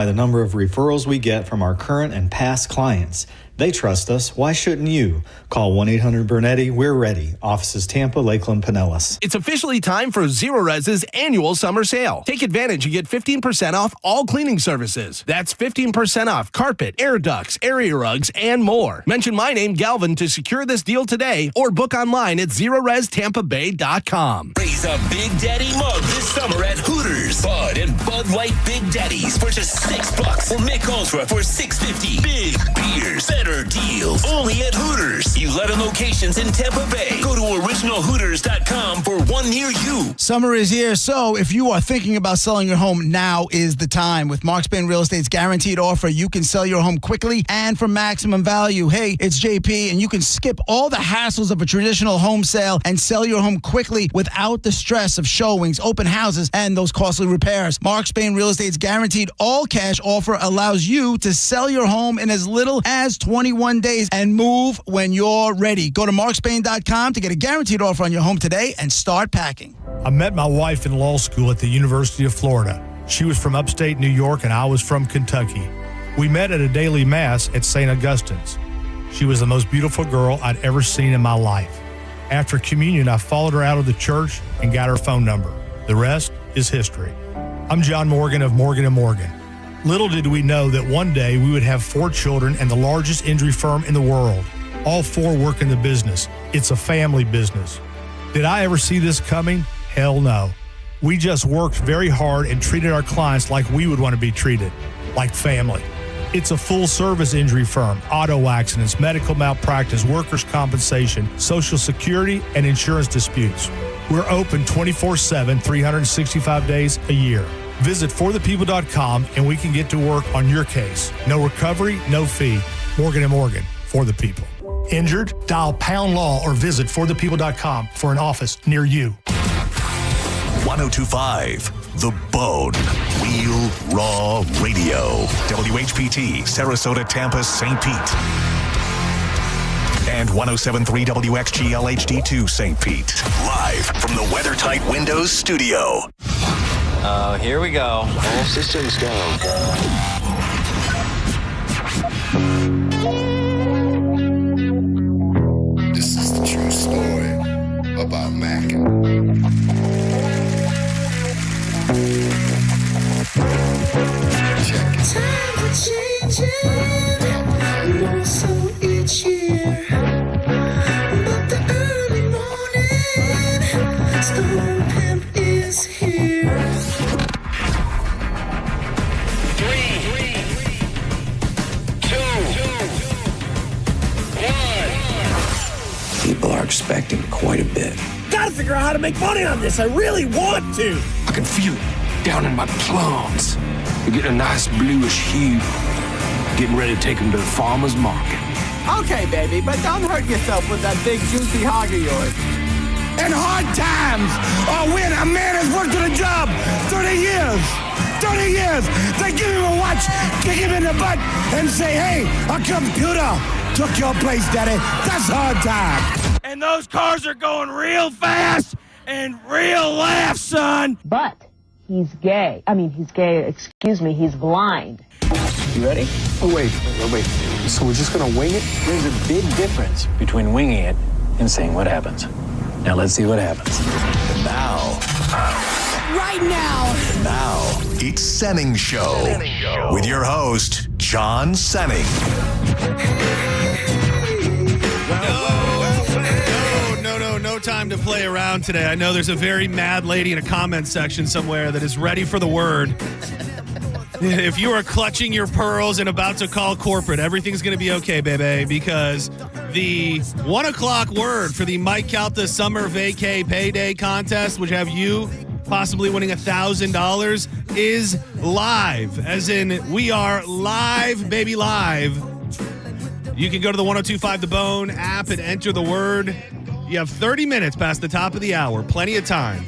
by the number of referrals we get from our current and past clients. They trust us. Why shouldn't you? Call 1-800-BURNETTI. We're ready. Offices Tampa, Lakeland, Pinellas. It's officially time for Zero Res's annual summer sale. Take advantage and get 15% off all cleaning services. That's 15% off carpet, air ducts, area rugs, and more. Mention my name, Galvin, to secure this deal today or book online at ZeroResTampaBay.com. Raise a Big Daddy mug this summer at Hooters. Bud and Bud Light Big Daddies for just $6. Or Mick Ultra for $6.50. Big beers, better deals. Only at Hooters. 11 locations in Tampa Bay. Go to originalhooters.com for one near you. Summer is here, so if you are thinking about selling your home, now is the time. With Mark Spain Real Estate's guaranteed offer, you can sell your home quickly and for maximum value. Hey, it's JP, and you can skip all the hassles of a traditional home sale and sell your home quickly without the stress of showings, open houses, and those costly repairs. Mark Spain Real Estate's guaranteed all-cash offer allows you to sell your home in as little as 21 days and move when you're ready. Go to markspain.com to get a guaranteed offer on your home today and start packing. I met my wife in law school at the University of Florida. She was from upstate New York and I was from Kentucky. We met at a daily mass at St. Augustine's. She was the most beautiful girl I'd ever seen in my life. After communion, I followed her out of the church and got her phone number. The rest is history. I'm John Morgan of Morgan & Morgan. Little did we know that one day we would have 4 children and the largest injury firm in the world. All 4 work in the business. It's a family business. Did I ever see this coming? Hell no. We just worked very hard and treated our clients like we would want to be treated, like family. It's a full-service injury firm, auto accidents, medical malpractice, workers' compensation, Social Security, and insurance disputes. We're open 24/7, 365 days a year. Visit forthepeople.com and we can get to work on your case. No recovery, no fee. Morgan & Morgan, for the people. Injured? Dial pound law or visit forthepeople.com for an office near you. 1025 The Bone. Real Raw Radio. WHPT, Sarasota, Tampa, St. Pete. And 107.3 WXGL HD2 St. Pete. Live from the WeatherTight Windows studio. Here we go. All systems go. This is the true story about Mac. Check it. Times are changing, more so each year. But the early morning storm pimp is here. 3, 2, 1. People are expecting quite a bit. Gotta figure out how to make money on this. I really want to. I can feel it down in my plums. They're getting a nice bluish hue. Getting ready to take them to the farmer's market. Okay, baby, but don't hurt yourself with that big juicy hog of yours. In hard times, or when a man has worked at a job 30 years, they give him a watch, kick him in the butt, and say, hey, a computer took your place, daddy. That's hard time. And those cars are going real fast and real laugh, son. But he's gay. He's blind. You ready? Oh, wait. So we're just gonna wing it? There's a big difference between winging it and seeing what happens. Now let's see what happens. Now. Right now. Now, it's Senning Show. With your host, John Senning. No time to play around today. I know there's a very mad lady in a comment section somewhere that is ready for the word. If you are clutching your pearls and about to call corporate, everything's going to be okay, baby, because the 1 o'clock word for the Mike Calta Summer Vacay Payday Contest, which have you possibly winning $1,000, is live. As in, we are live, baby, live. You can go to the 1025 The Bone app and enter the word. You have 30 minutes past the top of the hour. Plenty of time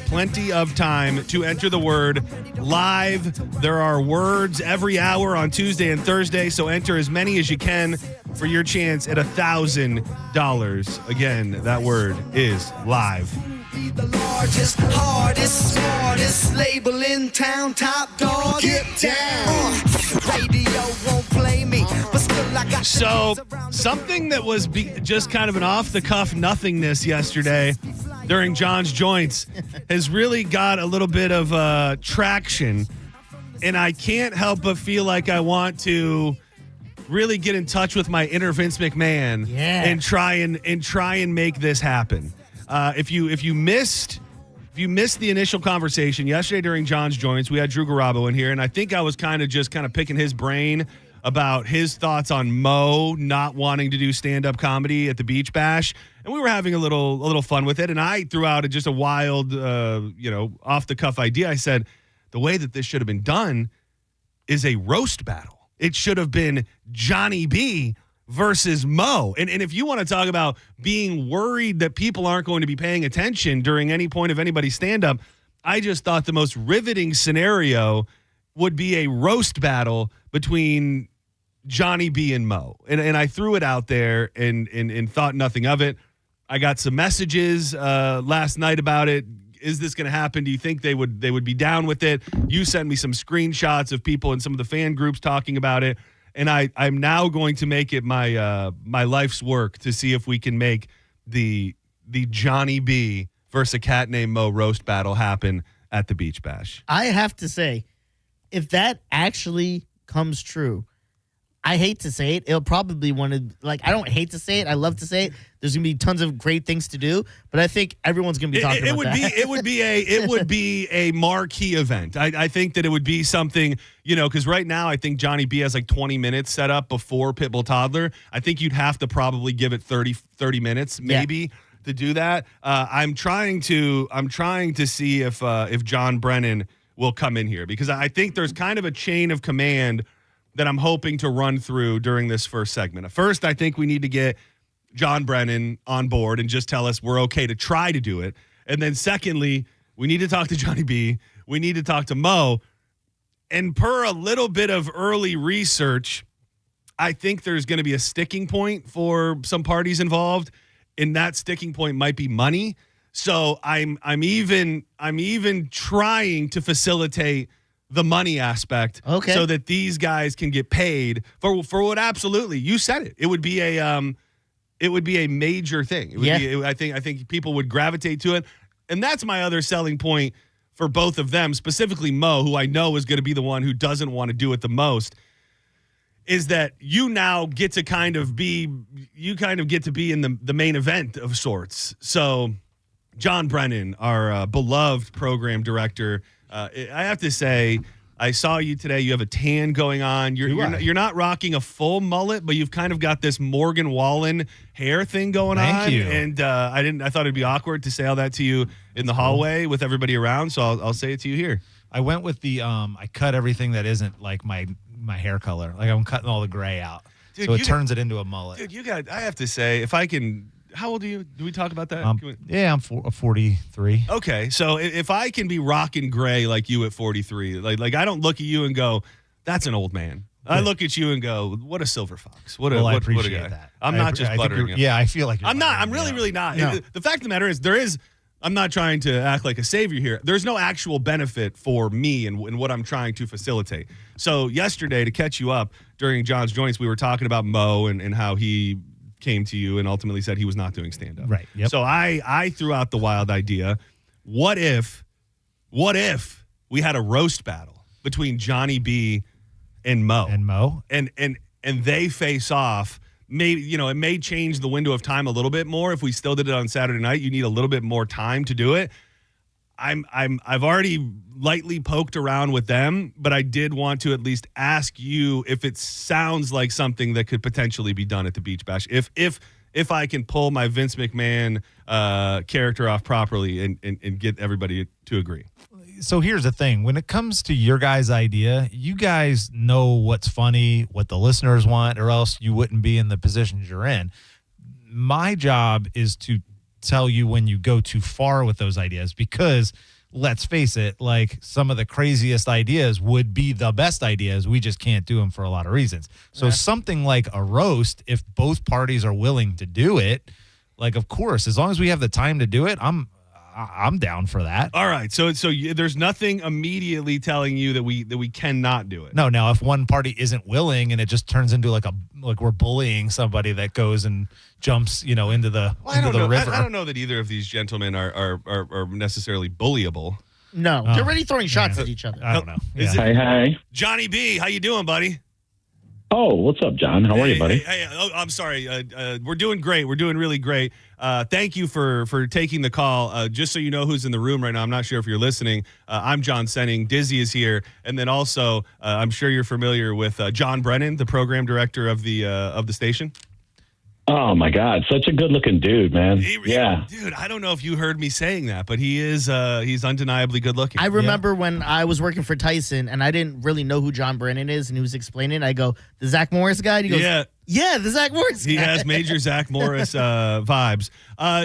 to enter the word live. There are words every hour on Tuesday and Thursday, so enter as many as you can for your chance at $1,000. Again, that word is live. Be the largest, hardest, smartest label in town, top dog. Get down. Radio won't play me, but still I got. So something that was just kind of an off-the-cuff nothingness yesterday during John's Joints has really got a little bit of traction, and I can't help but feel like I want to really get in touch with my inner Vince McMahon and try and make this happen. If you missed the initial conversation yesterday during John's Joints, we had Drew Garabo in here, and I think I was kind of picking his brain about his thoughts on Mo not wanting to do stand-up comedy at the Beach Bash, and we were having a little fun with it. And I threw out just a wild, off-the-cuff idea. I said the way that this should have been done is a roast battle. It should have been Johnny B versus Mo. And if you want to talk about being worried that people aren't going to be paying attention during any point of anybody's stand-up, I just thought the most riveting scenario would be a roast battle between Johnny B and Mo. And I threw it out there and thought nothing of it. I got some messages last night about it. Is this going to happen? Do you think they would be down with it? You sent me some screenshots of people in some of the fan groups talking about it. And I'm now going to make it my life's work to see if we can make the Johnny B versus a cat named Mo roast battle happen at the Beach Bash. I have to say, if that actually comes true, I hate to say it. It'll probably I don't hate to say it. I love to say it. There's going to be tons of great things to do, but I think everyone's going to be talking about that. It would be a marquee event. I think that it would be something, because right now I think Johnny B has like 20 minutes set up before Pitbull Toddler. I think you'd have to probably give it 30 minutes maybe to do that. I'm trying to see if John Brennan will come in here, because I think there's kind of a chain of command that I'm hoping to run through during this first segment. First, I think we need to get John Brennan on board and just tell us we're okay to try to do it. And then secondly, we need to talk to Johnny B. We need to talk to Mo. And per a little bit of early research, I think there's going to be a sticking point for some parties involved, and that sticking point might be money. So I'm even trying to facilitate the money aspect, so that these guys can get paid for what absolutely you said it. It would be a major thing. It would be, I think people would gravitate to it, and that's my other selling point for both of them, specifically Mo, who I know is going to be the one who doesn't want to do it the most. Is that you now get to kind of be in the main event of sorts. So John Brennan, our beloved program director. I have to say, I saw you today. You have a tan going on. You're not rocking a full mullet, but you've kind of got this Morgan Wallen hair thing going on. Thank you. And I thought it'd be awkward to say all that to you in the hallway with everybody around. So I'll say it to you here. I went with the I cut everything that isn't like my hair color. Like I'm cutting all the gray out, dude, so it turns it into a mullet. Dude, I have to say, if I can. How old are you? Do we talk about that? I'm 43. Okay, so if I can be rocking gray like you at 43, like I don't look at you and go, "That's an old man." I look at you and go, "What a silver fox! What a I what a appreciate guy!" that. I'm not just buttering you. Yeah, I feel like I'm not. I'm really not. No. The fact of the matter is, I'm not trying to act like a savior here. There's no actual benefit for me and what I'm trying to facilitate. So yesterday, to catch you up during John's Joints, we were talking about Mo and how he came to you and ultimately said he was not doing stand-up. Right. Yep. So I threw out the wild idea. What if we had a roast battle between Johnny B and Mo? And they face off. Maybe, it may change the window of time a little bit more. If we still did it on Saturday night, you need a little bit more time to do it. I've already lightly poked around with them, but I did want to at least ask you if it sounds like something that could potentially be done at the Beach Bash. If I can pull my Vince McMahon character off properly and get everybody to agree. So here's the thing. When it comes to your guys' idea, you guys know what's funny, what the listeners want, or else you wouldn't be in the positions you're in. My job is to tell you when you go too far with those ideas, because let's face it, like some of the craziest ideas would be the best ideas. We just can't do them for a lot of reasons. So something like a roast, if both parties are willing to do it, like, of course, as long as we have the time to do it, I'm down for that. All right, so there's nothing immediately telling you that we cannot do it. No, now if one party isn't willing and it just turns into like we're bullying somebody that goes and jumps, into the river. I don't know that either of these gentlemen are necessarily bullyable. No, they're already throwing shots at each other. I don't know. Hi. Johnny B, how you doing, buddy? Oh, what's up, John? How are you, buddy? Hey, I'm sorry. We're doing great. We're doing really great. Thank you for taking the call. Just so you know who's in the room right now, I'm not sure if you're listening. I'm John Senning. Dizzy is here. And then also, I'm sure you're familiar with John Brennan, the program director of the station. Oh, my God. Such a good-looking dude, man. Yeah. Dude, I don't know if you heard me saying that, but he's undeniably good-looking. I remember when I was working for Tyson, and I didn't really know who John Brennan is, and he was explaining. I go, the Zach Morris guy? And he goes, yeah, the Zach Morris guy. He has major Zach Morris vibes.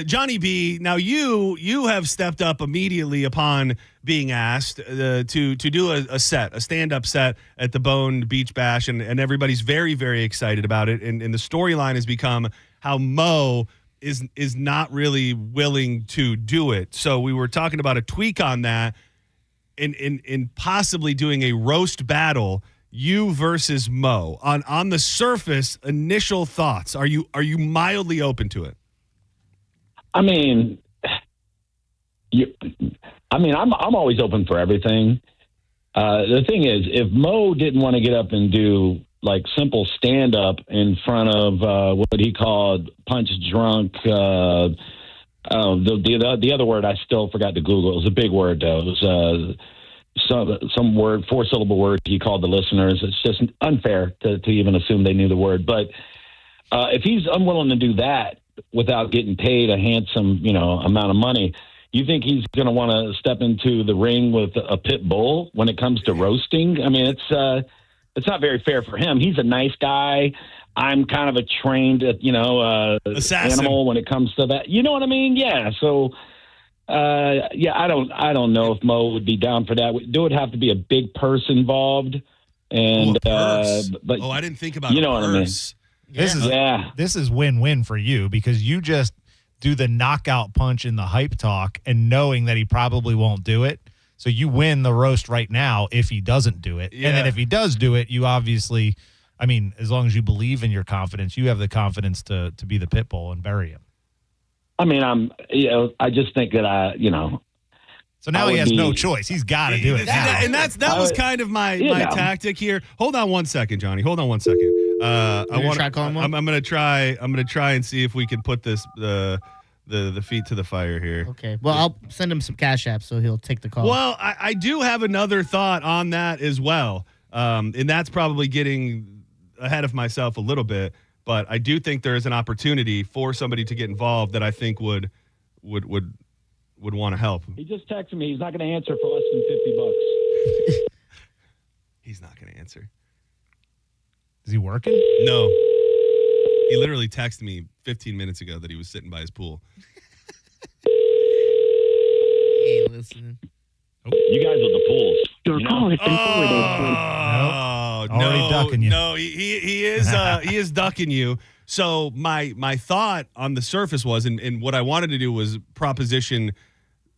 Johnny B, now you have stepped up immediately upon being asked to do a stand-up set at the Bone Beach Bash, and everybody's very, very excited about it. And the storyline has become how Mo is not really willing to do it. So we were talking about a tweak on that in possibly doing a roast battle, you versus Mo. On the surface, initial thoughts. Are you mildly open to it? I mean, I'm always open for everything. The thing is, if Mo didn't want to get up and do like simple stand up in front of what he called punch drunk, the other word I still forgot to Google. It was a big word though. It was some word, 4-syllable word he called the listeners. It's just unfair to even assume they knew the word. But if he's unwilling to do that without getting paid a handsome, amount of money, you think he's going to want to step into the ring with a pit bull when it comes to roasting? I mean, it's not very fair for him. He's a nice guy. I'm kind of a trained, animal when it comes to that. You know what I mean? Yeah. So, I don't know if Mo would be down for that. There would have to be a big purse involved, and but I didn't think about you know purse. What I mean. This is win-win for you because you just do the knockout punch in the hype talk and knowing that he probably won't do it. So you win the roast right now if he doesn't do it. Yeah. And then if he does do it, you obviously, as long as you believe in your confidence, you have the confidence to be the pit bull and bury him. I mean, I just think that So now he has no choice. He's got to do it now. And that was kind of my tactic here. Hold on one second, Johnny. Hold on one second. I'm gonna try and see if we can put this the feet to the fire here. Okay. Well, I'll send him some Cash App so he'll take the call. Well, I do have another thought on that as well, and that's probably getting ahead of myself a little bit. But I do think there is an opportunity for somebody to get involved that I think would want to help. He just texted me. He's not going to answer for less than $50. He's not going to answer. Is he working? No. He literally texted me 15 minutes ago that he was sitting by his pool. He ain't listening. You guys are the pools. Your call has been forwarded to. Already ducking you. No, he is ducking you. So my thought on the surface was, and what I wanted to do was proposition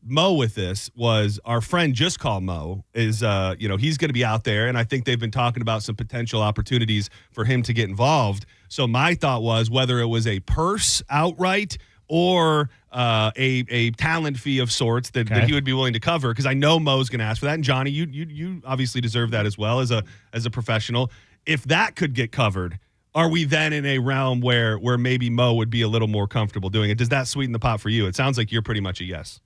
Mo with this, was our friend Just Call Mo is, he's going to be out there, and I think they've been talking about some potential opportunities for him to get involved. So my thought was whether it was a purse outright or a talent fee of sorts that he would be willing to cover, because I know Mo's going to ask for that. And Johnny, you obviously deserve that as well as a professional. If that could get covered, are we then in a realm where maybe Mo would be a little more comfortable doing it? Does that sweeten the pot for you? It sounds like you're pretty much a yes.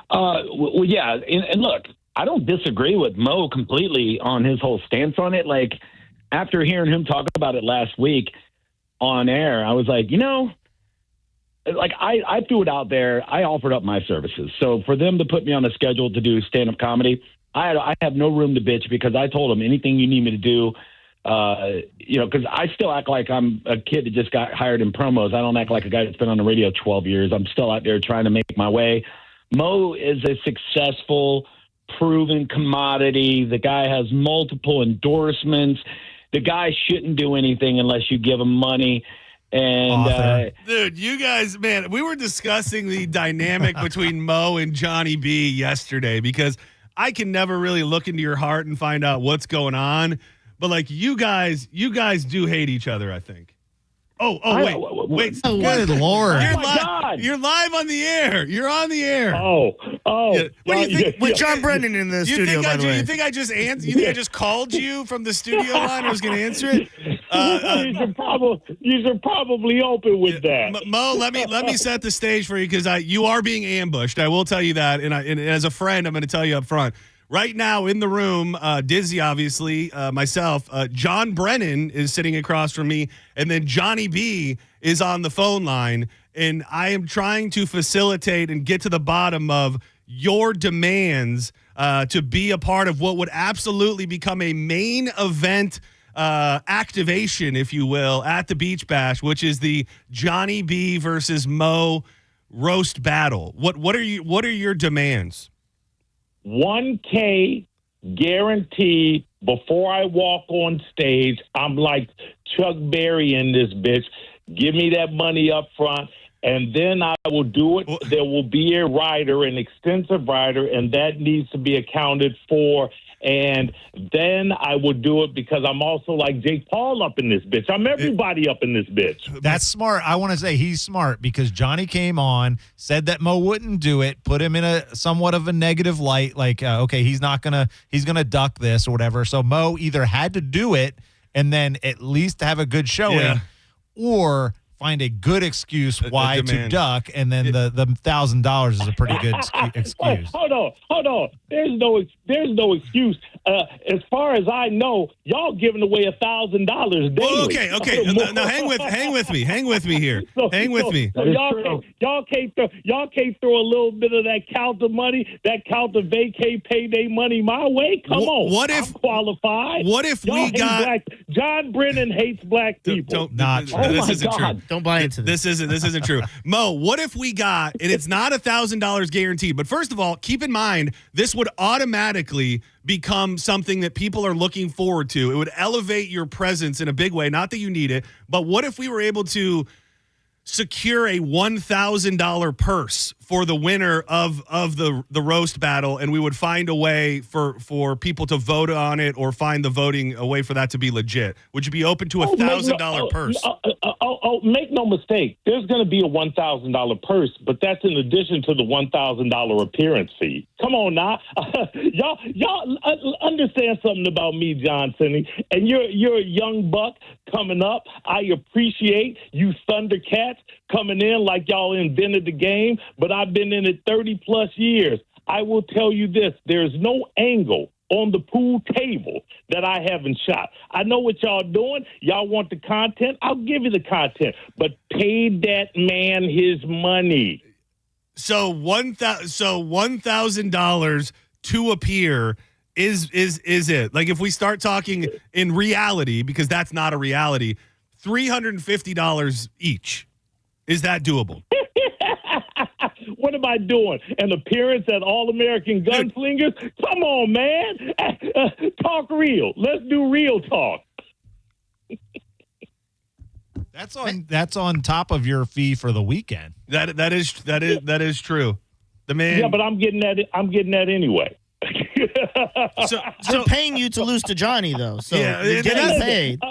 Well, yeah. And look, I don't disagree with Mo completely on his whole stance on it. Like, after hearing him talk about it last week on air, I was like, I threw it out there. I offered up my services. So for them to put me on a schedule to do stand-up comedy, I have no room to bitch, because I told them anything you need me to do, because I still act like I'm a kid that just got hired in promos. I don't act like a guy that's been on the radio 12 years. I'm still out there trying to make my way. Mo is a successful, proven commodity. The guy has multiple endorsements. The guy shouldn't do anything unless you give him money. And dude, you guys, man, we were discussing the dynamic between Mo and Johnny B yesterday because I can never really look into your heart and find out what's going on. But like you guys do hate each other, I think. Wait. Good Lord. You're live on the air. You're on the air. Yeah. What do you think? With John Brennan in the studio, by the way. You think I just answered? You think I just called you from the studio line? I was going to answer it. You should probably open with that. Mo, let me set the stage for you because you are being ambushed. I will tell you that, and as a friend, I'm going to tell you up front. Right now in the room, Dizzy, obviously, myself, John Brennan is sitting across from me, and then Johnny B is on the phone line, and I am trying to facilitate and get to the bottom of your demands to be a part of what would absolutely become a main event activation, if you will, at the Beach Bash, which is the Johnny B versus Mo roast battle. What are your demands? 1K guaranteed before I walk on stage. I'm like Chuck Berry in this bitch. Give me that money up front, and then I will do it. There will be a rider, an extensive rider, and that needs to be accounted for. And then I will do it because I'm also like Jake Paul up in this bitch. I'm everybody up in this bitch. That's smart. I want to say he's smart because Johnny came on, said that Mo wouldn't do it, put him in a somewhat of a negative light. Like, okay, he's going to duck this or whatever. So Mo either had to do it and then at least have a good showing or find a good excuse why to duck, and then the $1,000 is a pretty good excuse. Wait, hold on. There's no excuse. As far as I know, y'all giving away $1,000 daily. Well, okay. Now hang with me here. Hang with me. So y'all can't throw a little bit of that counter money, that counter vacay payday money my way. Come on. What if I'm qualified? What if we got John Brennan hates black people? This isn't true. Don't buy into this. This isn't true. Mo, what if we got, and it's not $1,000 guaranteed, but first of all, keep in mind, this would automatically become something that people are looking forward to. It would elevate your presence in a big way. Not that you need it, but what if we were able to secure a $1,000 purse for the winner of the roast battle, and we would find a way for people to vote on it or find the voting a way for that to be legit? Would you be open to $1,000 purse? Make no mistake. There's going to be a $1,000 purse, but that's in addition to the $1,000 appearance fee. Come on now, y'all understand something about me, John Senning, and you're a young buck coming up. I appreciate you Thundercats coming in like y'all invented the game, but I've been in it 30 plus years. I will tell you this: there's no angle on the pool table that I haven't shot. I know what y'all doing. Y'all want the content. I'll give you the content, but pay that man his money. So $1,000 to appear is it? Like if we start talking in reality, because that's not a reality, $350 each. Is that doable? What am I doing? An appearance at All American Gunslingers? Come on, man. Talk real. Let's do real talk. That's on top of your fee for the weekend. That is true. The man. Yeah, but I'm getting that anyway. So they're paying you to lose to Johnny, though. So you're getting paid.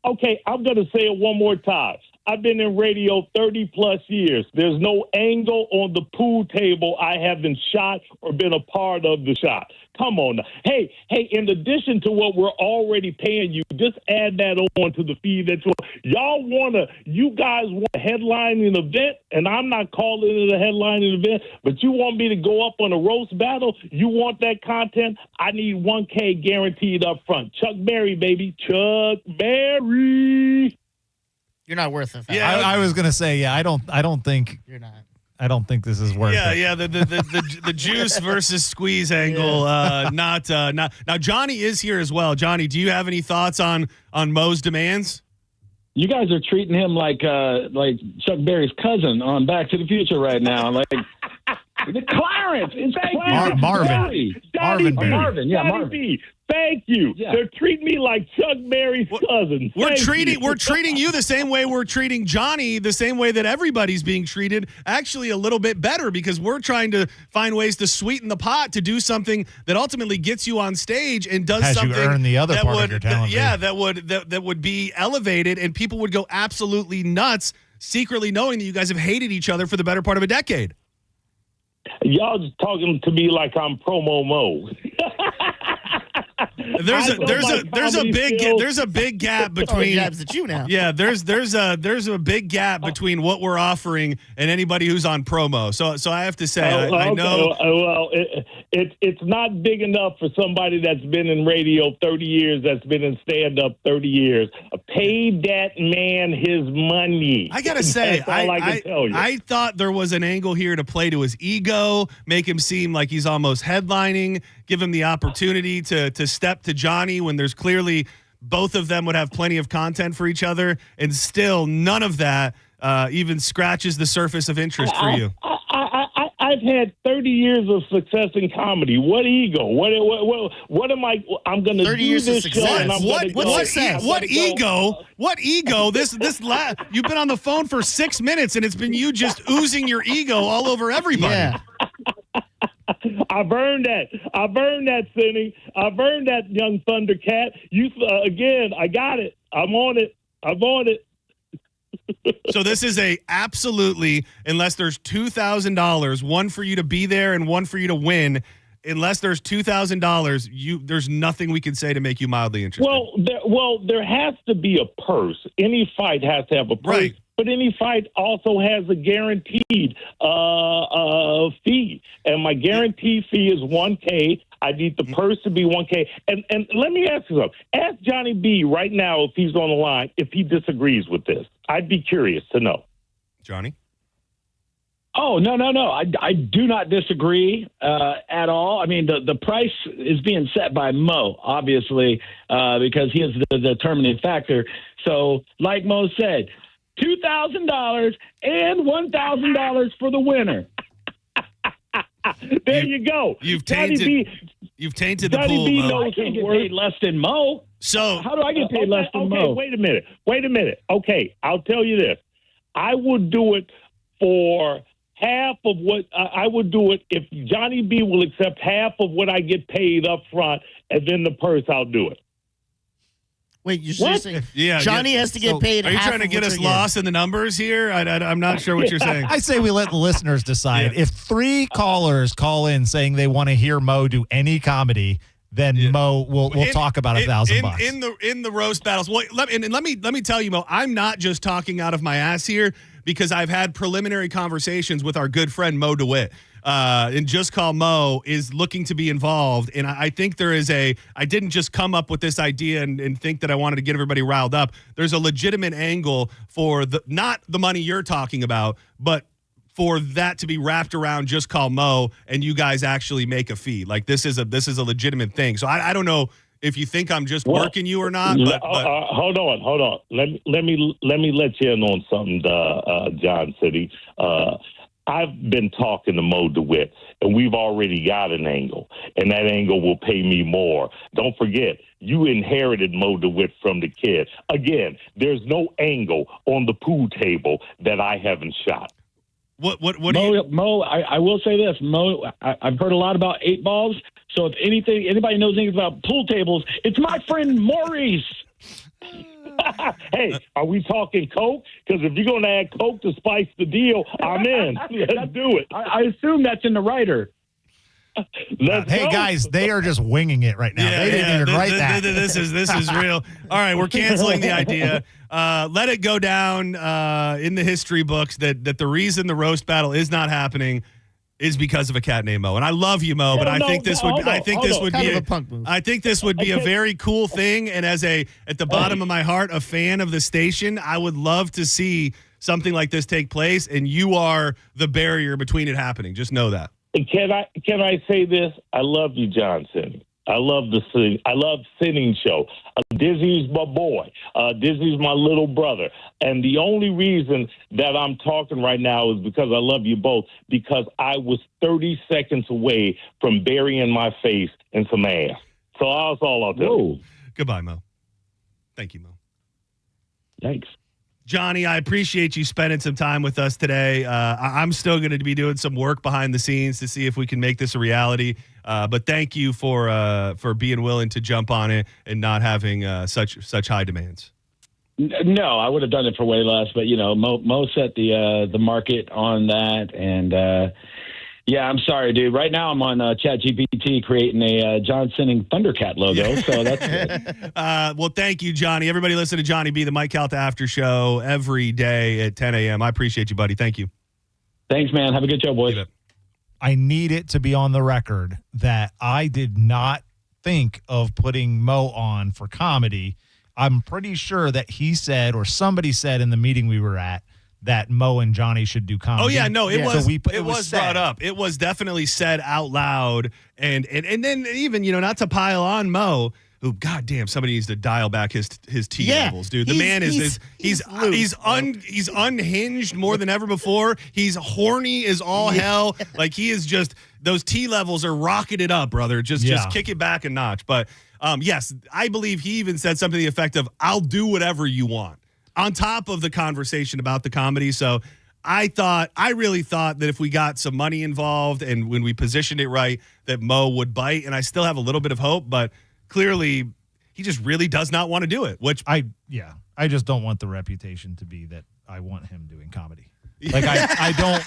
Okay, I'm going to say it one more time. I've been in radio 30 plus years. There's no angle on the pool table I haven't shot or been a part of the shot. Come on now. Hey, in addition to what we're already paying you, just add that on to the fee that you guys want a headlining event, and I'm not calling it a headlining event, but you want me to go up on a roast battle? You want that content? I need 1K guaranteed up front. Chuck Berry, baby. Chuck Berry. You're not worth it. Yeah, I was gonna say, I don't think you're not. I don't think this is worth it. Yeah, the juice versus squeeze angle. Not now. Johnny is here as well. Johnny, do you have any thoughts on Mo's demands? You guys are treating him like Chuck Berry's cousin on Back to the Future right now. Like The Clarence. It's Clarence. Marvin. Yeah, Marvin. B, thank you. Yeah. They're treating me like Chuck Berry's cousin. We're Thank you. treating you the same way we're treating Johnny, the same way that everybody's being treated, actually a little bit better, because we're trying to find ways to sweeten the pot to do something that ultimately gets you on stage and does Has you something earn the other that part would, of your talent fee. that would be elevated, and people would go absolutely nuts secretly knowing that you guys have hated each other for the better part of a decade. Y'all just talking to me like I'm promo Mo. There's a big gap between jabs at you now. Yeah, there's a big gap between what we're offering and anybody who's on promo. So I have to say, I know. Well, it's not big enough for somebody that's been in radio 30 years, that's been in stand-up 30 years. Pay that man his money. I gotta say, That's all I can tell you. I thought there was an angle here to play to his ego, make him seem like he's almost headlining, give him the opportunity to step to Johnny when there's clearly both of them would have plenty of content for each other, and still none of that even scratches the surface of interest for you. I've had 30 years of success in comedy. What ego? What am I? I'm going to do this show, and I'm going to go. What ego? What ego? You've been on the phone for 6 minutes, and it's been you just oozing your ego all over everybody. Yeah. I've earned that. Senning. I've earned that, young Thundercat. You again. I got it. I'm on it. So this is a absolutely, unless there's $2,000, one for you to be there and one for you to win. Unless there's $2,000, there's nothing we can say to make you mildly interested. There has to be a purse. Any fight has to have a purse. Right. But any fight also has a guaranteed fee, and my guaranteed fee is $1K. I need the purse to be $1K. And let me ask you something. Ask Johnny B right now, if he's on the line, if he disagrees with this. I'd be curious to know. Johnny? Oh, no. I do not disagree at all. I mean, the price is being set by Mo, obviously, because he is the determining factor. So, like Mo said, $2,000 and $1,000 for the winner. There you go. You've tainted the Johnny pool, B Mo. knows I can't his get worth. paid less than Mo. So how do I get paid less than Mo? Wait a minute. Okay, I'll tell you this. I would do it for half of what I would do it if Johnny B will accept half of what I get paid up front, and then the purse, I'll do it. Wait, you're saying Johnny has to get paid Are you half trying to of get what us you're getting? lost in the numbers here? I'm not sure what you're saying. I say we let the listeners decide. Yeah. If 3 callers call in saying they want to hear Mo do any comedy, then Mo will talk about $1,000 in the roast battles. Well, let me tell you, Mo, I'm not just talking out of my ass here, because I've had preliminary conversations with our good friend Mo DeWitt. And Just Call Mo is looking to be involved. And I think there is I didn't just come up with this idea and think that I wanted to get everybody riled up. There's a legitimate angle for not the money you're talking about, but for that to be wrapped around Just Call Mo and you guys actually make a fee. Like this is a legitimate thing. So I don't know if you think I'm just working you or not. But hold on. Let me let you in on something, John City. I've been talking to Mo DeWitt, and we've already got an angle, and that angle will pay me more. Don't forget, you inherited Mo DeWitt from the kid. Again, there's no angle on the pool table that I haven't shot. What Mo, I will say this, Mo, I've heard a lot about 8 balls. So if anybody knows anything about pool tables, it's my friend Maurice. Hey, are we talking Coke? Because if you're going to add Coke to spice the deal, I'm in. Let's do it. I assume that's in the writer. Hey, guys, they are just winging it right now. They didn't even write that. This is real. All right, we're canceling the idea. Let it go down in the history books that the reason the roast battle is not happening is because of a cat named Mo. And I love you, Mo, but I think this would be a very cool thing. And as at the bottom of my heart, a fan of the station, I would love to see something like this take place. And you are the barrier between it happening. Just know that. Can I say this? I love you, Johnson. I love Senning Show. Dizzy's my boy. Dizzy's my little brother. And the only reason that I'm talking right now is because I love you both, because I was 30 seconds away from burying my face in some ass. So that's all I'll tell you. Goodbye, Mo. Thank you, Mo. Thanks. Johnny, I appreciate you spending some time with us today. I'm still going to be doing some work behind the scenes to see if we can make this a reality. But thank you for being willing to jump on it and not having such high demands. No, I would have done it for way less. But, Mo set the market on that. And, yeah, I'm sorry, dude. Right now I'm on ChatGPT creating a John Senning Thundercat logo, so that's good. Well, thank you, Johnny. Everybody listen to Johnny B, the Mike Calta After Show, every day at 10 a.m. I appreciate you, buddy. Thank you. Thanks, man. Have a good show, boys. I need it to be on the record that I did not think of putting Mo on for comedy. I'm pretty sure that he said, or somebody said in the meeting we were at, that Mo and Johnny should do comedy. Oh yeah, no, it was. So it was brought up. It was definitely said out loud, and then even not to pile on Mo, who goddamn somebody needs to dial back his T levels, dude. The man he's unhinged more than ever before. He's horny as all hell. Like he is just those T levels are rocketed up, brother. Just kick it back a notch. But yes, I believe he even said something to the effect of, "I'll do whatever you want." On top of the conversation about the comedy. So I really thought that if we got some money involved and when we positioned it right, that Mo would bite. And I still have a little bit of hope, but clearly he just really does not want to do it, which I just don't want the reputation to be that I want him doing comedy. Like I don't,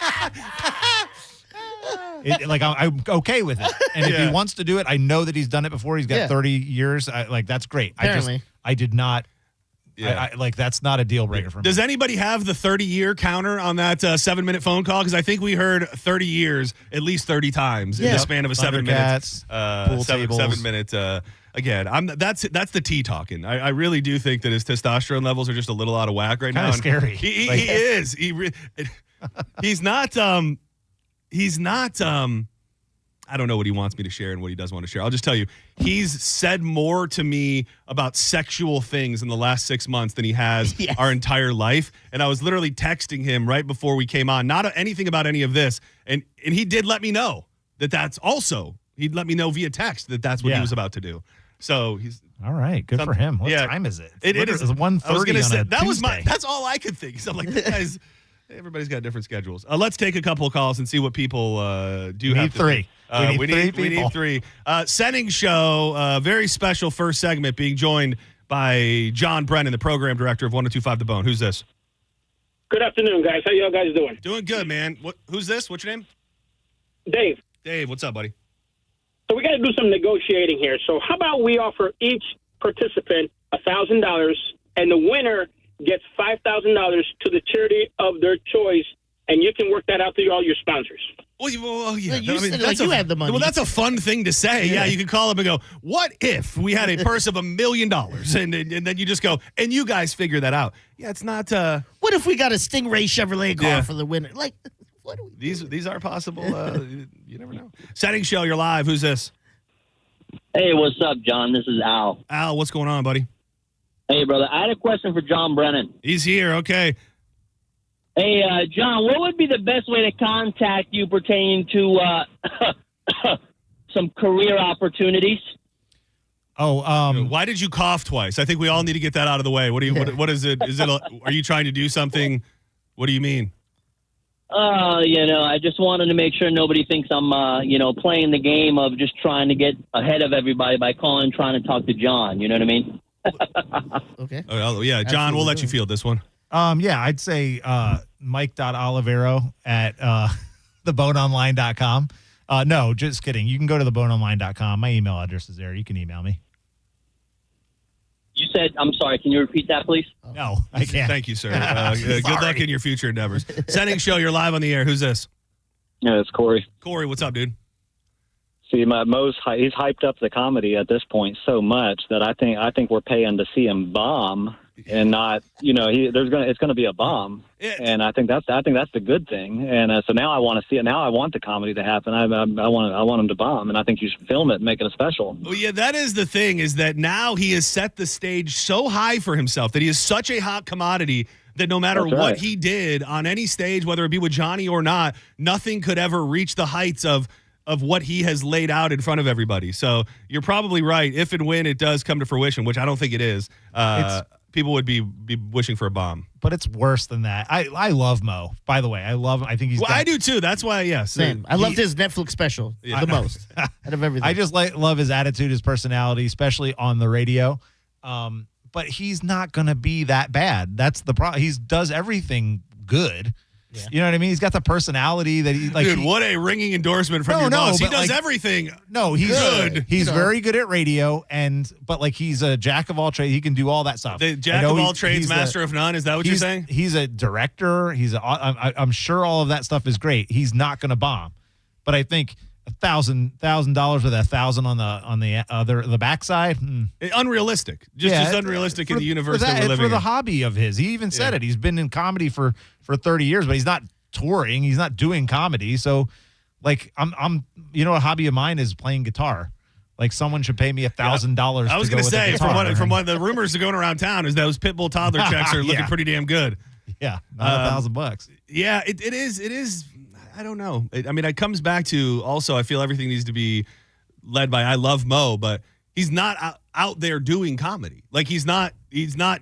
I'm okay with it. And if he wants to do it, I know that he's done it before. He's got 30 years. That's great. Apparently. I did not. Yeah. That's not a deal breaker for me. Does anybody have the 30-year counter on that 7-minute phone call? Because I think we heard 30 years at least 30 times in the span of a 7 minutes. Pool tables. 7 minute. Again, that's the T talking. I really do think that his testosterone levels are just a little out of whack right now. Kind of scary. He is. He's not. I don't know what he wants me to share and what he doesn't want to share. I'll just tell you, he's said more to me about sexual things in the last 6 months than he has our entire life. And I was literally texting him right before we came on, not anything about any of this. And he did let me know that's also, he'd let me know via text that's what he was about to do. So he's all right. Good for him. What time is it? It is 1:30 on a Tuesday. That's all I could think. So I'm like, guys, everybody's got different schedules. Let's take a couple of calls and see what people do have to three. We need three. Senning Show, very special first segment, being joined by John Brennan, the program director of 102.5 The Bone. Who's this? Good afternoon, guys. How y'all guys doing? Doing good, man. Who's this? What's your name? Dave. Dave, what's up, buddy? So we got to do some negotiating here. So how about we offer each participant $1,000, and the winner gets $5,000 to the charity of their choice, and you can work that out through all your sponsors. Well, yeah. You said you had the money. Well, that's a fun thing to say. Yeah, you could call up and go, what if we had a purse of $1 million? And then you just go, and you guys figure that out. Yeah, it's not. What if we got a Stingray Chevrolet car for the winner? Like, what do we do? These are possible. You never know. Senning Show, you're live. Who's this? Hey, what's up, John? This is Al. Al, what's going on, buddy? Hey, brother. I had a question for John Brennan. He's here. Okay. Hey, John, what would be the best way to contact you pertaining to some career opportunities? Why did you cough twice? I think we all need to get that out of the way. What is it? Are you trying to do something? What do you mean? I just wanted to make sure nobody thinks I'm, playing the game of just trying to get ahead of everybody by calling, trying to talk to John. You know what I mean? Okay. Oh, yeah, John, Absolutely. We'll let you field this one. I'd say Mike.Olivero at theboneonline.com. No, just kidding. You can go to theboneonline.com. My email address is there. You can email me. You said, I'm sorry, can you repeat that, please? No, I can't. Thank you, sir. Good luck in your future endeavors. Senning Show, you're live on the air. Who's this? Yeah, it's Corey. Corey, what's up, dude? See, he's hyped up the comedy at this point so much that I think we're paying to see him bomb. and not, it's going to be a bomb. And I think that's the good thing. And so now I want to see it. Now I want the comedy to happen. I want him to bomb, and I think you should film it and make it a special. Well, yeah, that is the thing, is that now he has set the stage so high for himself that he is such a hot commodity that no matter what he did on any stage, whether it be with Johnny or not, nothing could ever reach the heights of what he has laid out in front of everybody. So you're probably right. If and when it does come to fruition, which I don't think it is, people would be wishing for a bomb. But it's worse than that. I love Mo, by the way. I love him. I think he's I do too. That's why, yes. Same. I loved his Netflix special the most out of everything. I just love his attitude, his personality, especially on the radio. But he's not going to be that bad. That's the problem. He does everything good. Yeah. You know what I mean? He's got the personality that he like. Dude, what a ringing endorsement from your boss. He does everything. No, he's good. He's very good at radio, but he's a jack of all trades. He can do all that stuff. The jack of all trades, master of none. Is that what you're saying? He's a director. I'm sure all of that stuff is great. He's not going to bomb, but I think $1,000 with 1,000 on the backside. Unrealistic. Just unrealistic in the universe that we're living for in. the hobby of his. He even said it. He's been in comedy for 30 years, but he's not touring. He's not doing comedy. So, like, I'm a hobby of mine is playing guitar. Like, someone should pay me $1,000. I was going to say, from what the rumors are going around town, is those Pitbull toddler checks are looking pretty damn good. Yeah, not $1,000. Yeah, it is. I don't know. It comes back to also, I feel everything needs to be led by I love Mo, but he's not out there doing comedy. Like, he's not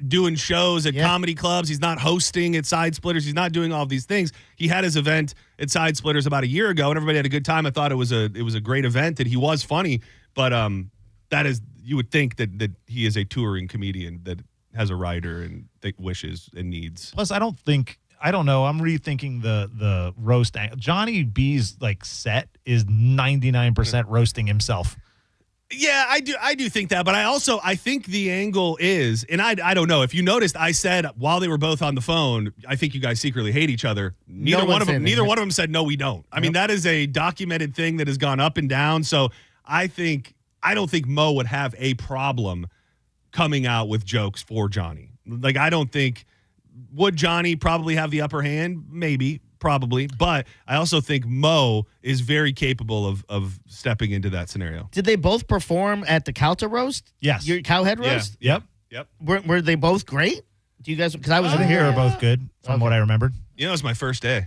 doing shows at comedy clubs. He's not hosting at Side Splitters. He's not doing all of these things. He had his event at Side Splitters about a year ago, and everybody had a good time. I thought it was a great event, and he was funny. But you would think that he is a touring comedian that has a writer and wishes and needs. Plus, I don't know. I'm rethinking the roast. Johnny B's set is 99% roasting himself. Yeah, I do think that, but I think the angle is, and I don't know if you noticed, I said while they were both on the phone, I think you guys secretly hate each other. Neither one of them said no, we don't. I mean, that is a documented thing that has gone up and down. So I don't think Mo would have a problem coming out with jokes for Johnny. Like, I don't think. Would Johnny probably have the upper hand? Maybe, probably. But I also think Mo is very capable of stepping into that scenario. Did they both perform at the Calta roast? Yes. Your Cowhead roast? Yep. Were they both great? Do you guys? Because I was in here. Were both good from what I remembered. It was my first day.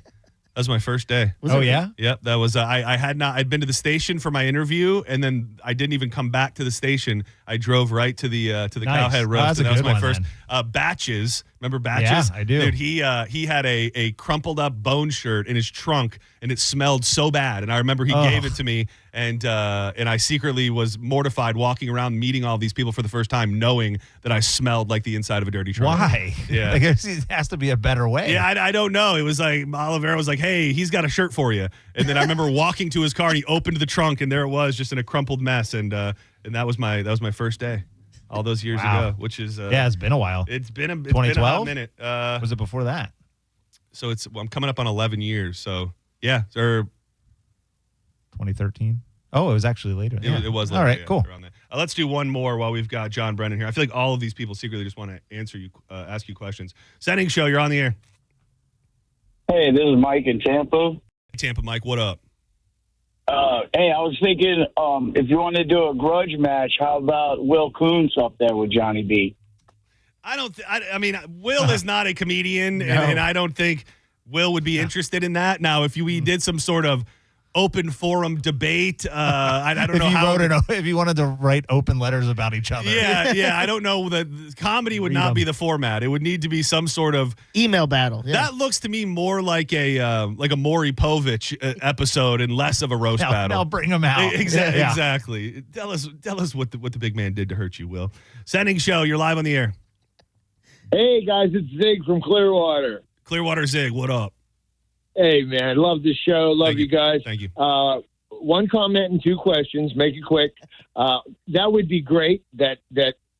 That was my first day. Yeah? Yep. That was I'd been to the station for my interview, and then I didn't even come back to the station. I drove right to the Cowhead roast. And that was my first Batches. Remember Batches? Yeah, I do. Dude, he had a crumpled up bone shirt in his trunk, and it smelled so bad. And I remember he gave it to me, and I secretly was mortified walking around meeting all these people for the first time, knowing that I smelled like the inside of a dirty trunk. Why? Yeah. It has to be a better way. Yeah, I don't know. It was like Oliveira was like, "Hey, he's got a shirt for you." And then I remember walking to his car, and he opened the trunk, and there it was, just in a crumpled mess. And that was my first day, all those years ago. Which is it's been a while. It's been a 2012 minute. Was it before that? So I'm coming up on 11 years. So yeah, or 2013. Oh, it was actually later. It was later. All right, cool. Around that. Let's do one more while we've got John Brennan here. I feel like all of these people secretly just want to ask you questions. Senning Show, you're on the air. Hey, this is Mike in Tampa. Tampa, Mike, what up? Hey, I was thinking if you want to do a grudge match, how about Will Kuntz up there with Johnny B? I mean, Will is not a comedian, and I don't think Will would be interested in that. Now, if we did some sort of open forum debate, I don't know how. If you wanted to write open letters about each other. Yeah, I don't know. The comedy would not be the format. It would need to be some sort of email battle. Yeah. That looks to me more like a Maury Povich episode and less of a roast battle. Now bring him out. Exactly. Tell us what the big man did to hurt you, Will. Senning Show, you're live on the air. Hey guys, it's Zig from Clearwater. Clearwater Zig, what up? Hey man, love the show. Love you guys. Thank you. One comment and two questions. Make it quick. That would be great. That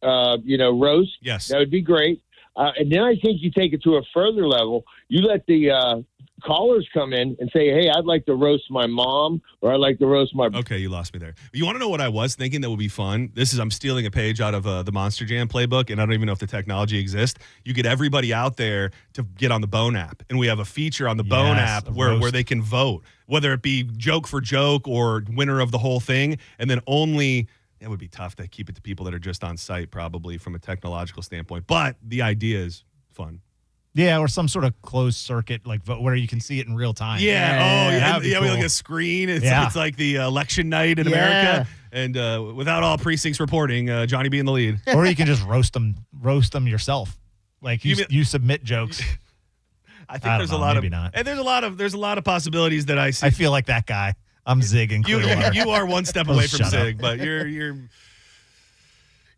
roast. Yes, that would be great. And then I think you take it to a further level. You let the callers come in and say, hey, I'd like to roast my mom or I'd like to roast my... Okay, you lost me there. You want to know what I was thinking that would be fun? I'm stealing a page out of the Monster Jam playbook, and I don't even know if the technology exists. You get everybody out there to get on the Bone app, and we have a feature on the Bone app where they can vote, whether it be joke for joke or winner of the whole thing, and then only... It would be tough to keep it to people that are just on site, probably, from a technological standpoint. But the idea is fun. Yeah, or some sort of closed circuit, like where you can see it in real time. Yeah. Cool. We like a screen. It's like the election night in America, and without all precincts reporting, Johnny B in the lead. Or you can just roast them yourself. Like you submit jokes. I think there's a lot of not. And there's a lot of possibilities that I see. I feel like that guy. I'm zigging. You are one step away from zig, but you're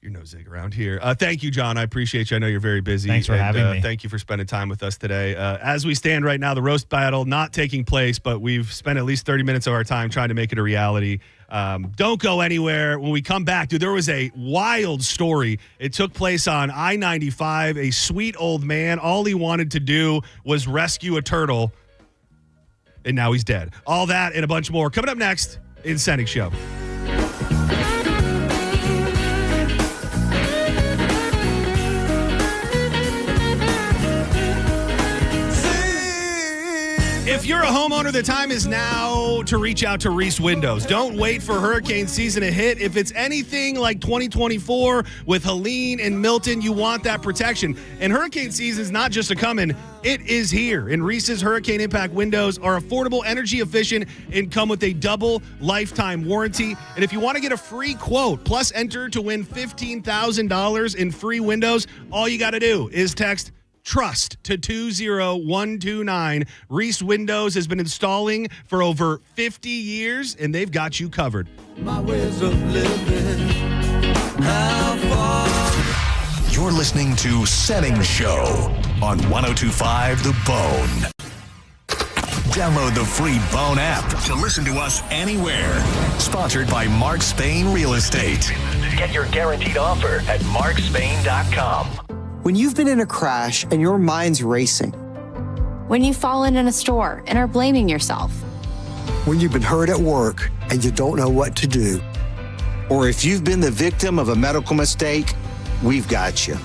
no zig around here. Thank you, John. I appreciate you. I know you're very busy. Thanks for having me. Thank you for spending time with us today. As we stand right now, the roast battle not taking place, but we've spent at least 30 minutes of our time trying to make it a reality. Don't go anywhere. When we come back, dude, there was a wild story. It took place on I-95. A sweet old man, all he wanted to do was rescue a turtle, and now he's dead. All that and a bunch more coming up next in Senning Show. If you're a homeowner, the time is now to reach out to Reese Windows. Don't wait for hurricane season to hit. If it's anything like 2024 with Helene and Milton, you want that protection. And hurricane season is not just a coming, it is here. And Reese's Hurricane Impact Windows are affordable, energy efficient, and come with a double lifetime warranty. And if you want to get a free quote, plus enter to win $15,000 in free windows, all you got to do is text TRUST to 20129. Reese Windows has been installing for over 50 years, and they've got you covered. My ways of living, how far? You're listening to Senning Show on 102.5 The Bone. Download the free Bone app to listen to us anywhere. Sponsored by Mark Spain Real Estate. Get your guaranteed offer at markspain.com. When you've been in a crash and your mind's racing. When you've fallen in a store and are blaming yourself. When you've been hurt at work and you don't know what to do. Or if you've been the victim of a medical mistake, we've got you.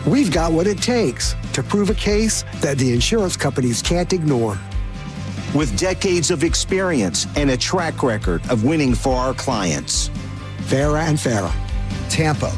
We've got what it takes to prove a case that the insurance companies can't ignore. With decades of experience and a track record of winning for our clients. Farah and Farah, Tampa.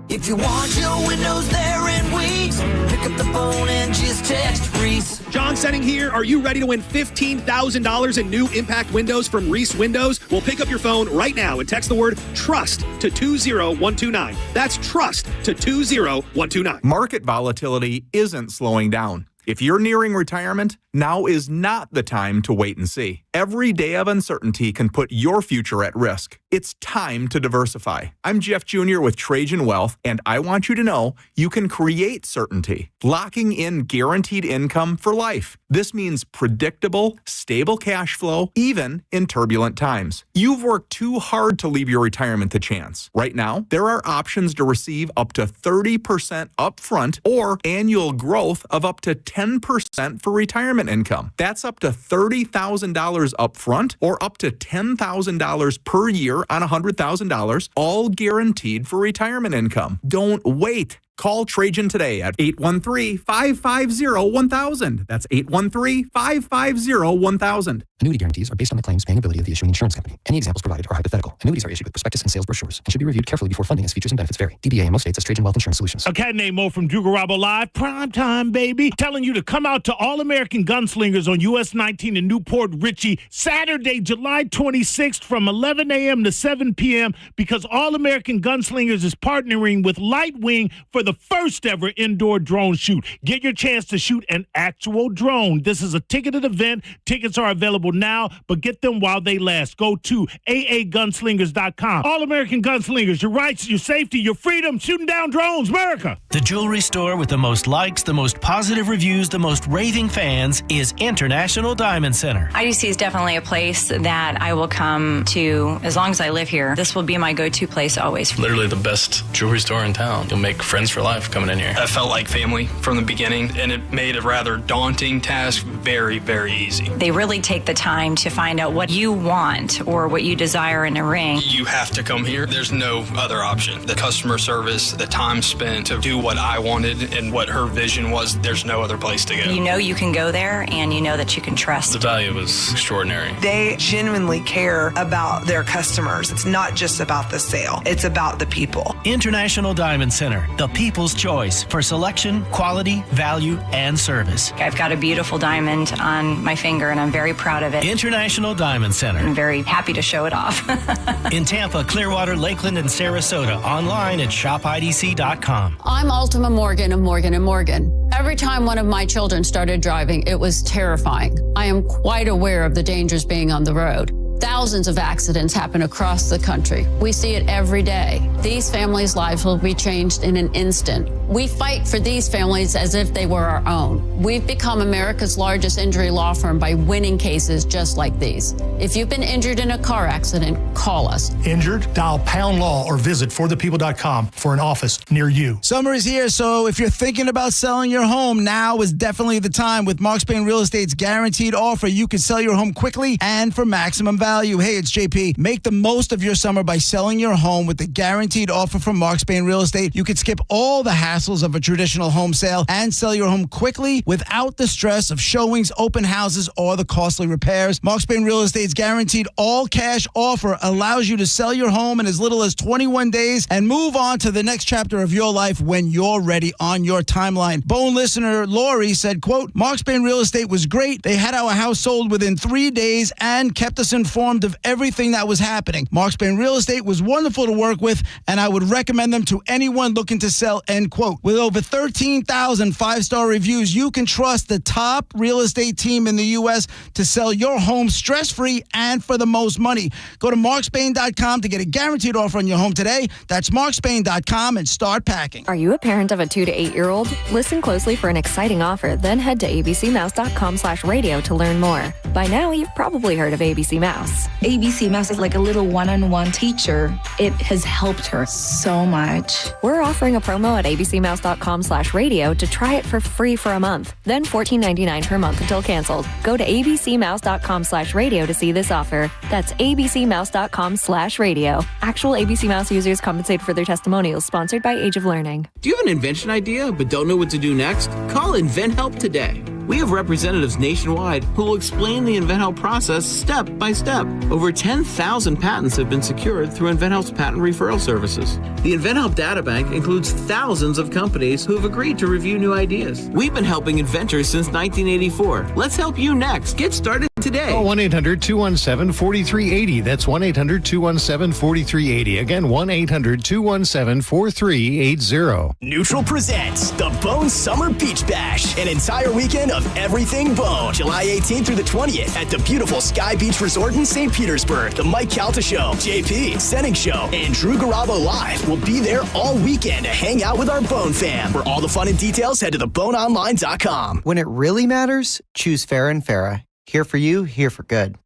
If you want your windows there in weeks, pick up the phone and just text Reese. John Senning here. Are you ready to win $15,000 in new impact windows from Reese Windows? Well, pick up your phone right now and text the word TRUST to 20129. That's TRUST to 20129. Market volatility isn't slowing down. If you're nearing retirement, now is not the time to wait and see. Every day of uncertainty can put your future at risk. It's time to diversify. I'm Jeff Jr. with Trajan Wealth, and I want you to know you can create certainty, locking in guaranteed income for life. This means predictable, stable cash flow, even in turbulent times. You've worked too hard to leave your retirement to chance. Right now, there are options to receive up to 30% upfront or annual growth of up to 10% for retirement income. That's up to $30,000 upfront or up to $10,000 per year on $100,000, all guaranteed for retirement income. Don't wait. Call Trajan today at 813-550-1000. That's 813-550-1000. Annuity guarantees are based on the claims paying ability of the issuing insurance company. Any examples provided are hypothetical. Annuities are issued with prospectus and sales brochures and should be reviewed carefully before funding as features and benefits vary. DBA in most states as Trajan Wealth Insurance Solutions. A cat named Mo from Dugarabo Live, prime time, baby, telling you to come out to All American Gunslingers on US 19 in Newport Richey, Saturday, July 26th from 11 a.m. to 7 p.m. because All American Gunslingers is partnering with Lightwing for the first ever indoor drone shoot. Get your chance to shoot an actual drone. This is a ticketed event. Tickets are available now, but get them while they last. Go to aagunslingers.com. All American Gunslingers, your rights, your safety, your freedom, shooting down drones, America. The jewelry store with the most likes, the most positive reviews, the most raving fans is International Diamond Center. IDC is definitely a place that I will come to as long as I live here. This will be my go-to place always. Literally the best jewelry store in town. You'll make friends from for life coming in here. I felt like family from the beginning, and it made a rather daunting task very, very easy. They really take the time to find out what you want or what you desire in a ring. You have to come here. There's no other option. The customer service, the time spent to do what I wanted and what her vision was, there's no other place to go. You know you can go there, and you know that you can trust. The value was extraordinary. They genuinely care about their customers. It's not just about the sale. It's about the people. International Diamond Center, the people's choice for selection, quality, value, and service. I've got a beautiful diamond on my finger, and I'm very proud of it. International Diamond Center. I'm very happy to show it off. In Tampa, Clearwater, Lakeland, and Sarasota. Online at shopidc.com. I'm Ultima Morgan of Morgan & Morgan. Every time one of my children started driving, it was terrifying. I am quite aware of the dangers being on the road. Thousands of accidents happen across the country. We see it every day. These families' lives will be changed in an instant. We fight for these families as if they were our own. We've become America's largest injury law firm by winning cases just like these. If you've been injured in a car accident, call us. Injured? Dial #law or visit forthepeople.com for an office near you. Summer is here, so if you're thinking about selling your home, now is definitely the time. With Mark Spain Real Estate's guaranteed offer, you can sell your home quickly and for maximum value. Hey, it's JP. Make the most of your summer by selling your home with the guaranteed offer from Mark Spain Real Estate. You can skip all the hassles of a traditional home sale and sell your home quickly without the stress of showings, open houses, or the costly repairs. Mark Spain Real Estate's guaranteed all-cash offer allows you to sell your home in as little as 21 days and move on to the next chapter of your life when you're ready on your timeline. Bone listener Lori said, quote, Mark Spain Real Estate was great. They had our house sold within 3 days and kept us informed of everything that was happening. Mark Spain Real Estate was wonderful to work with, and I would recommend them to anyone looking to sell, end quote. With over 13,000 five-star reviews, you can trust the top real estate team in the U.S. to sell your home stress-free and for the most money. Go to markspain.com to get a guaranteed offer on your home today. That's markspain.com and start packing. Are you a parent of a 2 to 8 year old? Listen closely for an exciting offer, then head to abcmouse.com/radio to learn more. By now, you've probably heard of ABC Mouse. ABC Mouse is like a little one-on-one teacher. It has helped her so much. We're offering a promo at abcmouse.com/radio to try it for free for a month, then $14.99 per month until canceled. Go to abcmouse.com/radio to see this offer. That's abcmouse.com/radio. Actual ABC Mouse users compensate for their testimonials, sponsored by Age of Learning. Do you have an invention idea but don't know what to do next? Call InventHelp today. We have representatives nationwide who will explain the InventHelp process step by step. Over 10,000 patents have been secured through InventHelp's patent referral services. The InventHelp Databank includes thousands of companies who have agreed to review new ideas. We've been helping inventors since 1984. Let's help you next. Get started today. Call 1-800-217-4380. That's 1-800-217-4380. Again, 1-800-217-4380. Neutral presents the Bone Summer Beach Bash, an entire weekend of everything Bone. July 18th through the 20th at the beautiful Sky Beach Resort in St. Petersburg. The Mike Calta Show, JP, Senning Show, and Drew Garabo Live will be there all weekend to hang out with our Bone fam. For all the fun and details, head to theboneonline.com. When it really matters, choose Farrah & Farrah. Here for you, here for good.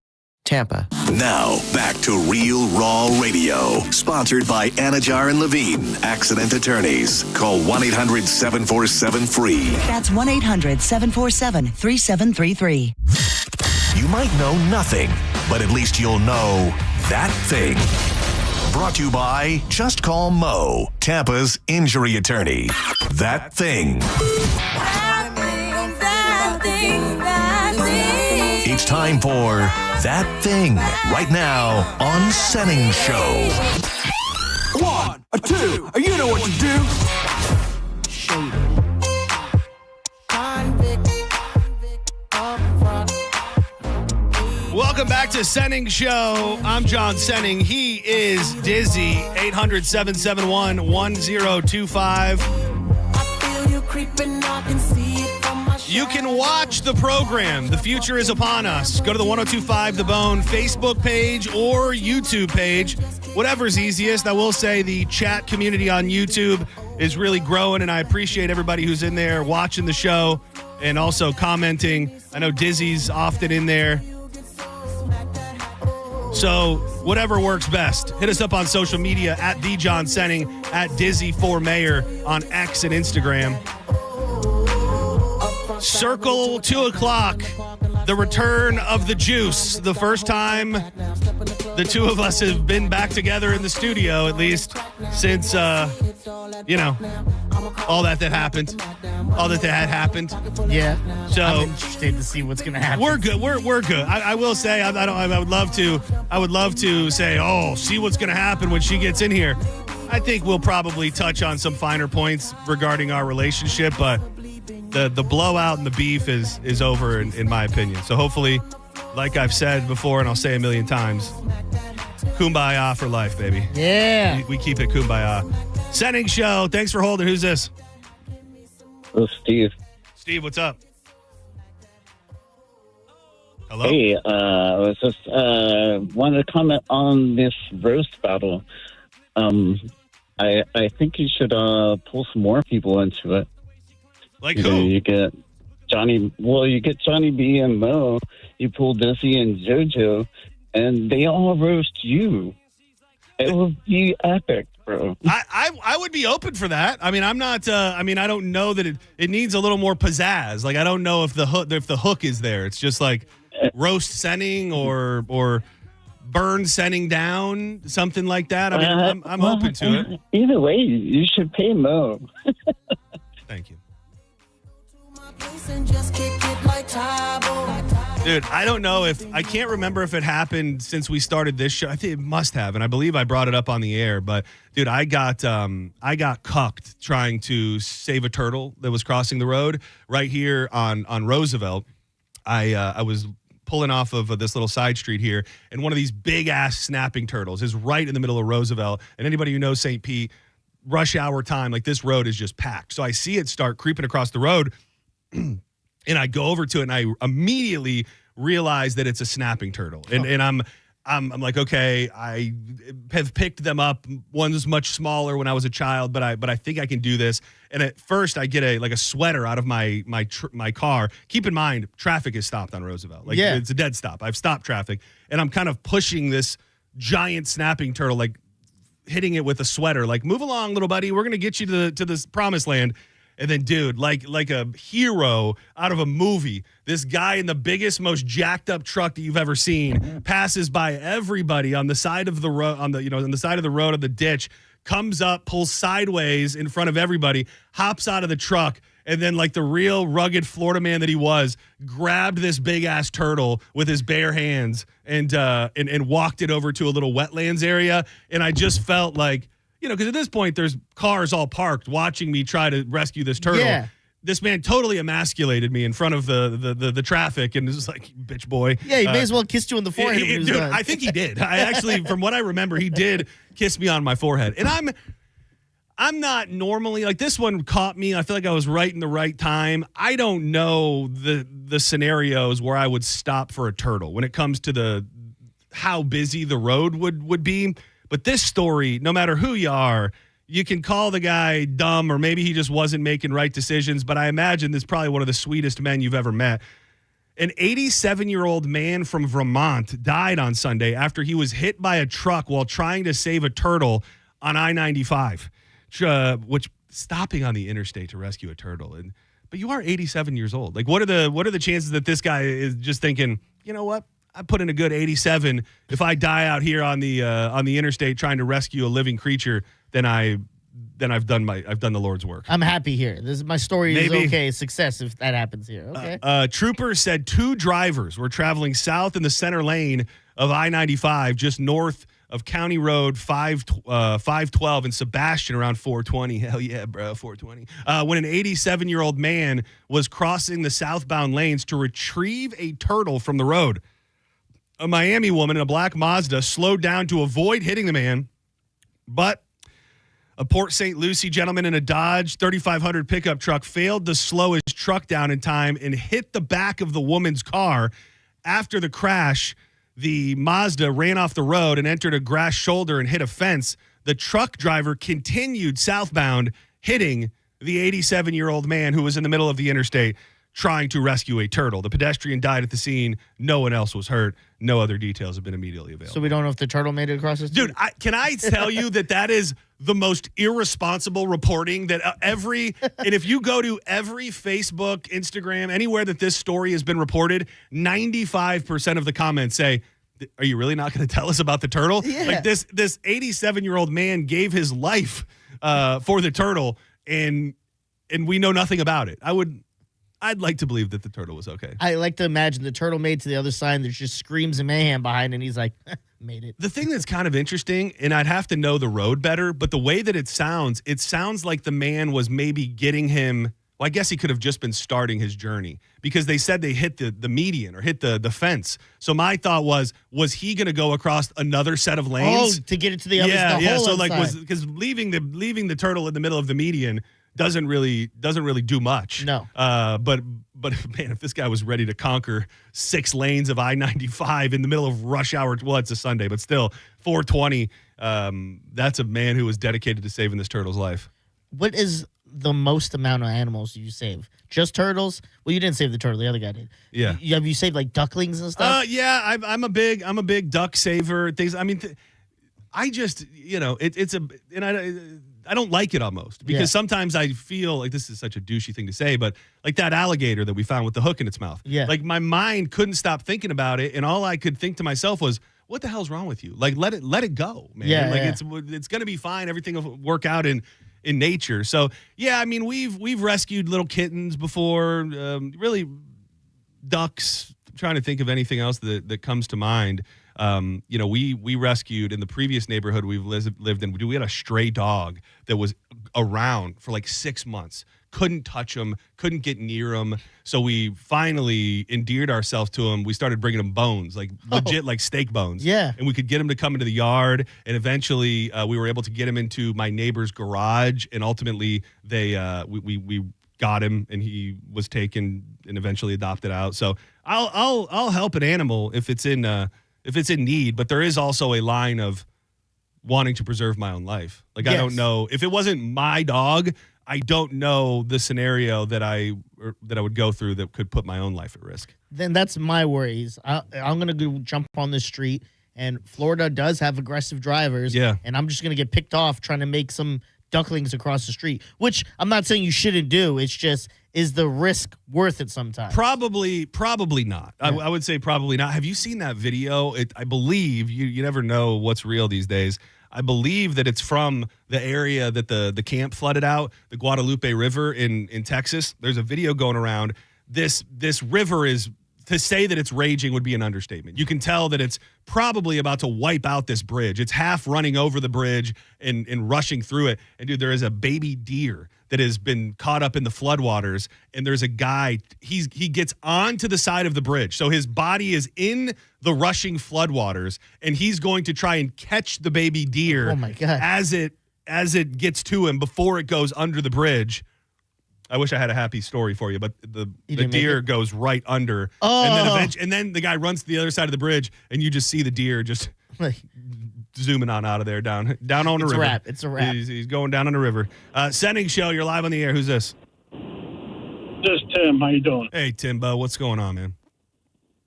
Tampa. Now, back to Real Raw Radio. Sponsored by Anajar and Levine, Accident Attorneys. Call 1-800-747-FREE. That's 1-800-747-3733. You might know nothing, but at least you'll know that thing. Brought to you by Just Call Mo, Tampa's injury attorney. That thing. It's time for That Thing right now on Senning Show. 1, 2, you know what to do. Welcome back to Senning Show. I'm John Senning. He is Dizzy. 800-771-1025. You can watch the program. The future is upon us. Go to the 1025 The Bone Facebook page or YouTube page. Whatever's easiest. I will say the chat community on YouTube is really growing, and I appreciate everybody who's in there watching the show and also commenting. I know Dizzy's often in there. So whatever works best. Hit us up on social media at the John Senning, at Dizzy4Mayor on X and Instagram. Circle 2 o'clock. The return of the juice. The first time the two of us have been back together in the studio, at least since, all that happened. All that had happened. Yeah. So I'm interested to see what's going to happen. We're good. We're good. I will say, I would love to say, oh, see what's going to happen when she gets in here. I think we'll probably touch on some finer points regarding our relationship, but the blowout and the beef is over in my opinion. So hopefully, like I've said before, and I'll say a million times, kumbaya for life, baby. Yeah. We keep it kumbaya. Senning Show. Thanks for holding. Who's this? Oh, Steve. Steve, what's up? Hello? Hey, I was just wanted to comment on this roast battle. I think you should pull some more people into it. Like who? You get Johnny B and Mo. You pull Dizzy and JoJo, and they all roast you. It will be epic, bro. I would be open for that. I mean, I'm not. I don't know that it needs a little more pizzazz. Like, I don't know if the hook is there. It's just like roast Senning or burn Senning down, something like that. I mean, I'm open to it. Either way, you should pay Mo. Thank you. Dude, I don't know I can't remember if it happened since we started this show. I think it must have, and I believe I brought it up on the air. But dude, I got cucked trying to save a turtle that was crossing the road right here on Roosevelt. I was pulling off of this little side street here, and one of these big ass snapping turtles is right in the middle of Roosevelt. And anybody who knows St. Pete, rush hour time, like this road is just packed. So I see it start creeping across the road. And I go over to it, and I immediately realize that it's a snapping turtle. And I'm like, okay, I have picked them up. One's much smaller when I was a child, but I think I can do this. And at first, I get a sweater out of my car. Keep in mind, traffic is stopped on Roosevelt. Like, it's a dead stop. I've stopped traffic, and I'm kind of pushing this giant snapping turtle, like hitting it with a sweater. Like, move along, little buddy. We're gonna get you to this promised land. And then, dude, like a hero out of a movie, this guy in the biggest, most jacked up truck that you've ever seen passes by everybody on the side of the road, on the side of the road of the ditch, comes up, pulls sideways in front of everybody, hops out of the truck, and then, like the real rugged Florida man that he was, grabbed this big ass turtle with his bare hands and walked it over to a little wetlands area. And I just felt like, because at this point, there's cars all parked watching me try to rescue this turtle. Yeah. This man totally emasculated me in front of the traffic, and it was like, bitch boy. Yeah, he may as well kissed you on the forehead. When he was dude, done. I think he did. I actually, from what I remember, he did kiss me on my forehead. And I'm not normally, like, this one caught me. I feel like I was right in the right time. I don't know the scenarios where I would stop for a turtle when it comes to how busy the road would be. But this story, no matter who you are, you can call the guy dumb, or maybe he just wasn't making right decisions, but I imagine this is probably one of the sweetest men you've ever met. An 87-year-old man from Vermont died on Sunday after he was hit by a truck while trying to save a turtle on I-95, which stopping on the interstate to rescue a turtle. But you are 87 years old. Like, what are the chances that this guy is just thinking, you know what? I put in a good 87. If I die out here on the interstate trying to rescue a living creature, then I've done the Lord's work. I'm happy here. This is my story. Maybe. Is okay. Success if that happens here. Okay. Troopers said 2 drivers were traveling south in the center lane of I-95, just north of County Road 512 in Sebastian around 420. Hell yeah, bro, 420. When an 87-year-old man was crossing the southbound lanes to retrieve a turtle from the road. A Miami woman in a black Mazda slowed down to avoid hitting the man, but a Port St. Lucie gentleman in a Dodge 3500 pickup truck failed to slow his truck down in time and hit the back of the woman's car. After the crash, the Mazda ran off the road and entered a grass shoulder and hit a fence. The truck driver continued southbound, hitting the 87-year-old man who was in the middle of the interstate. trying to rescue a turtle. The pedestrian died at the scene. No one else was hurt. No other details have been immediately available. So we don't know if the turtle made it across the street? Dude, can I tell you that is the most irresponsible reporting that and if you go to every Facebook, Instagram, anywhere that this story has been reported, 95% of the comments say, are you really not going to tell us about the turtle? Yeah. Like this 87-year-old man gave his life for the turtle, and we know nothing about it. I'd like to believe that the turtle was okay. I like to imagine the turtle made to the other side, and there's just screams of mayhem behind, and he's like, made it. The thing that's kind of interesting, and I'd have to know the road better, but the way that it sounds like the man was maybe getting him. Well, I guess he could have just been starting his journey, because they said they hit the median or hit the fence. So my thought was he going to go across another set of lanes? Oh, to get it to the other side? Yeah. So because leaving the turtle in the middle of the median doesn't really do much. No. But man, if this guy was ready to conquer 6 lanes of I-95 in the middle of rush hour, well, it's a Sunday, but still 420. That's a man who was dedicated to saving this turtle's life. What is the most amount of animals you save? Just turtles? Well, you didn't save the turtle. The other guy did. Yeah. Have you saved like ducklings and stuff? Yeah. I'm a big duck saver. Things. I mean, I just I don't like it almost, because sometimes I feel like this is such a douchey thing to say, but like that alligator that we found with the hook in its mouth. Yeah. Like my mind couldn't stop thinking about it, and all I could think to myself was, what the hell's wrong with you? Like let it go, man. Yeah, like yeah. it's gonna be fine. Everything will work out in nature. So yeah, I mean we've rescued little kittens before, really ducks. I'm trying to think of anything else that comes to mind. We rescued in the previous neighborhood we've lived in. We had a stray dog that was around for like 6 months. Couldn't touch him, couldn't get near him. So we finally endeared ourselves to him. We started bringing him bones, like legit, like steak bones. Yeah. And we could get him to come into the yard. And eventually we were able to get him into my neighbor's garage. And ultimately we got him, and he was taken and eventually adopted out. So I'll help an animal if it's in need, but there is also a line of wanting to preserve my own life. Like, yes. I don't know if it wasn't my dog, I don't know the scenario that I would go through that could put my own life at risk. Then that's my worries. I'm going to go jump on the street, and Florida does have aggressive drivers. Yeah. And I'm just going to get picked off trying to make some ducklings across the street, which I'm not saying you shouldn't do. It's just, is the risk worth it sometimes? Probably not. Yeah. I would say probably not. Have you seen that video? I believe, you never know what's real these days. I believe that it's from the area that the camp flooded out, the Guadalupe River in Texas. There's a video going around. This river is, to say that it's raging would be an understatement. You can tell that it's probably about to wipe out this bridge. It's half running over the bridge and rushing through it. And dude, there is a baby deer that has been caught up in the floodwaters, and there's a guy, he gets onto the side of the bridge. So his body is in the rushing floodwaters, and he's going to try and catch the baby deer. Oh my God. As it gets to him before it goes under the bridge. I wish I had a happy story for you, but the deer goes right under. Oh. And then the guy runs to the other side of the bridge, and you just see the deer just zooming on out of there down on the river. It's a wrap. He's going down on the river. Senning Show, you're live on the air. Who's this? This is Tim. How you doing? Hey, Timbo. What's going on, man?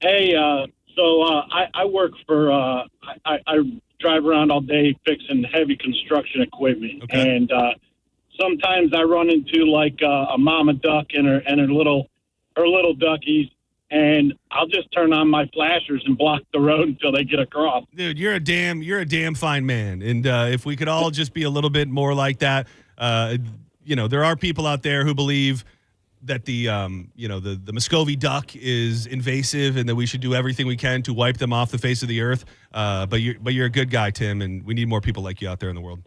Hey, I work for, I drive around all day fixing heavy construction equipment. Okay. And sometimes I run into like a mama duck and her little duckies. And I'll just turn on my flashers and block the road until they get across. Dude, you're a damn fine man. And if we could all just be a little bit more like that, there are people out there who believe that the Muscovy duck is invasive and that we should do everything we can to wipe them off the face of the earth. But you're a good guy, Tim, and we need more people like you out there in the world.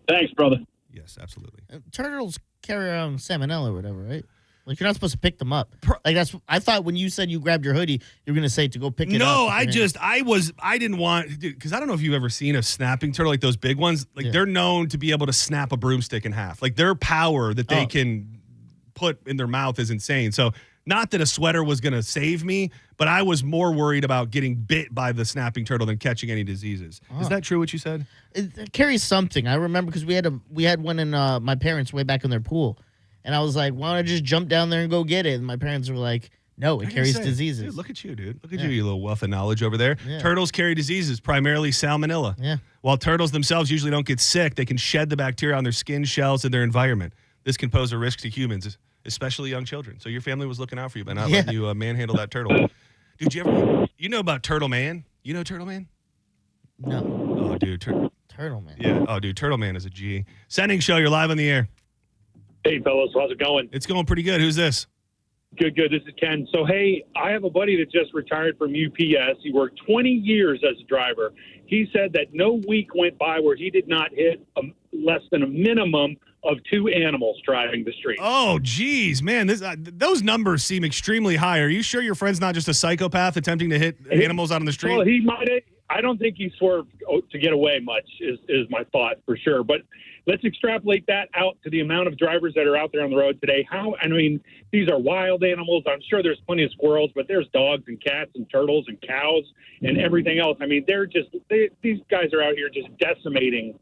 Thanks, brother. Yes, absolutely. Turtles carry around salmonella or whatever, right? Like, you're not supposed to pick them up. Like, I thought when you said you grabbed your hoodie, you were going to say to go pick it up. No, I didn't want, because I don't know if you've ever seen a snapping turtle, like those big ones. Like, they're known to be able to snap a broomstick in half. Like, their power that they can put in their mouth is insane. So, not that a sweater was going to save me, but I was more worried about getting bit by the snapping turtle than catching any diseases. Is that true what you said? It carries something. I remember because we had one in my parents way back in their pool. And I was like, why don't I just jump down there and go get it? And my parents were like, no, it carries diseases. Dude, look at you, dude. Look at you little wealth of knowledge over there. Yeah. Turtles carry diseases, primarily salmonella. Yeah. While turtles themselves usually don't get sick, they can shed the bacteria on their skin, shells, and their environment. This can pose a risk to humans, especially young children. So your family was looking out for you by not letting you manhandle that turtle. Dude, you know about Turtle Man? You know Turtle Man? No. Oh, dude. Turtle Man. Yeah. Oh, dude. Turtle Man is a G. Senning Show, you're live on the air. Hey, fellas. How's it going? It's going pretty good. Who's this? Good. This is Ken. So, hey, I have a buddy that just retired from UPS. He worked 20 years as a driver. He said that no week went by where he did not hit less than a minimum of 2 animals driving the street. Oh, geez, man. Those numbers seem extremely high. Are you sure your friend's not just a psychopath attempting to hit animals out on the street? Well, he might have. I don't think he swerved to get away much is my thought for sure. But let's extrapolate that out to the amount of drivers that are out there on the road today. These are wild animals. I'm sure there's plenty of squirrels, but there's dogs and cats and turtles and cows and everything else. I mean, these guys are out here just decimating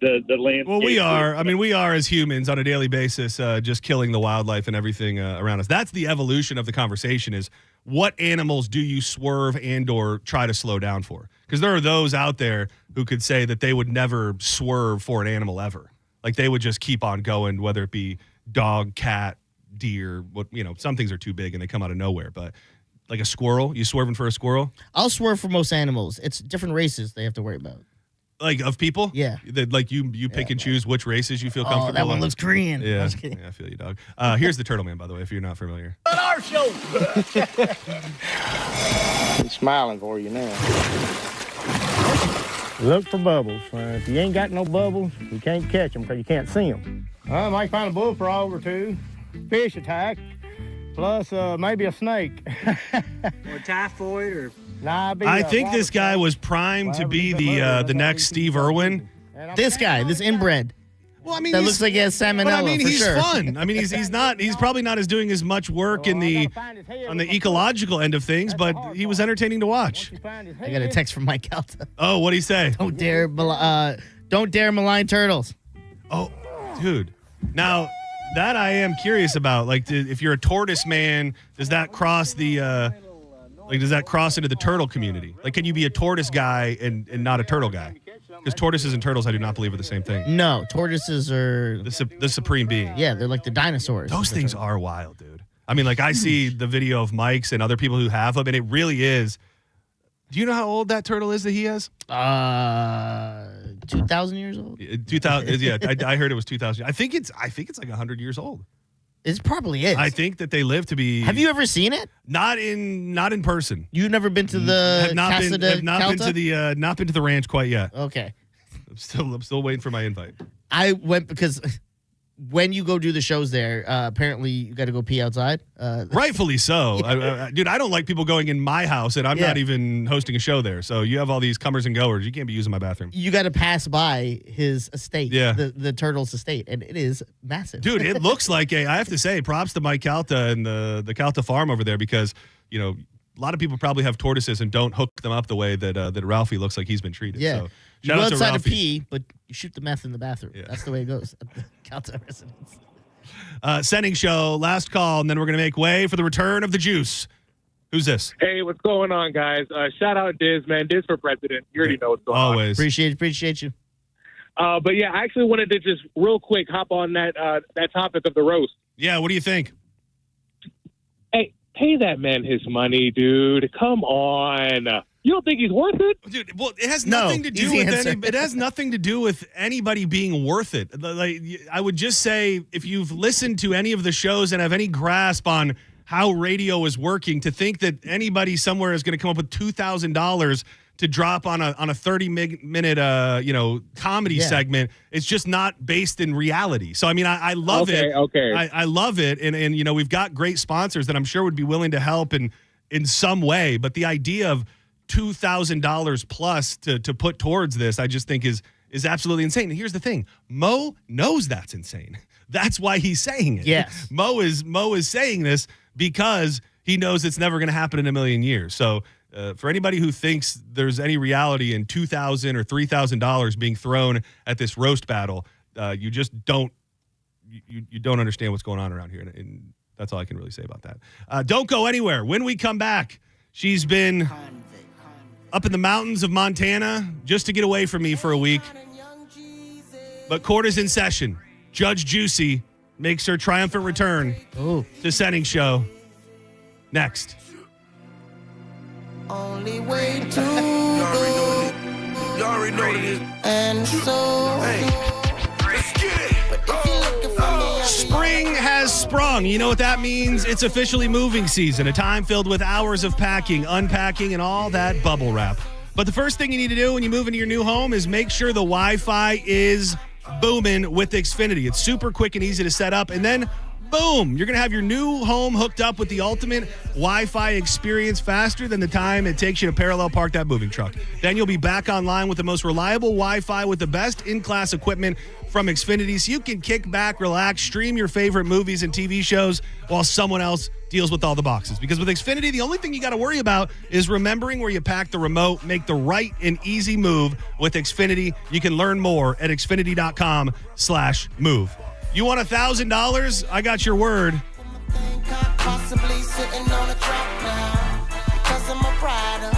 the landscape. Well, we are. I mean, we are as humans on a daily basis just killing the wildlife and everything around us. That's the evolution of the conversation is what animals do you swerve and or try to slow down for? Because there are those out there who could say that they would never swerve for an animal ever. Like they would just keep on going, whether it be dog, cat, deer, some things are too big and they come out of nowhere. But like a squirrel, you swerving for a squirrel? I'll swerve for most animals. It's different races they have to worry about. Like of people? Yeah. You pick and choose which races you feel comfortable Oh, that one in? looks Korean. Yeah. I feel you, dog. Here's the Turtle Man, by the way, if you're not familiar. On our show. He's smiling for you now. Look for bubbles. If you ain't got no bubbles, you can't catch them because you can't see them. Might find a bullfrog or 2, fish attack, plus maybe a snake. Or typhoid or... I think this guy was primed to be the next Steve Irwin. This guy, this inbred. Well, I mean, that looks like he has salmonella. But I mean, for he's sure. fun. I mean, he's probably not doing as much work on the ecological end of things, but he was entertaining to watch. I got a text from Mike Alta. Oh, what'd he say? Don't dare malign turtles. Oh, dude. Now, that I am curious about. Like, if you're a tortoise man, does that cross the does that cross into the turtle community? Like, can you be a tortoise guy and not a turtle guy? Because tortoises and turtles, I do not believe, are the same thing. No, tortoises are the supreme being. Yeah, they're like the dinosaurs. Those things are wild, dude. I mean, like I see the video of Mike's and other people who have them, and it really is. Do you know how old that turtle is that he has? 2,000 years old. 2,000. Yeah, I heard it was 2,000. I think it's like 100 years old. It probably is. I think that they live to be. Have you ever seen it? Not in person. You've never been to the have not been to the ranch quite yet. Okay. I'm still waiting for my invite. I went because when you go do the shows there, apparently you got to go pee outside. Rightfully so. Dude, I don't like people going in my house, and I'm not even hosting a show there. So you have all these comers and goers. You can't be using my bathroom. You got to pass by his estate, the turtle's estate, and it is massive. Dude, it looks like I have to say, props to Mike Calta and the Calta farm over there because, a lot of people probably have tortoises and don't hook them up the way that Ralphie looks like he's been treated. Yeah. So, you go outside to pee, but you shoot the meth in the bathroom. Yeah. That's the way it goes at the Calta residence. Senning Show, last call, and then we're going to make way for the return of the juice. Who's this? Hey, what's going on, guys? Shout out Diz, man. Diz for president. You already know what's going on. Always. Appreciate you. But yeah, I actually wanted to just real quick hop on that topic of the roast. Yeah, what do you think? Hey, pay that man his money, dude. Come on. You don't think he's worth it? Dude, well, it has nothing to do with it has nothing to do with anybody being worth it. Like, I would just say if you've listened to any of the shows and have any grasp on how radio is working, to think that anybody somewhere is going to come up with $2,000 to drop on a 30-minute comedy segment, it's just not based in reality. So I mean, I love it. Okay. I love it, and we've got great sponsors that I'm sure would be willing to help in some way. But the idea of $2,000 plus to put towards this, I just think is absolutely insane. And here's the thing: Mo knows that's insane. That's why he's saying it. Yes, Mo is saying this because he knows it's never going to happen in a million years. So for anybody who thinks there's any reality in $2,000 or $3,000 being thrown at this roast battle, you just don't you don't understand what's going on around here, and that's all I can really say about that. Don't go anywhere. When we come back, she's been up in the mountains of Montana just to get away from me for a week. But court is in session. Judge Juicy makes her triumphant return to Senning Show. Next. Only way to go. You already know this. And so, let's get it. But if you're looking for me, spring has sprung. You know what that means? It's officially moving season, a time filled with hours of packing, unpacking, and all that bubble wrap. But the first thing you need to do when you move into your new home is make sure the Wi-Fi is booming with Xfinity. It's super quick and easy to set up, and then boom, you're going to have your new home hooked up with the ultimate Wi-Fi experience faster than the time it takes you to parallel park that moving truck. Then you'll be back online with the most reliable Wi-Fi with the best in-class equipment from Xfinity, so you can kick back, relax, stream your favorite movies and TV shows while someone else deals with all the boxes. Because with Xfinity, the only thing you got to worry about is remembering where you pack the remote. Make the right and easy move with Xfinity. You can learn more at Xfinity.com/move. You want $1,000? I got your word. possibly sitting on a track now because I'm a rider.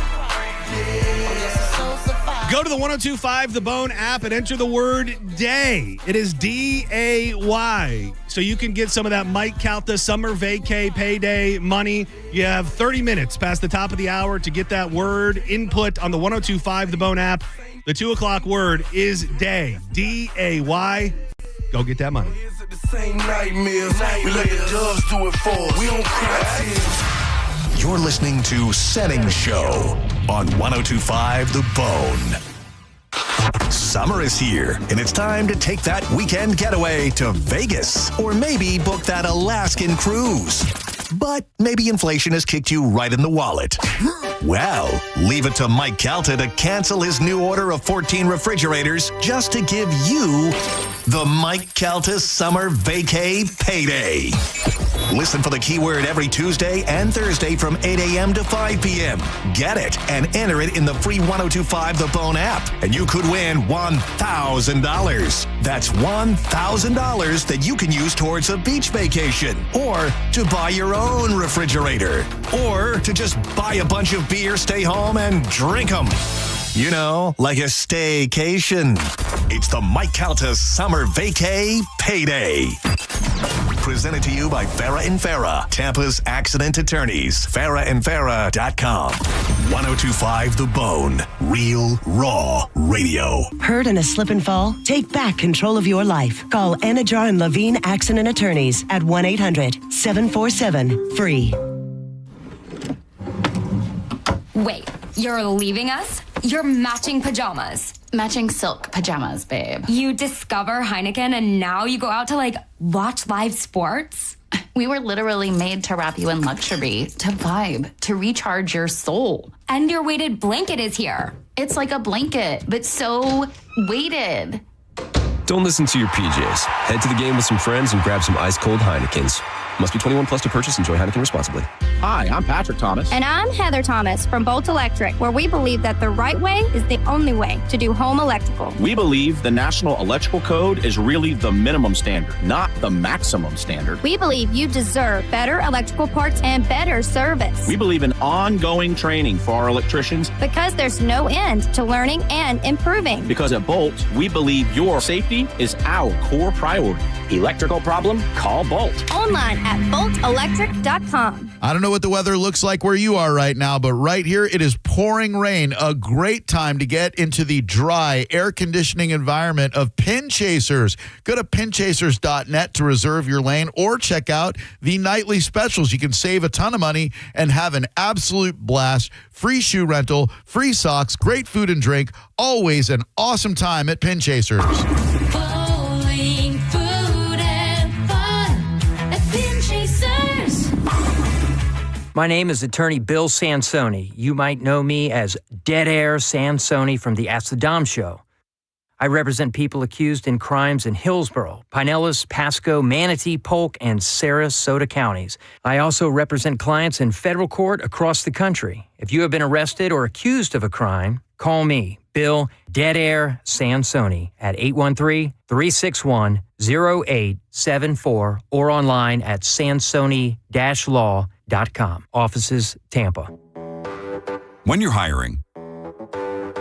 Go to the 1025 The Bone app and enter the word DAY. It is DAY. So you can get some of that Mike Calta summer vacay payday money. You have 30 minutes past the top of the hour to get that word input on the 1025 The Bone app. The 2 o'clock word is DAY. DAY. Go get that money. Same nightmares. We let the doves do it for us. We don't cry tears. You're listening to Senning Show on 1025 The Bone. Summer is here, and it's time to take that weekend getaway to Vegas, or maybe book that Alaskan cruise. But maybe inflation has kicked you right in the wallet. Well, leave it to Mike Calta to cancel his new order of 14 refrigerators just to give you the Mike Calta Summer Vacay Payday. Listen for the keyword every Tuesday and Thursday from 8 a.m. to 5 p.m. Get it and enter it in the free 1025 The Bone app, and you could win $1,000. That's $1,000 that you can use towards a beach vacation, or to buy your own refrigerator, or to just buy a bunch of beer, stay home, and drink them. You know, like a staycation. It's the Mike Calta Summer Vacay Payday. Presented to you by Farah and Farah, Tampa's accident attorneys. FarahandFarah.com. 1025 The Bone. Real, raw radio. Hurt in a slip and fall? Take back control of your life. Call Anajar and Levine Accident Attorneys at 1-800-747-FREE. Wait, you're leaving us? You're matching pajamas. Matching silk pajamas, babe. You discover Heineken and now you go out to, watch live sports? We were literally made to wrap you in luxury, to vibe, to recharge your soul. And your weighted blanket is here. It's like a blanket, but so weighted. Don't listen to your PJs. Head to the game with some friends and grab some ice-cold Heinekens. Must be 21 plus to purchase. Enjoy Heineken responsibly. Hi, I'm Patrick Thomas. And I'm Heather Thomas from Bolt Electric, where we believe that the right way is the only way to do home electrical. We believe the National Electrical Code is really the minimum standard, not the maximum standard. We believe you deserve better electrical parts and better service. We believe in ongoing training for our electricians. Because there's no end to learning and improving. Because at Bolt, we believe your safety is our core priority. Electrical problem? Call Bolt. Online at boltelectric.com. I don't know what the weather looks like where you are right now, but right here it is pouring rain. A great time to get into the dry air conditioning environment of Pin Chasers. Go to pinchasers.net to reserve your lane or check out the nightly specials. You can save a ton of money and have an absolute blast. Free shoe rental, free socks, great food and drink. Always an awesome time at Pin Chasers. My name is Attorney Bill Sansoni. You might know me as Dead Air Sansoni from the Ask the Dom Show. I represent people accused in crimes in Hillsborough, Pinellas, Pasco, Manatee, Polk, and Sarasota counties. I also represent clients in federal court across the country. If you have been arrested or accused of a crime, Call me, Bill Dead Air Sansoni, at 813-361-0874 or online at sansoni-law.com. Offices, Tampa. When you're hiring,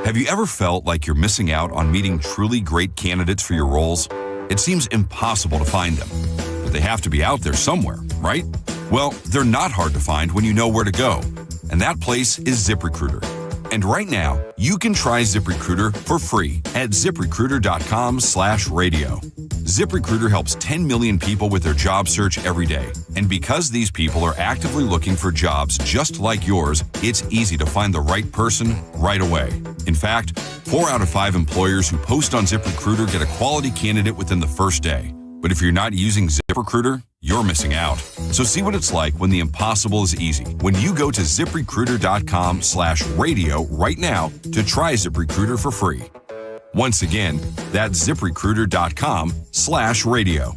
have you ever felt like you're missing out on meeting truly great candidates for your roles? It seems impossible to find them, but they have to be out there somewhere, right? Well, they're not hard to find when you know where to go, and that place is ZipRecruiter. And right now, you can try ZipRecruiter for free at ZipRecruiter.com/radio. ZipRecruiter helps 10 million people with their job search every day. And because these people are actively looking for jobs just like yours, it's easy to find the right person right away. In fact, 4 out of 5 employers who post on ZipRecruiter get a quality candidate within the first day. But if you're not using ZipRecruiter, you're missing out. So see what it's like when the impossible is easy. When you go to ZipRecruiter.com/radio right now to try ZipRecruiter for free. Once again, that's ZipRecruiter.com/radio.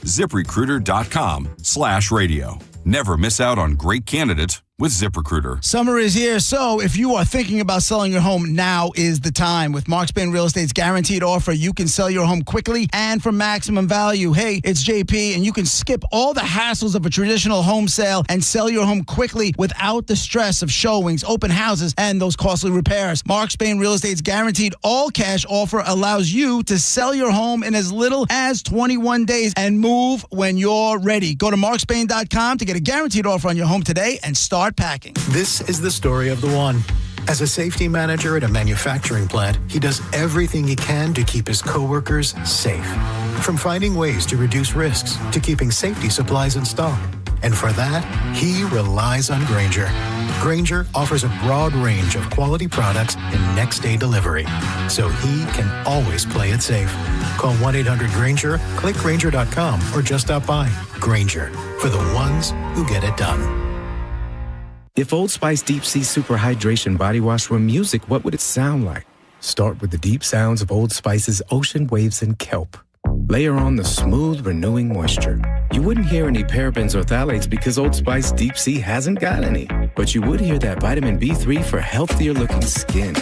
ZipRecruiter.com/radio. Never miss out on great candidates with ZipRecruiter. Summer is here, so if you are thinking about selling your home, now is the time. With Mark Spain Real Estate's guaranteed offer, you can sell your home quickly and for maximum value. Hey, it's JP, and you can skip all the hassles of a traditional home sale and sell your home quickly without the stress of showings, open houses, and those costly repairs. Mark Spain Real Estate's guaranteed all-cash offer allows you to sell your home in as little as 21 days and move when you're ready. Go to markspain.com to get a guaranteed offer on your home today and start packing. This is the story of the one. As a safety manager at a manufacturing plant, he does everything he can to keep his coworkers safe. From finding ways to reduce risks to keeping safety supplies in stock. And for that, he relies on Grainger. Grainger offers a broad range of quality products and next-day delivery, so he can always play it safe. Call 1-800-GRAINGER, click Grainger.com, or just stop by. Grainger, for the ones who get it done. If Old Spice Deep Sea Super Hydration Body Wash were music, what would it sound like? Start with the deep sounds of Old Spice's ocean waves and kelp. Layer on the smooth, renewing moisture. You wouldn't hear any parabens or phthalates because Old Spice Deep Sea hasn't got any. But you would hear that vitamin B3 for healthier looking skin.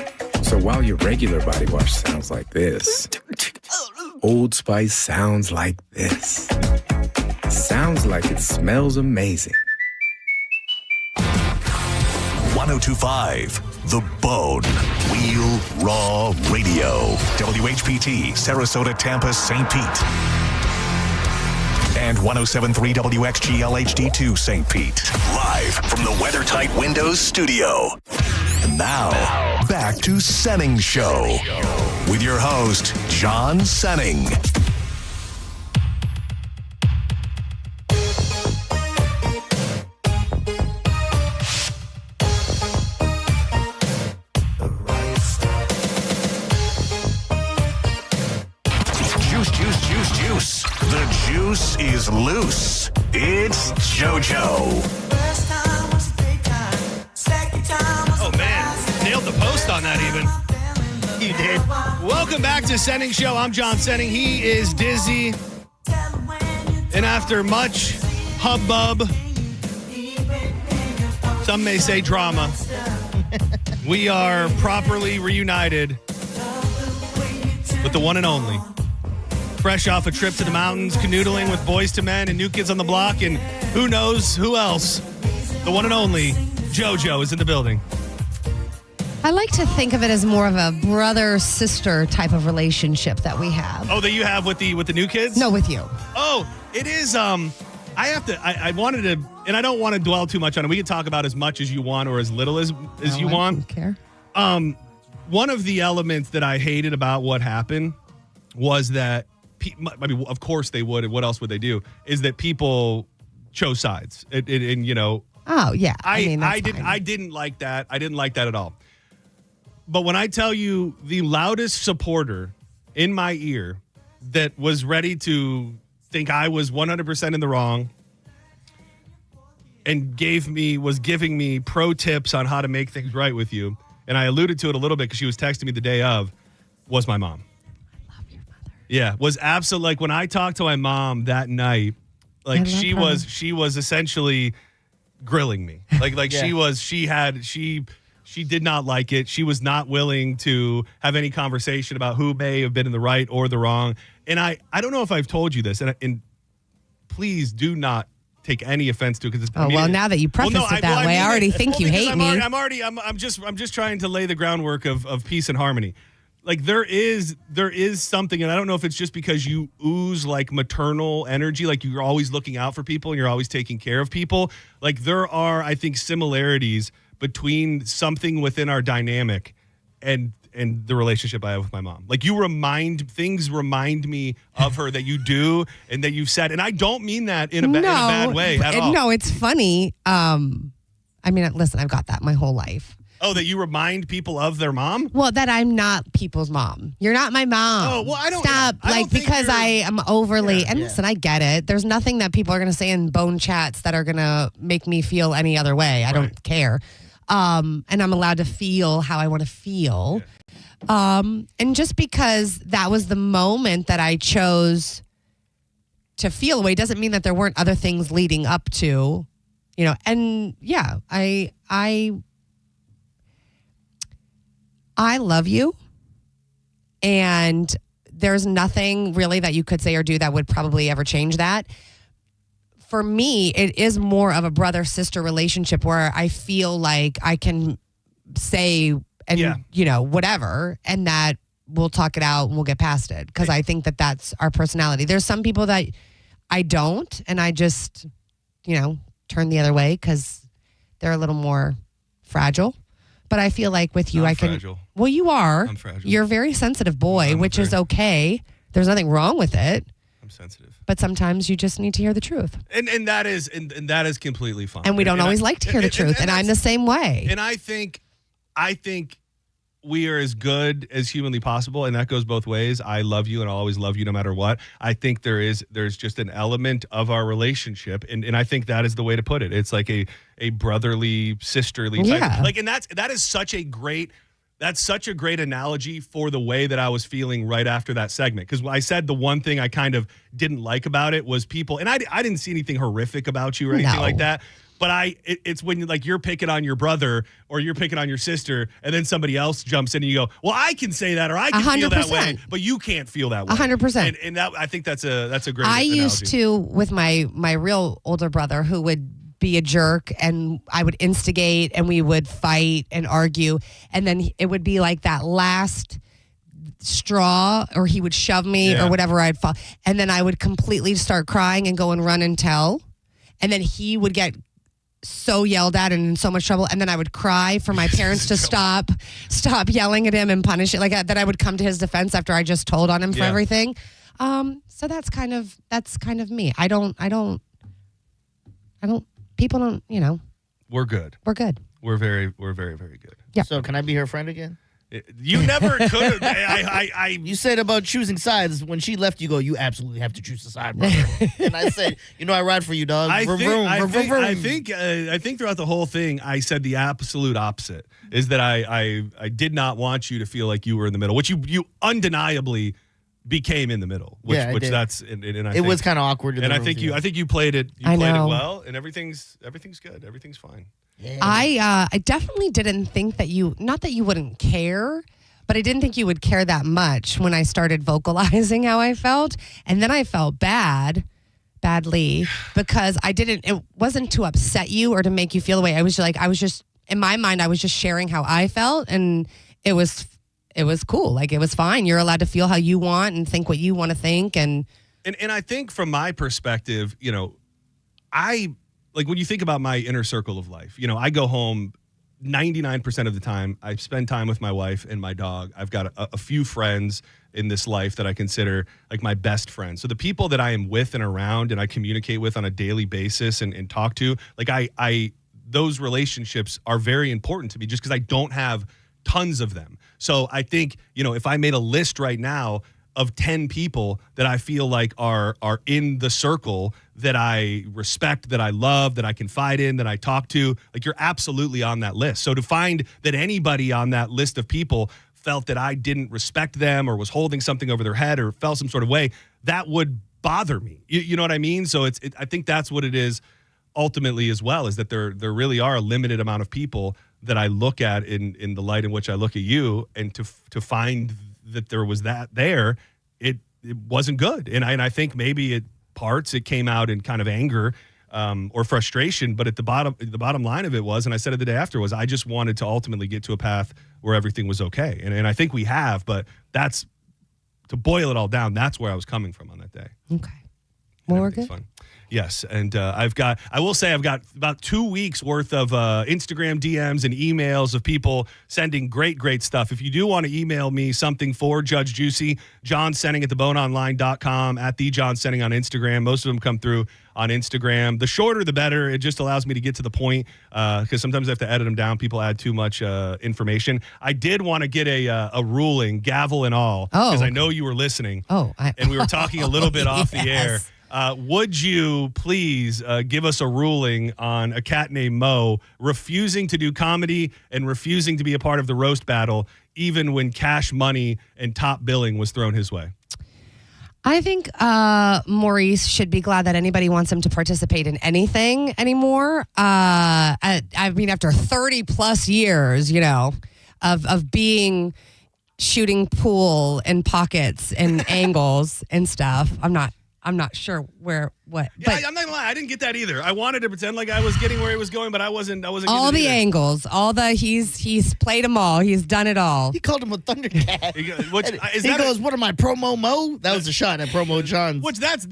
So while your regular body wash sounds like this, Old Spice sounds like this. Sounds like it smells amazing. 1025 The Bone. Wheel Raw Radio. WHPT, Sarasota, Tampa, St. Pete. And 1073 WXGL HD2 St. Pete. Live from the WeatherTight Windows studio. And now, back to Senning Show. With your host, John Senning. Juice. The juice is loose. It's JoJo. Oh, man. Nailed the post on that even. You did. Welcome back to Senning Show. I'm John Senning. He is Dizzy. And after much hubbub, some may say drama, we are properly reunited with the one and only. Fresh off a trip to the mountains, canoodling with Boys to Men and New Kids on the Block, and who knows who else. The one and only JoJo is in the building. I like to think of it as more of a brother-sister type of relationship that we have. Oh, that you have with the New Kids? No, with you. Oh, it is. I wanted to, and I don't want to dwell too much on it. We can talk about as much as you want or as little as you want. I don't care. One of the elements that I hated about what happened was that, I mean, of course they would, and what else would they do, is that people chose sides. And you know. Oh, yeah. I didn't like that. I didn't like that at all. But when I tell you the loudest supporter in my ear that was ready to think I was 100% in the wrong and was giving me pro tips on how to make things right with you, and I alluded to it a little bit because she was texting me the day of, was my mom. Yeah, was absolutely, like, when I talked to my mom that night, like she was essentially grilling me. Like yeah. she She did not like it. She was not willing to have any conversation about who may have been in the right or the wrong. And I don't know if I've told you this, and please do not take any offense to it. Because now that you prefaced it that way, I already think you hate me. I'm just trying to lay the groundwork of peace and harmony. Like there is something, and I don't know if it's just because you ooze like maternal energy, like you're always looking out for people and you're always taking care of people. Like there are, I think, similarities between something within our dynamic and the relationship I have with my mom. Like things remind me of her that you do and that you've said, and I don't mean that in a bad way at all. No, it's funny. Listen, I've got that my whole life. Oh, that you remind people of their mom? Well, that I'm not people's mom. You're not my mom. Oh, well, I don't stop. Because I am overly. Listen, I get it. There's nothing that people are going to say in bone chats that are going to make me feel any other way. I don't care. And I'm allowed to feel how I want to feel. And just because that was the moment that I chose to feel away doesn't mean that there weren't other things leading up to, and yeah, I love you, and there's nothing really that you could say or do that would probably ever change that. For me, it is more of a brother-sister relationship where I feel like I can say whatever, and that we'll talk it out and we'll get past it, because I think that that's our personality. There's some people that I don't, and I just, turn the other way because they're a little more fragile. But I feel like with you, I can. Fragile. Well, you are. I'm fragile. You're a very sensitive boy, which is okay. There's nothing wrong with it. I'm sensitive. But sometimes you just need to hear the truth. And that is completely fine. And we don't always like to hear the truth. And I'm the same way. And I think we are as good as humanly possible, and that goes both ways. I love you, and I'll always love you no matter what. I think there's just an element of our relationship, and I think that is the way to put it. It's like a brotherly, sisterly type. Yeah. Like, and that is such a great analogy for the way that I was feeling right after that segment. Because I said the one thing I kind of didn't like about it was people, and I didn't see anything horrific about you or anything like that. But it's when you're picking on your brother or you're picking on your sister, and then somebody else jumps in and you go, well, I can say that, or I can 100%. Feel that way, but you can't feel that way. 100%. And that, I think that's a great I analogy. used to, with my real older brother, who would be a jerk, and I would instigate, and we would fight and argue, and then it would be like that last straw, or he would shove me or whatever, I'd fall, and then I would completely start crying and go and run and tell, and then he would get so yelled at and in so much trouble, and then I would cry for my parents to stop yelling at him and punish it, like that I would come to his defense after I just told on him for everything. So that's kind of me. I don't people don't, We're good. We're good. We're very, very good. Yeah. So can I be her friend again? You never could have. You said about choosing sides. When she left, you go, you absolutely have to choose a side, brother. And I said, I ride for you, dog. I think throughout the whole thing, I said the absolute opposite. Is that I did not want you to feel like you were in the middle, which you undeniably became in the middle. Which did. that's and I it think, was kind of awkward. And I think you played it. You played it well, and everything's good. Everything's fine. Yeah. I definitely didn't think that not that you wouldn't care, but I didn't think you would care that much when I started vocalizing how I felt. And then I felt badly, because it wasn't to upset you or to make you feel the way. I was just, in my mind, I was just sharing how I felt, and it was cool. Like, it was fine. You're allowed to feel how you want and think what you want to think. And I think from my perspective, like when you think about my inner circle of life, I go home 99% of the time. I spend time with my wife and my dog. I've got a few friends in this life that I consider like my best friends. So the people that I am with and around and I communicate with on a daily basis and talk to, like those relationships are very important to me just because I don't have tons of them. So I think, if I made a list right now of 10 people that I feel like are in the circle that I respect, that I love, that I confide in, that I talk to, like, you're absolutely on that list. So to find that anybody on that list of people felt that I didn't respect them or was holding something over their head or felt some sort of way, that would bother me. You know what I mean? So I think that's what it is ultimately as well, is that there really are a limited amount of people that I look at in the light in which I look at you, and to find that there was that there, it wasn't good. And I think maybe it came out in kind of anger or frustration, but at the bottom line of it was, and I said it the day after, was I just wanted to ultimately get to a path where everything was okay. And I think we have, but that's, to boil it all down, that's where I was coming from on that day. Okay. Well, we're good. Fun. Yes, and I will say I've got about 2 weeks worth of Instagram DMs and emails of people sending great stuff. If you do want to email me something for Judge Juicy, John Senning at theboneonline.com, at the John Senning on Instagram. Most of them come through on Instagram. The shorter, the better. It just allows me to get to the point because sometimes I have to edit them down. People add too much information. I did want to get a ruling, gavel and all, because I know you were listening. And we were talking a little bit off the air. Would you please give us a ruling on a cat named Mo refusing to do comedy and refusing to be a part of the roast battle, even when cash money and top billing was thrown his way? I think Maurice should be glad that anybody wants him to participate in anything anymore. I mean, after 30 plus years, of being shooting pool and pockets and angles and stuff, I'm not sure what. Yeah, I'm not gonna lie. I didn't get that either. I wanted to pretend like I was getting where he was going, but I wasn't. All the angles, he's played them all. He's done it all. He called him a Thundercat. He goes, "What am I, promo Mo?" That was a shot at promo John's. Which that's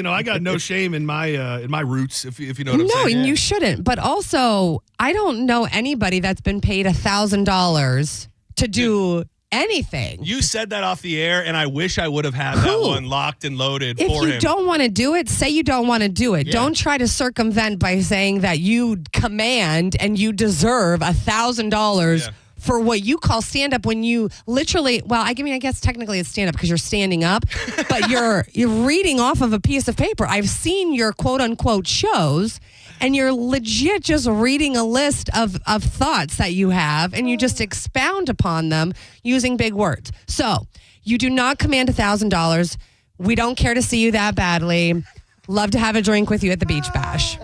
I got no shame in my roots, if you know what I'm saying. No, and you shouldn't. But also, I don't know anybody that's been paid $1,000 to do anything. You said that off the air, and I wish I would have had that one locked and loaded for him. If you don't want to do it, say you don't want to do it. Yeah. Don't try to circumvent by saying that you command and you deserve $1,000 for what you call stand-up when you literally, I guess technically it's stand-up because you're standing up, but you're reading off of a piece of paper. I've seen your quote-unquote shows, and you're legit just reading a list of thoughts that you have, and you just expound upon them using big words. So you do not command $1,000. We don't care to see you that badly. Love to have a drink with you at the beach bash.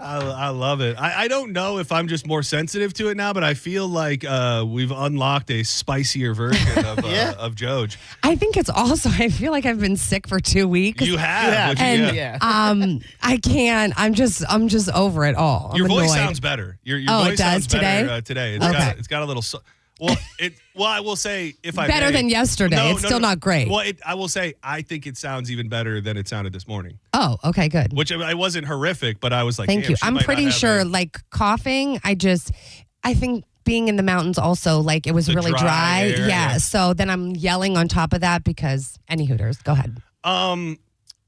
I love it. I don't know if I'm just more sensitive to it now, but I feel like we've unlocked a spicier version of Joj. I think it's also, I feel like I've been sick for 2 weeks. You have. I can't. I'm just over it all. Your annoyed. voice sounds better. Your voice sounds better today. It's got a little. I will say, if I better than yesterday. It's still not great. Well, I will say, I think it sounds even better than it sounded this morning. Oh, okay, good. Which I wasn't horrific, but I was like, thank you. I'm pretty sure, coughing. I think being in the mountains also, it was really dry. Air, yeah. So then I'm yelling on top of that because any hooters. Go ahead.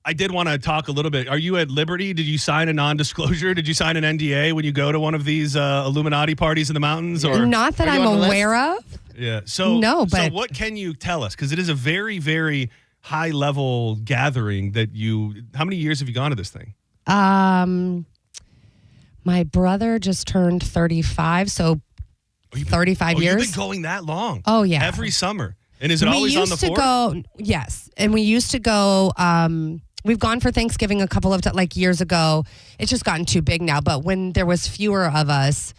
I did want to talk a little bit. Are you at liberty? Did you sign a non-disclosure? Did you sign an NDA when you go to one of these Illuminati parties in the mountains? Or not that I'm aware of. Yeah. So no, but so what can you tell us? Because it is a very, very high level gathering that you. How many years have you gone to this thing? My brother just turned 35, so 35 years. You've been going that long? Oh yeah, every summer. And is it always on the floor? We used to go, yes. And we used to go, we've gone for Thanksgiving a couple of years ago. It's just gotten too big now. But when there was fewer of us,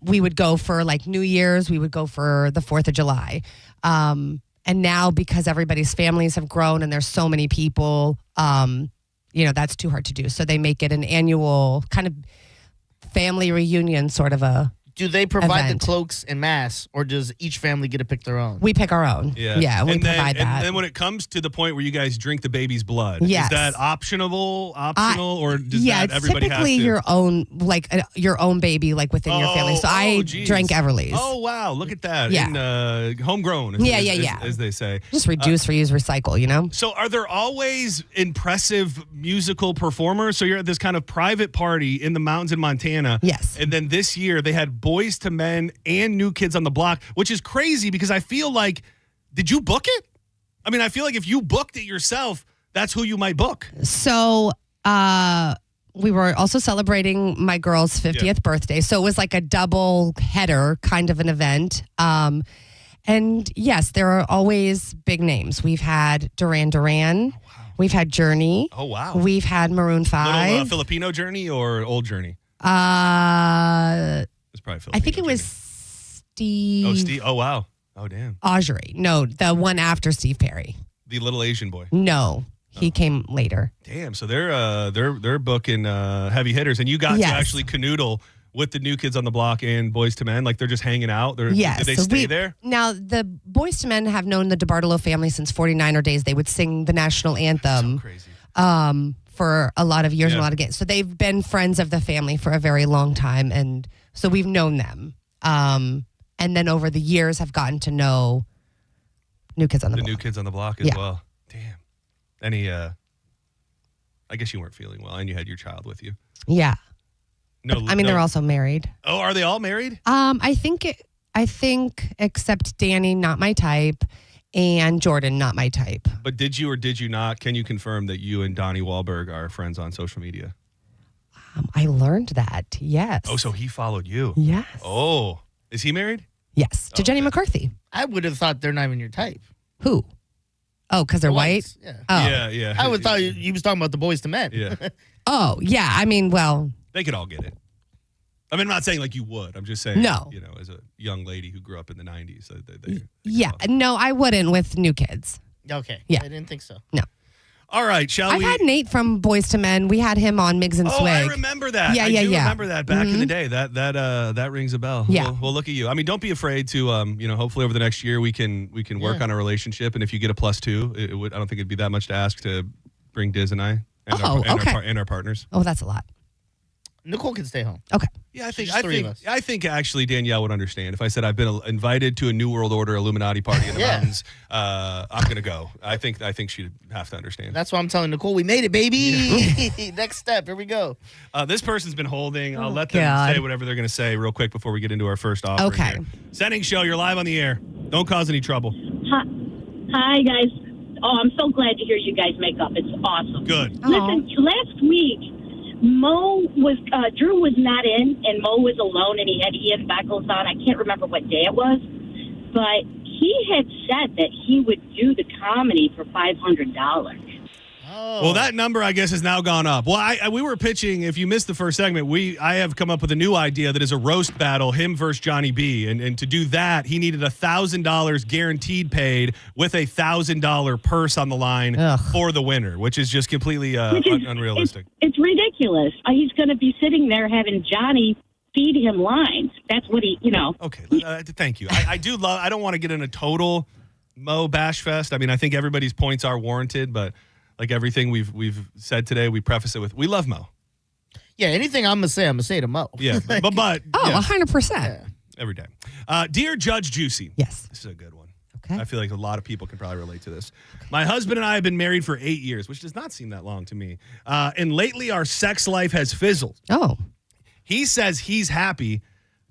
we would go for New Year's. We would go for the 4th of July. And now because everybody's families have grown and there's so many people, that's too hard to do. So they make it an annual kind of family reunion sort of a Do they provide event. the cloaks and masks, or does each family get to pick their own? We pick our own. Yeah, we provide that. And then when it comes to the point where you guys drink the baby's blood, yes. Is that optional, or does that everybody have to? Typically your own, your own baby, within your family. So I drank Everly's. Oh, wow. Look at that. Yeah. And, homegrown, as they say. Just reduce, reuse, recycle, So are there always impressive musical performers? So you're at this kind of private party in the mountains in Montana. Yes. And then this year they had Boys to Men and New Kids on the Block, which is crazy because I feel like, did you book it? I mean, I feel like if you booked it yourself, that's who you might book. So we were also celebrating my girl's 50th birthday. So it was like a double header kind of an event. And yes, there are always big names. We've had Duran Duran. Oh, wow. We've had Journey. Oh, wow. We've had Maroon 5. Little Filipino Journey or old Journey? It's probably I think it was Steve. Oh, Steve. Oh, wow. Oh, damn. Audrey. No, the one after Steve Perry. The little Asian boy. No, he came later. Damn. So they're booking heavy hitters, and you got Yes. to actually canoodle with the New Kids on the Block and Boys to Men. Like they're just hanging out. Yes. Did they so stay there? Now, the Boys to Men have known the DeBartolo family since 49er days. They would sing the national anthem for a lot of years and a lot of games. So they've been friends of the family for a very long time. And so we've known them. And then over the years have gotten to know New Kids on the Block. New Kids on the Block as well. Damn. Any, I guess you weren't feeling well and you had your child with you. Yeah. No, I mean, they're also married. Oh, are they all married? I think except Danny, not my type, and Jordan, not my type. But did you or did you not? Can you confirm that you and Donnie Wahlberg are friends on social media? I learned that. Yes. Oh, so he followed you? Yes. Oh, is he married? Yes. To Jenny McCarthy. I would have thought they're not even your type. Who? Oh, because they're white? Yeah. Oh. Yeah. I would thought you was talking about the Boys to Men. Yeah. Oh, yeah. I mean, well. They could all get it. I mean, I'm not saying like you would. I'm just saying, No. you know, as a young lady who grew up in the 90s. Yeah. No, I wouldn't with New Kids. Okay. Yeah. I didn't think so. No. All right, shall I've we? had Nate from Boys to Men. We had him on Migs and Swig. Oh, I remember that. Yeah, I yeah, do yeah. remember that back in the day. That rings a bell. Yeah. Well, look at you. I mean, don't be afraid to, hopefully over the next year we can work on a relationship. And if you get a +2, I don't think it'd be that much to ask to bring Diz and I and, our partners. Oh, that's a lot. Nicole can stay home. Okay. Yeah, Just I think actually Danielle would understand if I said I've been invited to a New World Order Illuminati party in the mountains. I'm gonna go. I think she'd have to understand. That's why I'm telling Nicole we made it, baby. Next step. Here we go. This person's been holding. I'll let them God. say whatever they're gonna say real quick before we get into our first offer. Okay. Here. Senning Show, you're live on the air. Don't cause any trouble. Hi, guys. Oh, I'm so glad to hear you guys make up. It's awesome. Good. Listen, last week, Drew was not in, and Mo was alone, and he had Ian Beckles on. I can't remember what day it was, but he had said that he would do the comedy for $500. Well, that number, I guess, has now gone up. Well, we were pitching, if you missed the first segment, I have come up with a new idea that is a roast battle, him versus Johnny B. And to do that, he needed $1,000 guaranteed paid with a $1,000 purse on the line for the winner, which is just completely unrealistic. It's ridiculous. He's going to be sitting there having Johnny feed him lines. That's what he, Okay, thank you. I don't want to get in a total Mo bash fest. I mean, I think everybody's points are warranted, but like everything we've said today, we preface it with, we love Mo. Yeah, anything I'm going to say to Mo. Yeah, but Oh, 100%. Every day. Dear Judge Juicy. Yes. This is a good one. Okay. I feel like a lot of people can probably relate to this. My husband and I have been married for 8 years, which does not seem that long to me. And lately our sex life has fizzled. Oh. He says he's happy,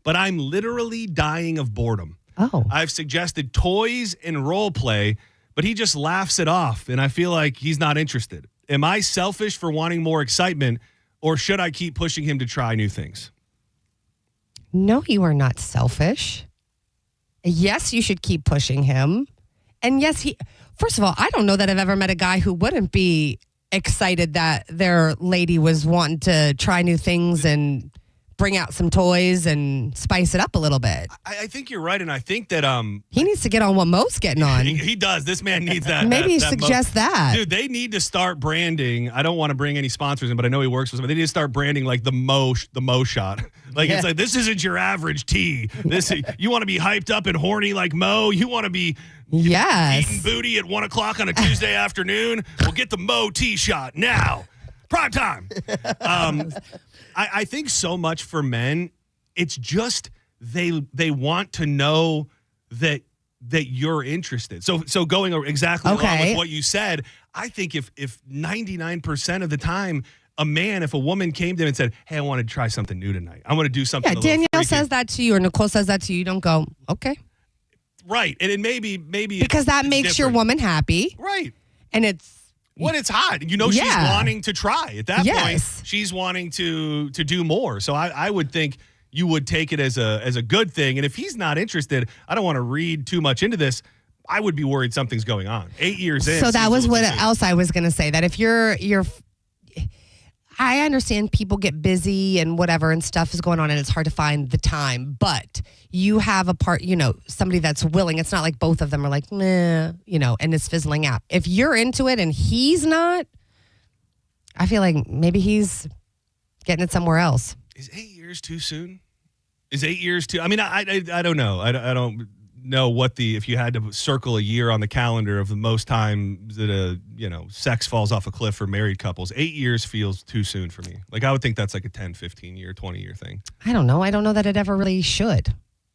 but I'm literally dying of boredom. Oh. I've suggested toys and role play, but he just laughs it off, and I feel like he's not interested. Am I selfish for wanting more excitement, or should I keep pushing him to try new things? No, you are not selfish. Yes, you should keep pushing him. And yes, first of all, I don't know that I've ever met a guy who wouldn't be excited that their lady was wanting to try new things and bring out some toys and spice it up a little bit. I think you're right, and I think that he needs to get on what Mo's getting on. He does. This man needs that. Maybe that suggest that. Dude, they need to start branding. I don't want to bring any sponsors in, but I know he works with them. They need to start branding like the Mo shot. Like it's like, this isn't your average tea. You want to be hyped up and horny like Mo? You want to be eating booty at 1 o'clock on a Tuesday afternoon? Well, get the Mo tea shot now. Prime time. I think so much for men, it's just they want to know that you're interested. So going exactly along with what you said, I think if 99% of the time if a woman came to him and said, hey, I want to try something new tonight. I want to do something. Yeah, Danielle says that to you or Nicole says that to you. You don't go, okay. Right. And it maybe because that makes your woman happy. Right. And it's hot. She's wanting to try. At that point, she's wanting to do more. So I would think you would take it as a good thing. And if he's not interested, I don't want to read too much into this. I would be worried something's going on. 8 years in. So that was what else I was going to say. That if you're I understand people get busy and whatever and stuff is going on and it's hard to find the time, but you have somebody that's willing. It's not like both of them are like, nah, and it's fizzling out. If you're into it and he's not, I feel like maybe he's getting it somewhere else. Is 8 years too soon? Is 8 years too? I mean, I don't know. I don't know if you had to circle a year on the calendar of the most time that sex falls off a cliff for married couples. 8 years feels too soon for me. Like I would think that's like a 10, 15 year, 20 year thing. I don't know. I don't know that it ever really should.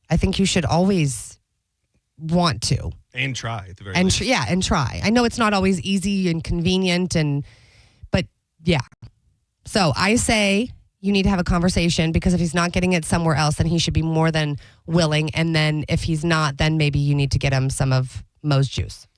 I think you should always want to. And try at the very least. And try. I know it's not always easy and convenient but yeah. So I say you need to have a conversation because if he's not getting it somewhere else, then he should be more than willing. And then if he's not, then maybe you need to get him some of Mo's juice.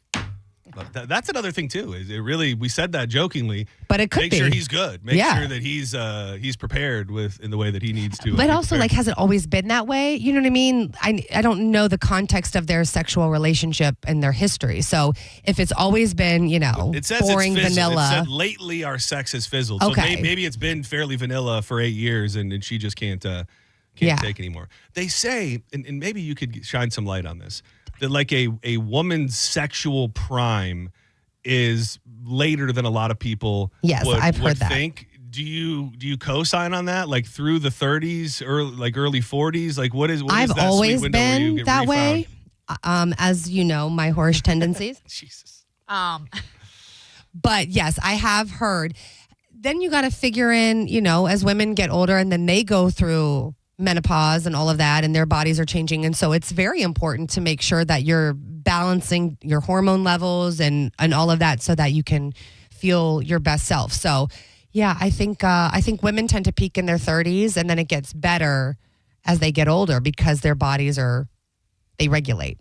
That's another thing too. Is it really? We said that jokingly, but it could make be. sure he's good. Make sure that he's prepared in the way that he needs to. But also, like, has it always been that way? You know what I mean? I don't know the context of their sexual relationship and their history. So if it's always been, it says boring it's vanilla. It said lately our sex has fizzled. Okay. So maybe it's been fairly vanilla for 8 years, and she just can't take anymore. They say, and maybe you could shine some light on this, that like a woman's sexual prime is later than a lot of people I've heard that. think. Do you co-sign on that? Like through the 30s or like early 40s? Like what is I've that always sweet window where you been get that refound? way. As you know, my whorish tendencies. Jesus. But yes, I have heard. Then you got to figure in, as women get older and then they go through menopause and all of that and their bodies are changing. And so it's very important to make sure that you're balancing your hormone levels and all of that so that you can feel your best self. So yeah, I think women tend to peak in their 30s and then it gets better as they get older because their bodies they regulate.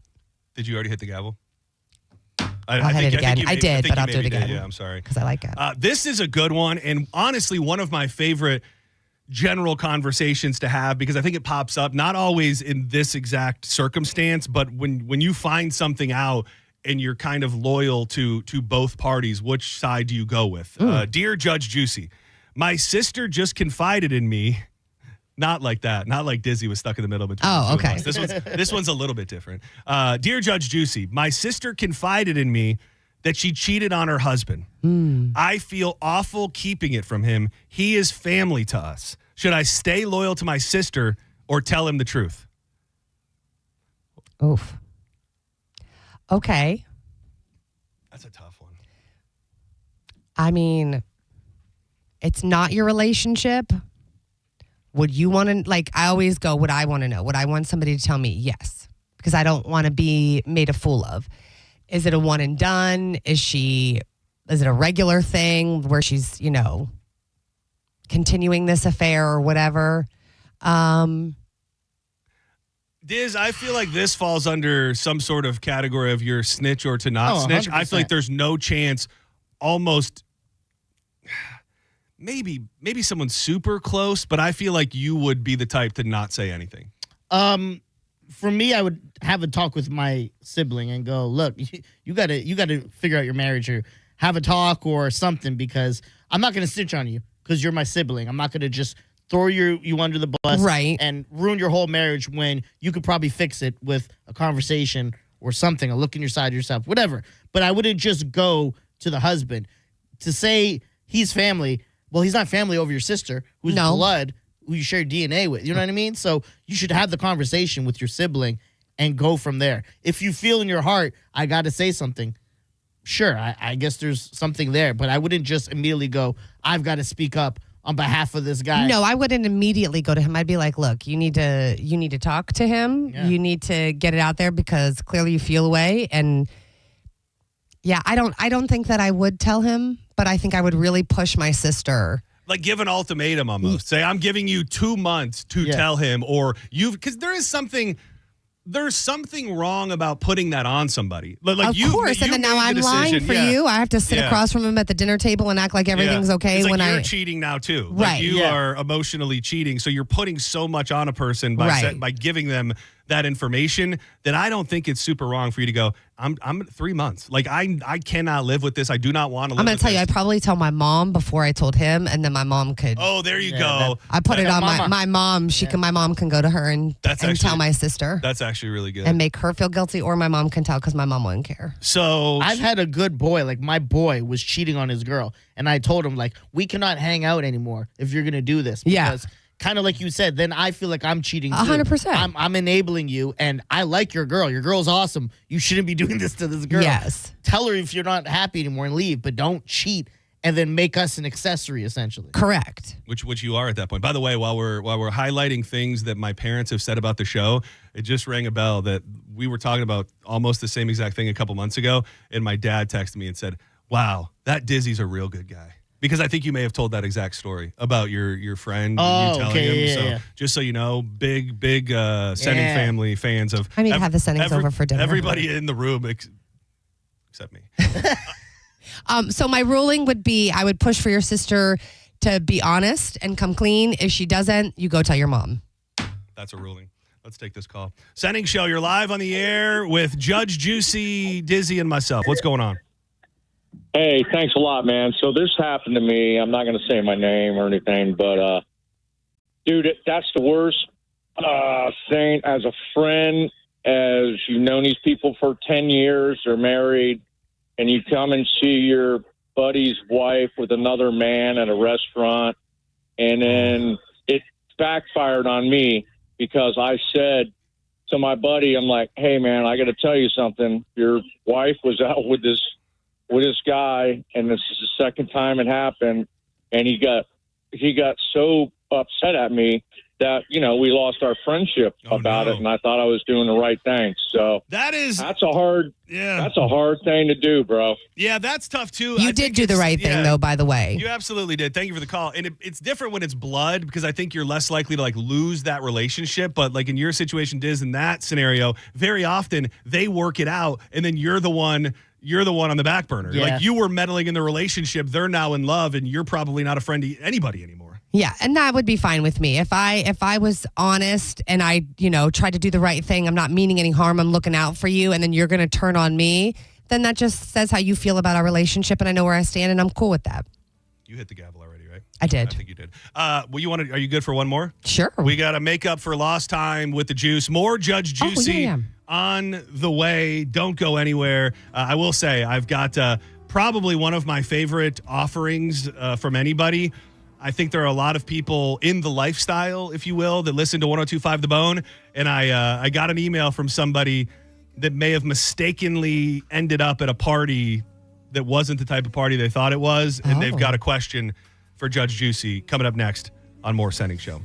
Did you already hit the gavel? I'll hit it again. I did, but I'll do it again. Yeah, I'm sorry. Because I like it. This is a good one. And honestly, one of my favorite general conversations to have because I think it pops up, not always in this exact circumstance, but when you find something out and you're kind of loyal to both parties, which side do you go with? Dear Judge Juicy, my sister just confided in me. Not like that. Not like Dizzy was stuck in the middle between the two okay. of us. This one's a little bit different. Dear Judge Juicy, my sister confided in me that she cheated on her husband. I feel awful keeping it from him. He is family to us. Should I stay loyal to my sister or tell him the truth? Oof. Okay. That's a tough one. I mean, it's not your relationship. Would you want to, I always go, would I want to know? Would I want somebody to tell me? Yes. Because I don't want to be made a fool of. Is it a one and done? Is it a regular thing where she's, continuing this affair or whatever? Diz, I feel like this falls under some sort of category of your snitch or to not snitch. 100%. I feel like there's no chance, almost, maybe someone super close, but I feel like you would be the type to not say anything. For me, I would have a talk with my sibling and go, look, you gotta figure out your marriage or have a talk or something because I'm not going to snitch on you because you're my sibling. I'm not going to just throw you under the bus and ruin your whole marriage when you could probably fix it with a conversation or something, a look in your side of yourself, whatever. But I wouldn't just go to the husband to say he's family. Well, he's not family over your sister who's blood, who you share DNA with. You know what I mean? So you should have the conversation with your sibling and go from there. If you feel in your heart, I got to say something, sure, I guess there's something there. But I wouldn't just immediately go, I've got to speak up on behalf of this guy. No, I wouldn't immediately go to him. I'd be like, look, you need to talk to him. Yeah. You need to get it out there because clearly you feel away. And yeah, I don't think that I would tell him, but I think I would really push my sister. Like give an ultimatum almost. Say, I'm giving you 2 months to tell him, or because there's something wrong about putting that on somebody. Like of course, and then now I'm lying for you. I have to sit across from him at the dinner table and act like everything's okay. It's like when you're cheating now too. Right. Like you are emotionally cheating, so you're putting so much on a person by giving them that information, then I don't think it's super wrong for you to go, I'm 3 months. Like, I cannot live with this. I do not want to live I'm going with to tell you, this. I'd probably tell my mom before I told him, and then my mom could. Oh, there you go. I put it on mama. my mom. My mom can go to her and tell my sister. That's actually really good. And make her feel guilty, or my mom can tell because my mom wouldn't care. So I've had a good boy. Like, my boy was cheating on his girl, and I told him, like, we cannot hang out anymore if you're going to do this. Because kind of like you said, then I feel like I'm cheating too. 100%. I'm enabling you, and I like your girl. Your girl's awesome. You shouldn't be doing this to this girl. Yes. Tell her if you're not happy anymore and leave, but don't cheat and then make us an accessory, essentially. Correct. Which you are at that point. By the way, while we're highlighting things that my parents have said about the show, it just rang a bell that we were talking about almost the same exact thing a couple months ago, and my dad texted me and said, "Wow, that Dizzy's a real good guy." Because I think you may have told that exact story about your friend. You telling him. So just so you know, big Senning family fans of. I mean, have the Sennings over for dinner. Everybody in the room except me. So my ruling would be I would push for your sister to be honest and come clean. If she doesn't, you go tell your mom. That's a ruling. Let's take this call. Senning Show, you're live on the air with Judge Juicy, Dizzy, and myself. What's going on? Hey, thanks a lot, man. So this happened to me. I'm not going to say my name or anything, but, dude, that's the worst thing. As a friend, as you've known these people for 10 years, they're married, and you come and see your buddy's wife with another man at a restaurant, and then it backfired on me because I said to my buddy, I'm like, hey, man, I got to tell you something. Your wife was out with this guy, and this is the second time it happened, and he got so upset at me that, we lost our friendship about it, and I thought I was doing the right thing. So that's a hard thing to do, bro. Yeah, that's tough too. You did do the right thing, though, by the way. You absolutely did. Thank you for the call. And it's different when it's blood, because I think you're less likely to like lose that relationship. But like in your situation, Diz, in that scenario, very often they work it out, and then you're the one on the back burner. Yeah. Like, you were meddling in the relationship. They're now in love, and you're probably not a friend to anybody anymore. Yeah, and that would be fine with me. If I was honest and I, tried to do the right thing, I'm not meaning any harm, I'm looking out for you, and then you're going to turn on me, then that just says how you feel about our relationship, and I know where I stand, and I'm cool with that. You hit the gavel already, right? I did. I think you did. Are you good for one more? Sure. We got to make up for lost time with the juice. More Judge Juicy on the way. Don't go anywhere. I will say I've got probably one of my favorite offerings from anybody. I think there are a lot of people in the lifestyle, if you will, that listen to 102.5 The Bone. And I got an email from somebody that may have mistakenly ended up at a party that wasn't the type of party they thought it was. And they've got a question for Judge Juicy coming up next on More Senning Show.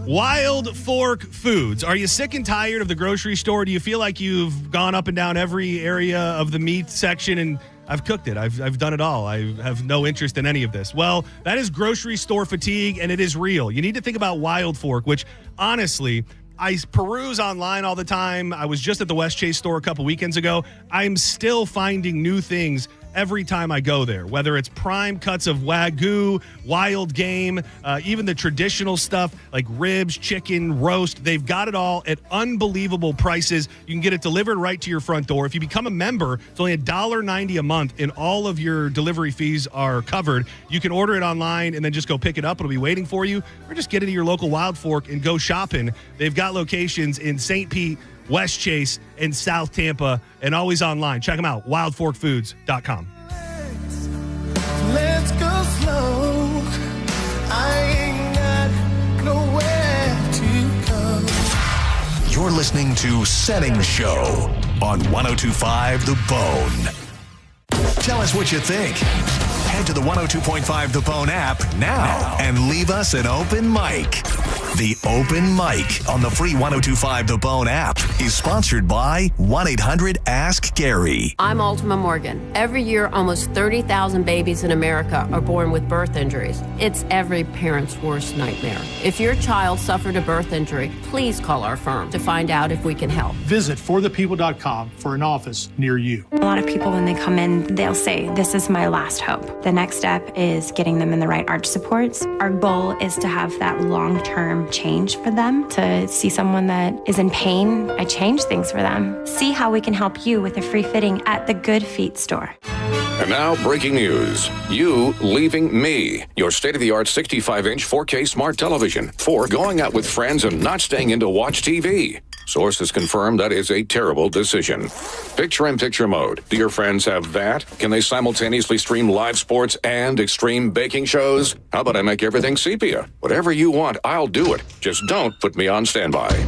Wild Fork Foods. Are you sick and tired of the grocery store? Do you feel like you've gone up and down every area of the meat section and I've cooked it. I've done it all. I have no interest in any of this. Well, that is grocery store fatigue, and it is real. You need to think about Wild Fork, which honestly, I peruse online all the time. I was just at the West Chase store a couple weekends ago. I'm still finding new things every time I go there, whether it's prime cuts of Wagyu, wild game, even the traditional stuff like ribs, chicken, roast. They've got it all at unbelievable prices. You can get it delivered right to your front door. If you become a member, it's only $1.90 a month, and all of your delivery fees are covered. You can order it online and then just go pick it up. It'll be waiting for you, or just get it to your local Wild Fork and go shopping. They've got locations in St. Pete, West Chase, and South Tampa, and always online. Check them out, wildforkfoods.com. Let's go slow. I ain't got nowhere to go. You're listening to Senning Show on 102.5 The Bone. Tell us what you think. Head to the 102.5 The Bone app now and leave us an open mic. The Open Mic on the free 102.5 The Bone app is sponsored by 1-800-ASK-GARY. I'm Ultima Morgan. Every year, almost 30,000 babies in America are born with birth injuries. It's every parent's worst nightmare. If your child suffered a birth injury, please call our firm to find out if we can help. Visit forthepeople.com for an office near you. A lot of people, when they come in, they'll say, this is my last hope. The next step is getting them in the right arch supports. Our goal is to have that long-term perform change for them, to see someone that is in pain. I change things for them. See how we can help you with a free fitting at the Good Feet store. And now, breaking news. You leaving me. Your state-of-the-art 65-inch 4K smart television for going out with friends and not staying in to watch TV. Sources confirm that is a terrible decision. Picture-in-picture mode. Do your friends have that? Can they simultaneously stream live sports and extreme baking shows? How about I make everything sepia? Whatever you want, I'll do it. Just don't put me on standby.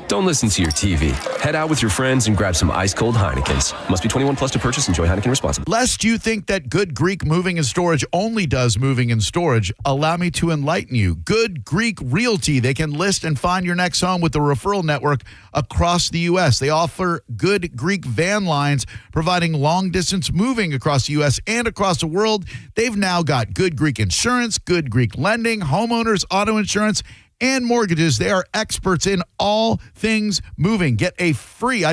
Don't listen to your TV. Head out with your friends and grab some ice-cold Heinekens. Must be 21 plus to purchase. Enjoy Heineken responsibly. Lest you think that Good Greek Moving and Storage only does moving and storage, allow me to enlighten you. Good Greek Realty. They can list and find your next home with a referral network across the U.S. They offer Good Greek van lines, providing long-distance moving across the U.S. and across the world. They've now got Good Greek Insurance, Good Greek Lending, homeowners, auto insurance, and mortgages. They are experts in all things moving. Get a free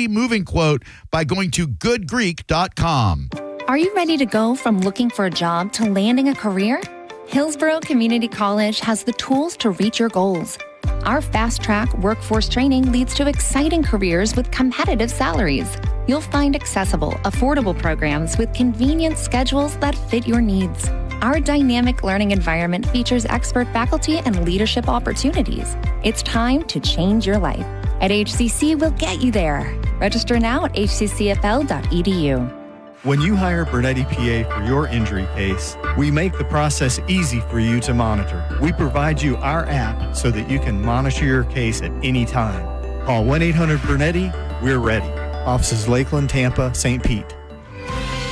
moving quote by going to goodgreek.com. Are you ready to go from looking for a job to landing a career? Hillsborough Community College has the tools to reach your goals. Our fast-track workforce training leads to exciting careers with competitive salaries. You'll find accessible, affordable programs with convenient schedules that fit your needs. Our dynamic learning environment features expert faculty and leadership opportunities. It's time to change your life. At HCC, we'll get you there. Register now at hccfl.edu. When you hire Bernetti PA for your injury case, we make the process easy for you to monitor. We provide you our app so that you can monitor your case at any time. Call 1-800-BERNETTI. We're ready. Offices Lakeland, Tampa, St. Pete.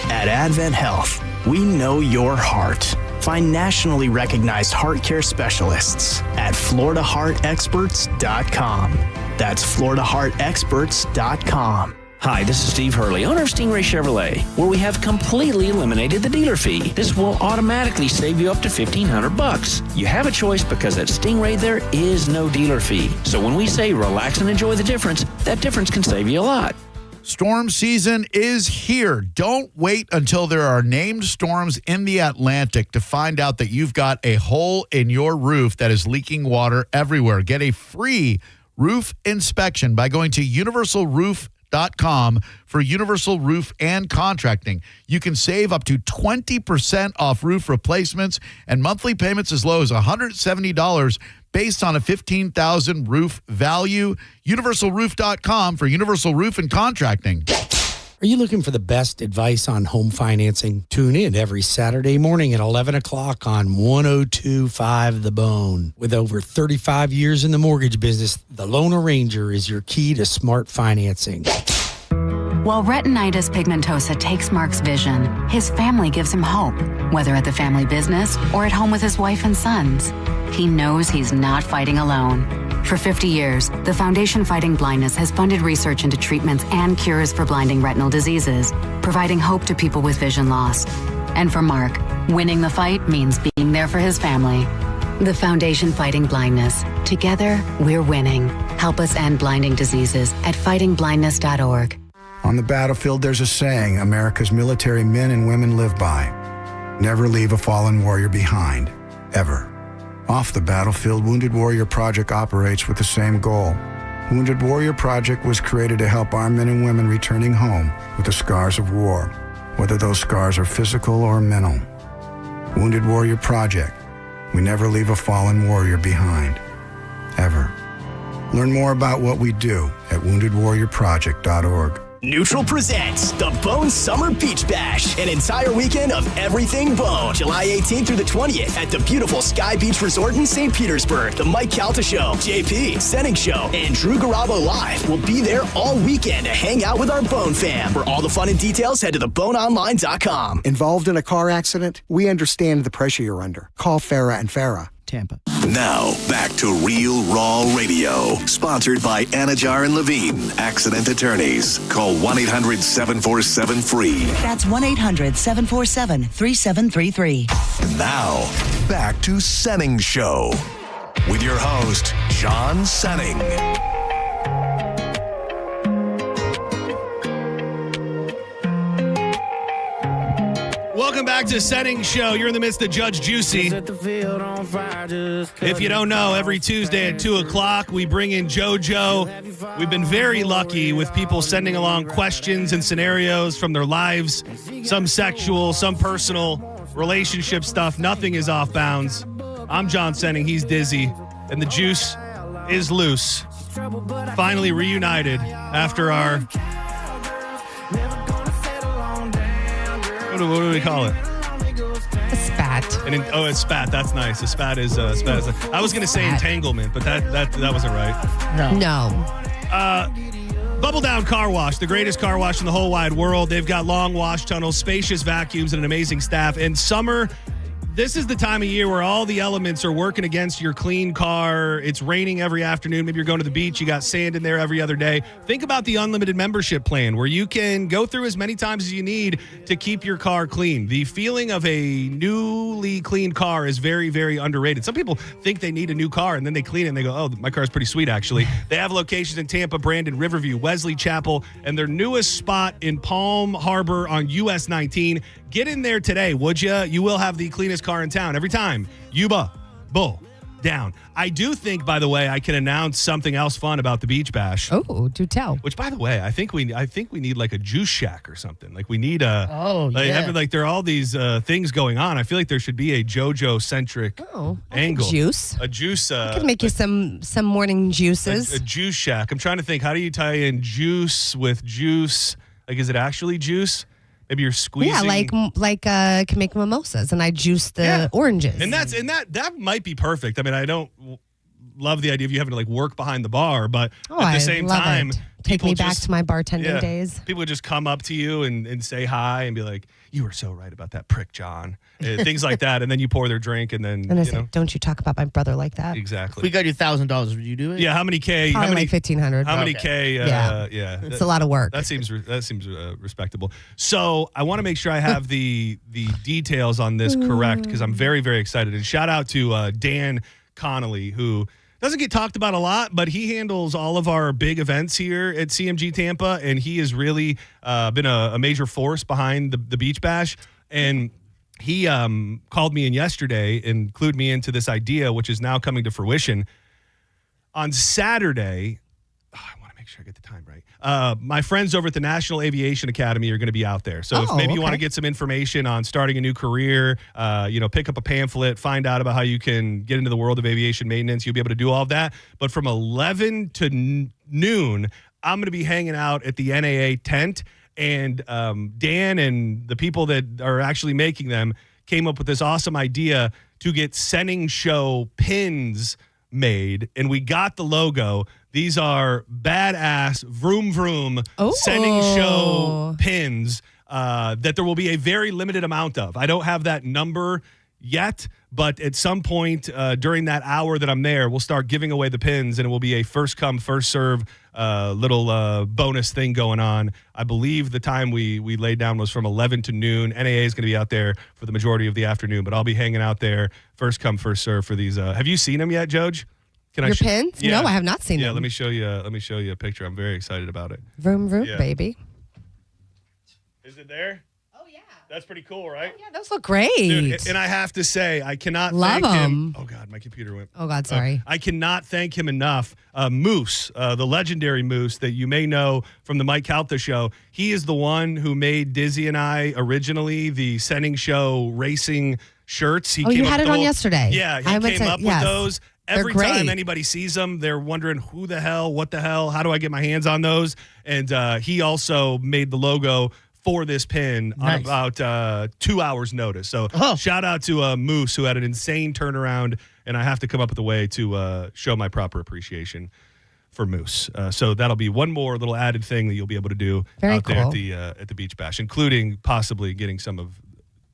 At Advent Health, we know your heart. Find nationally recognized heart care specialists at FloridaHeartExperts.com. That's FloridaHeartExperts.com. Hi, this is Steve Hurley, owner of Stingray Chevrolet, where we have completely eliminated the dealer fee. This will automatically save you up to $1,500. You have a choice because at Stingray there is no dealer fee. So when we say relax and enjoy the difference, that difference can save you a lot. Storm season is here. Don't wait until there are named storms in the Atlantic to find out that you've got a hole in your roof that is leaking water everywhere. Get a free roof inspection by going to universalroof.com for universal roof and contracting. You can save up to 20% off roof replacements and monthly payments as low as $170 based on a $15,000 roof value. Universalroof.com for universal roof and contracting. Are you looking for the best advice on home financing? Tune in every Saturday morning at 11 o'clock on 102.5 The Bone. With over 35 years in the mortgage business, the Loan Arranger is your key to smart financing. While retinitis pigmentosa takes Mark's vision, his family gives him hope, whether at the family business or at home with his wife and sons. He knows he's not fighting alone. For 50 years, the Foundation Fighting Blindness has funded research into treatments and cures for blinding retinal diseases, providing hope to people with vision loss. And for Mark, winning the fight means being there for his family. The Foundation Fighting Blindness. Together, we're winning. Help us end blinding diseases at fightingblindness.org. On the battlefield, there's a saying America's military men and women live by. Never leave a fallen warrior behind, ever. Off the battlefield, Wounded Warrior Project operates with the same goal. Wounded Warrior Project was created to help our men and women returning home with the scars of war, whether those scars are physical or mental. Wounded Warrior Project. We never leave a fallen warrior behind, ever. Learn more about what we do at woundedwarriorproject.org. Neutral presents the Bone Summer Beach Bash, an entire weekend of everything Bone. July 18th through the 20th at the beautiful Sky Beach Resort in St. Petersburg. The Mike Calta Show, JP, Senning Show, and Drew Garabo Live will be there all weekend to hang out with our Bone fam. For all the fun and details, head to theboneonline.com. Involved in a car accident? We understand the pressure you're under. Call Farah and Farah. Tampa. Now, back to Real Raw Radio. Sponsored by Anajar and Levine, Accident Attorneys. Call 1-800-747-FREE. That's 1-800-747-3733. Now, back to Senning Show. With your host, John Senning. Welcome back to Senning Show. You're in the midst of Judge Juicy. If you don't know, every Tuesday at 2 o'clock, we bring in JoJo. We've been very lucky with people sending along questions and scenarios from their lives, some sexual, some personal, relationship stuff. Nothing is off bounds. I'm John Senning. He's Dizzy. And the juice is loose. Finally reunited after our... What do we call it? A spat. It's spat. That's nice. A spat is I was going to say entanglement, but that wasn't right. No. Bubble Down Car Wash, the greatest car wash in the whole wide world. They've got long wash tunnels, spacious vacuums, and an amazing staff. And summer, this is the time of year where all the elements are working against your clean car. It's raining every afternoon. Maybe you're going to the beach. You got sand in there every other day. Think about the unlimited membership plan where you can go through as many times as you need to keep your car clean. The feeling of a newly cleaned car is very, very underrated. Some people think they need a new car and then they clean it and they go, oh, my car's pretty sweet, actually. They have locations in Tampa, Brandon, Riverview, Wesley Chapel, and their newest spot in Palm Harbor on US 19. Get in there today, would you? You will have the cleanest car in town every time. Yuba, bull, down. I do think, by the way, I can announce something else fun about the Beach Bash. Oh, do tell. Which, by the way, I think we need like a juice shack or something. Like we need a. Oh, yeah. There are all these things going on. I feel like there should be a JoJo centric angle. Juice. A juice. I could make you some morning juices. A juice shack. I'm trying to think. How do you tie in juice with juice? Like, is it actually juice? Maybe you're squeezing. Yeah, like can make mimosas, and I juice the oranges. And that might be perfect. I mean, I don't love the idea of you having to like work behind the bar, but at the same time, take me back to my bartending days. People would just come up to you and say hi and be like, "You were so right about that prick, John." Things like that, and then you pour their drink, and then I say, "Don't you talk about my brother like that?" Exactly. We got you $1,000. Would you do it? Yeah. How many K? Probably like $1,500. How many K? Yeah. It's a lot of work. That seems respectable. So I want to make sure I have the details on this correct because I'm very, very excited. And shout out to Dan Connolly, who doesn't get talked about a lot, but he handles all of our big events here at CMG Tampa, and he has really been a major force behind the Beach Bash. And he called me in yesterday and clued me into this idea, which is now coming to fruition. On Saturday, I want to make sure I get the time right. My friends over at the National Aviation Academy are going to be out there. So if maybe you want to get some information on starting a new career, pick up a pamphlet, find out about how you can get into the world of aviation maintenance, you'll be able to do all of that. But from 11 to noon, I'm going to be hanging out at the NAA tent. And Dan and the people that are actually making them came up with this awesome idea to get Senning Show pins made. And we got the logo. These are badass vroom vroom Senning Show pins that there will be a very limited amount of. I don't have that number yet, but at some point during that hour that I'm there, we'll start giving away the pins, and it will be a first come, first serve little bonus thing going on. I believe the time we laid down was from 11 to noon. NAA is going to be out there for the majority of the afternoon, but I'll be hanging out there first come, first serve for these. Have you seen them yet, Joj? Your pins? Yeah. No, I have not seen them. Yeah, let me show you a picture. I'm very excited about it. Vroom, vroom, baby. Is it there? Oh, yeah. That's pretty cool, right? Yeah, those look great. Dude, and I have to say, I cannot Love thank him. them. Oh, God, my computer went. Oh, God, sorry. I cannot thank him enough. Moose, the legendary Moose that you may know from the Mike Calta show, he is the one who made Dizzy and I originally the Senning Show racing shirts. He you had it on yesterday. Yeah, he came up with those. Every They're great. time anybody sees them, they're wondering who the hell, what the hell, how do I get my hands on those? And he also made the logo for this pin on about 2 hours notice. So shout out to Moose, who had an insane turnaround, and I have to come up with a way to show my proper appreciation for Moose. So that'll be one more little added thing that you'll be able to do there at the Beach Bash, including possibly getting some of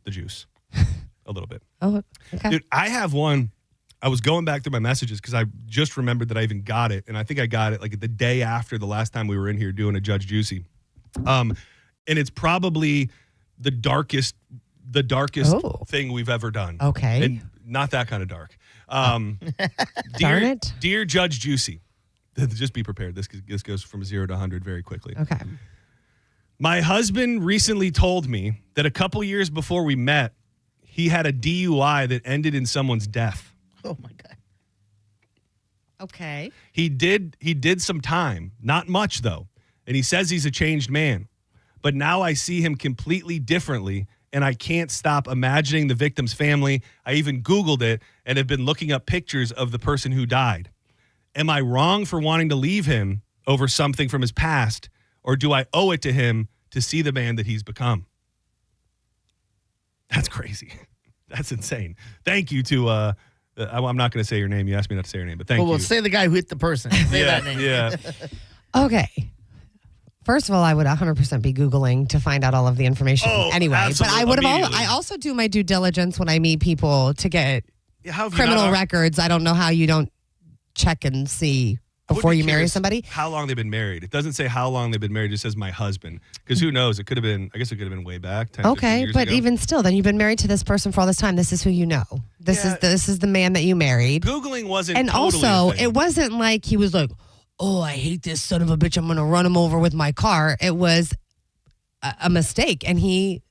the juice a little bit. Oh, okay. Dude, I have one. I was going back through my messages because I just remembered that I even got it, and I think I got it like the day after the last time we were in here doing a Judge Juicy. And it's probably the darkest thing we've ever done. Okay. And not that kind of dark. Darn it. Dear Judge Juicy, just be prepared. This goes from 0 to 100 very quickly. Okay. My husband recently told me that a couple years before we met, he had a DUI that ended in someone's death. Oh my God. Okay. He did some time, not much though. And he says he's a changed man. But now I see him completely differently, and I can't stop imagining the victim's family. I even Googled it and have been looking up pictures of the person who died. Am I wrong for wanting to leave him over something from his past, or do I owe it to him to see the man that he's become? That's crazy. That's insane. Thank you to I'm not going to say your name. You asked me not to say your name, but thank you. Well, say the guy who hit the person. Say that name. Yeah. Okay. First of all, I would 100% be Googling to find out all of the information anyway. But I would have. I also do my due diligence when I meet people to get criminal records. I don't know how you don't check and see before you marry somebody. How long they've been married. It doesn't say how long they've been married. It just says my husband. Because who knows? It could have been, I guess it could have been way back. 10, 15 years but ago. even still, then you've been married to this person for all this time. This is who you know. This is the man that you married. Googling wasn't And totally also, a thing. it wasn't like he was like, oh, I hate this son of a bitch. I'm going to run him over with my car. It was a mistake. And he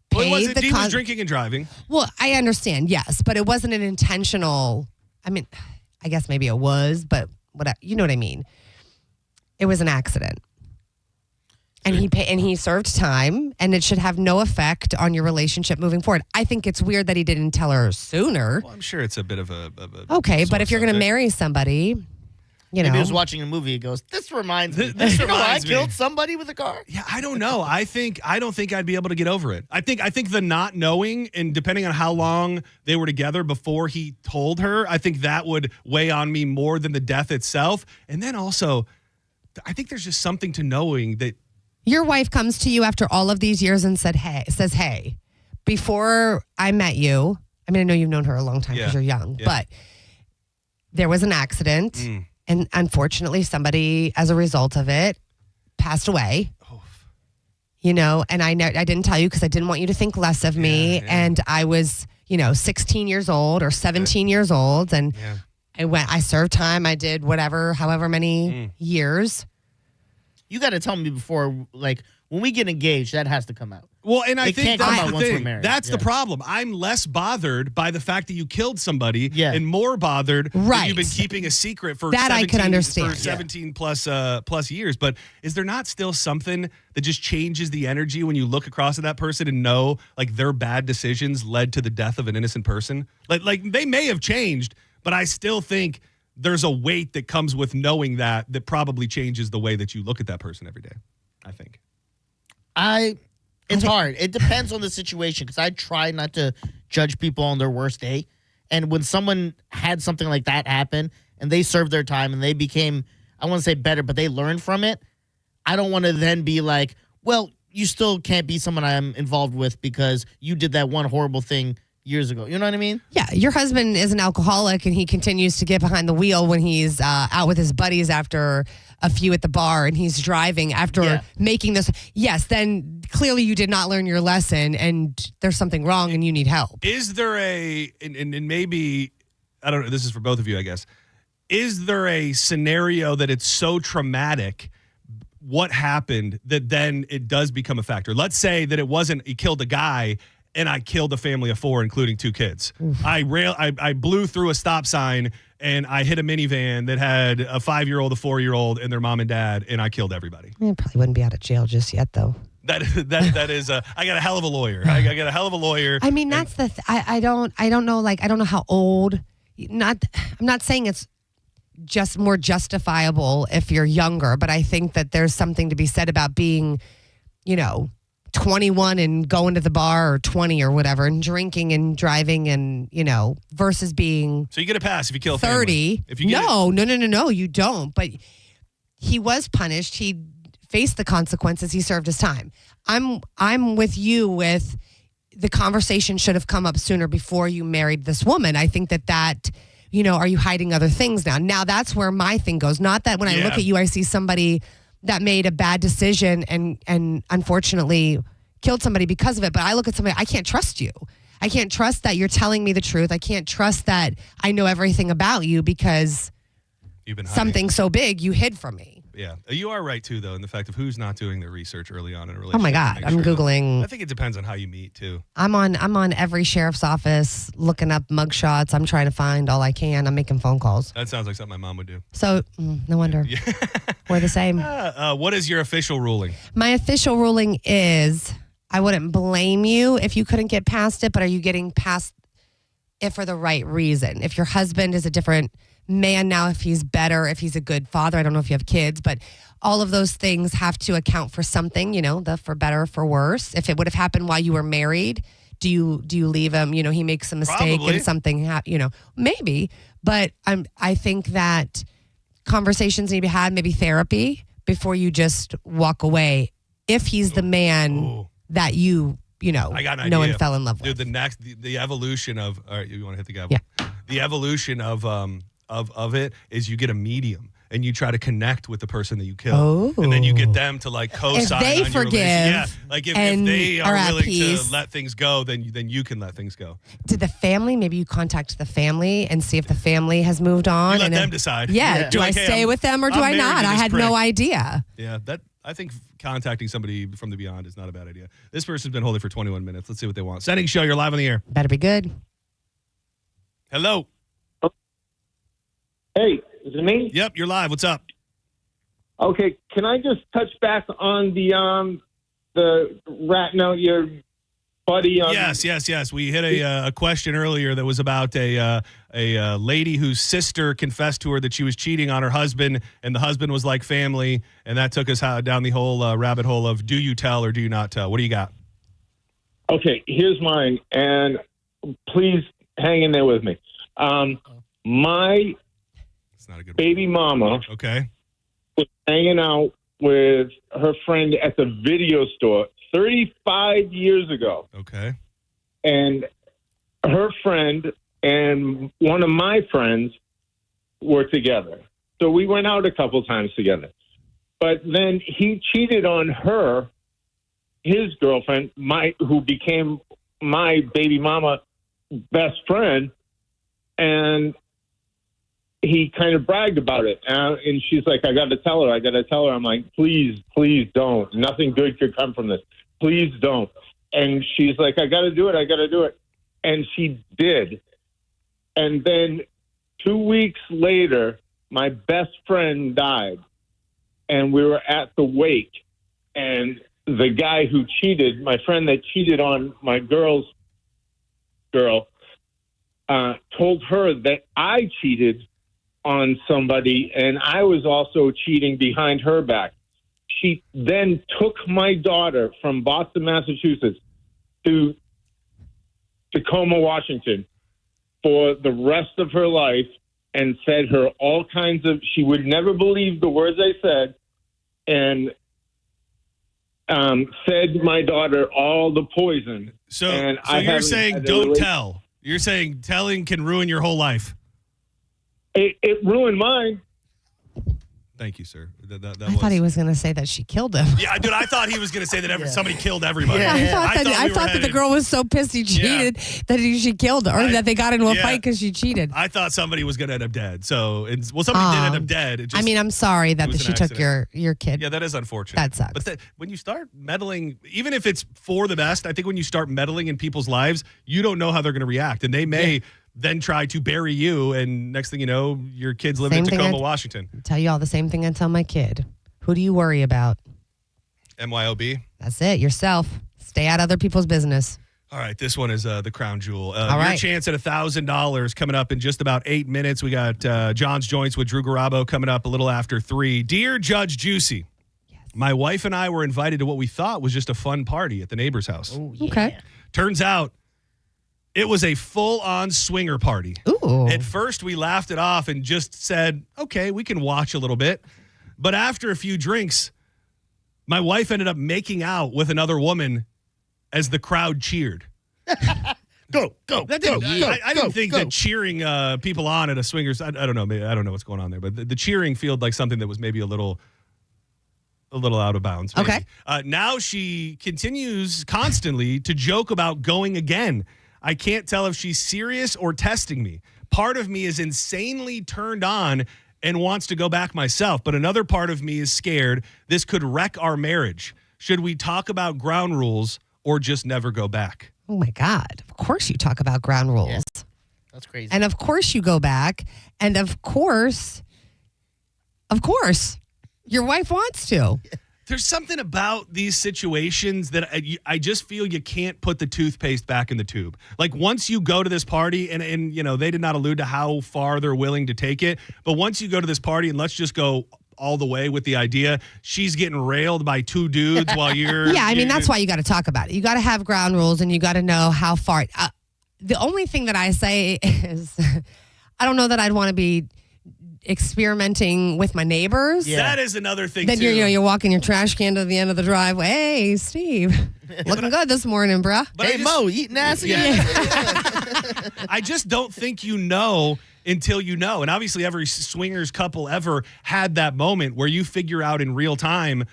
paid he was drinking and driving. Well, I understand, yes. But it wasn't an intentional. I mean, I guess maybe it was, but you know what I mean. It was an accident. And he served time, and it should have no effect on your relationship moving forward. I think it's weird that he didn't tell her sooner. Well, I'm sure it's a bit of a okay, but if you're going to marry somebody, Maybe he was watching a movie. He goes, "This reminds me. I killed somebody with a car." Yeah, I don't know. I don't think I'd be able to get over it. I think the not knowing, and depending on how long they were together before he told her, I think that would weigh on me more than the death itself. And then also, I think there's just something to knowing that your wife comes to you after all of these years and says, "Hey, before I met you, I mean, I know you've known her a long time because you're young, but there was an accident." And unfortunately, somebody, as a result of it, passed away. You know, and I didn't tell you because I didn't want you to think less of me. And I was, 16 years old or 17 years old. And I served time. I did however many years. You got to tell me before, like, when we get engaged, that has to come out. Well, and I think that's the thing. That's the problem. I'm less bothered by the fact that you killed somebody and more bothered that you've been keeping a secret for that 17, I can understand. For 17 plus years. But is there not still something that just changes the energy when you look across at that person and know like their bad decisions led to the death of an innocent person? Like they may have changed, but I still think there's a weight that comes with knowing that probably changes the way that you look at that person every day, I think. It's hard. It depends on the situation because I try not to judge people on their worst day. And when someone had something like that happen and they served their time and they became, I want to say better, but they learned from it, I don't want to then be like, well, you still can't be someone I'm involved with because you did that one horrible thing years ago. You know what I mean? Yeah, your husband is an alcoholic and he continues to get behind the wheel when he's out with his buddies after a few at the bar and he's driving after making this. Yes, then clearly you did not learn your lesson and there's something wrong and you need help. Is there and maybe, I don't know, this is for both of you, I guess. Is there a scenario that it's so traumatic what happened that then it does become a factor? Let's say that it wasn't, he killed a guy and I killed a family of 4, including 2 kids. I blew through a stop sign and I hit a minivan that had a 5-year-old, a 4-year-old, and their mom and dad, and I killed everybody. You probably wouldn't be out of jail just yet, though. That is I got a hell of a lawyer. I got a hell of a lawyer. I mean, that's I don't know. Like, I don't know how old. I'm not saying it's just more justifiable if you're younger, but I think that there's something to be said about being, 21 and going to the bar, or 20 or whatever, and drinking and driving and, versus being. So you get a pass if you kill 30. If you No, you don't. But he was punished. He faced the consequences. He served his time. I'm with you with the conversation should have come up sooner before you married this woman. I think that, are you hiding other things now? Now that's where my thing goes. Not that when I look at you, I see somebody that made a bad decision and unfortunately killed somebody because of it. But I look at somebody, I can't trust you. I can't trust that you're telling me the truth. I can't trust that I know everything about you because you've been something so big you hid from me. Yeah. You are right, too, though, in the fact of who's not doing their research early on in a relationship. Oh my God, to make I'm sure that- Googling. I think it depends on how you meet, too. I'm on every sheriff's office looking up mugshots. I'm trying to find all I can. I'm making phone calls. That sounds like something my mom would do. So no wonder we're the same. What is your official ruling? My official ruling is I wouldn't blame you if you couldn't get past it, but are you getting past it for the right reason? If your husband is a different man now, if he's better, if he's a good father, I don't know if you have kids, but all of those things have to account for something, the for better or for worse. If it would have happened while you were married, do you leave him? He makes a mistake Probably. and something, maybe. But I think that conversations need to be had, maybe therapy, before you just walk away. If he's the man that you I got an know idea. and fell in love with. Dude, the evolution of, all right, you want to hit the gavel? Yeah. The evolution of it is you get a medium and you try to connect with the person that you killed. And then you get them to like co-sign they on forgive your relationship. Yeah. Like if they are are at willing to peace. let things go, then you can let things go. Did the family, maybe you contact the family and see if the family has moved on? You let and them decide. Yeah. Do You're I like, hey, stay with them or do I'm I married not? to I this had prick. no idea. Yeah, I think contacting somebody from the beyond is not a bad idea. This person's been holding for 21 minutes. Let's see what they want. Senning Show, you're live on the air. Better be good. Hello. Hey, is it me? Yep, you're live. What's up? Okay, can I just touch back on the ratting out your buddy? Yes. We hit a question earlier that was about a lady whose sister confessed to her that she was cheating on her husband, and the husband was like family, and that took us down the whole rabbit hole of do you tell or do you not tell? What do you got? Okay, here's mine, and please hang in there with me. My baby mama was hanging out with her friend at the video store 35 years ago. Okay. And her friend and one of my friends were together. So we went out a couple times together. But then he cheated on her, his girlfriend, who became my baby mama best friend, and he kind of bragged about it. And she's like, I got to tell her. I'm like, please don't. Nothing good could come from this. Please don't. And she's like, I got to do it. And she did. And then 2 weeks later, my best friend died. And we were at the wake. And the guy who cheated, my friend that cheated on my girl, told her that I cheated on somebody, and I was also cheating behind her back. She then took my daughter from Boston, Massachusetts to Tacoma, Washington for the rest of her life and fed her all kinds of, she would never believe the words I said, and fed my daughter all the poison. So I you're haven't saying had a don't relation- tell. You're saying telling can ruin your whole life. It ruined mine. Thank you, sir. That I thought he was going to say that she killed him. Yeah, dude, I thought he was going to say that somebody killed everybody. I thought that the girl was so pissed he cheated that she killed her, or that they got into a fight because she cheated. I thought somebody was going to end up dead. Somebody did end up dead. It just, I'm sorry that it was she an took accident. your kid. Yeah, that is unfortunate. That sucks. But when you start meddling, even if it's for the best, I think when you start meddling in people's lives, you don't know how they're going to react. And they may then try to bury you, and next thing you know, your kid's living in Tacoma, Washington. Tell you all the same thing I tell my kid. Who do you worry about? MYOB. That's it. Yourself. Stay out of other people's business. All right, this one is the crown jewel. All Your right. chance at $1,000 coming up in just about 8 minutes. We got John's Joints with Drew Garabo coming up a little after 3. Dear Judge Juicy, my wife and I were invited to what we thought was just a fun party at the neighbor's house. Okay. Turns out it was a full-on swinger party. Ooh. At first, we laughed it off and just said, okay, we can watch a little bit. But after a few drinks, my wife ended up making out with another woman as the crowd cheered. Go. I didn't think that cheering people on at a swingers, I don't know. Maybe, I don't know what's going on there. But the cheering felt like something that was maybe a little out of bounds. Maybe. Okay. Now she continues constantly to joke about going again. I can't tell if she's serious or testing me. Part of me is insanely turned on and wants to go back myself, but another part of me is scared this could wreck our marriage. Should we talk about ground rules or just never go back? Oh my God. Of course you talk about ground rules. Yeah. That's crazy. And of course you go back. And of course, your wife wants to. There's something about these situations that I just feel you can't put the toothpaste back in the tube. Like once you go to this party, and they did not allude to how far they're willing to take it, but once you go to this party, and let's just go all the way with the idea, she's getting railed by two dudes while you're... Yeah, I mean, that's why you got to talk about it. You got to have ground rules, and you got to know how far... the only thing that I say is I don't know that I'd want to be experimenting with my neighbors. Yeah. That is another thing, then too. You're walking your trash can to the end of the driveway. Hey, Steve, looking good this morning, bruh. Hey, Mo, eating ass again? I just don't think you know until you know. And obviously every swingers couple ever had that moment where you figure out in real time,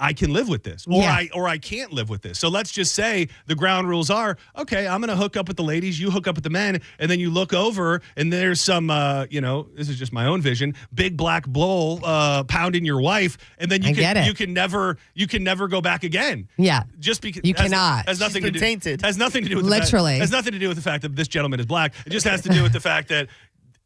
I can live with this, or I can't live with this. So let's just say the ground rules are, okay, I'm going to hook up with the ladies, you hook up with the men, and then you look over and there's some, this is just my own vision, big black bull pounding your wife, and then you can never go back again. Yeah, just because you cannot. Has nothing to do. Tainted. Has nothing to do with literally. Has nothing to do with the fact that this gentleman is black. It just has to do with the fact that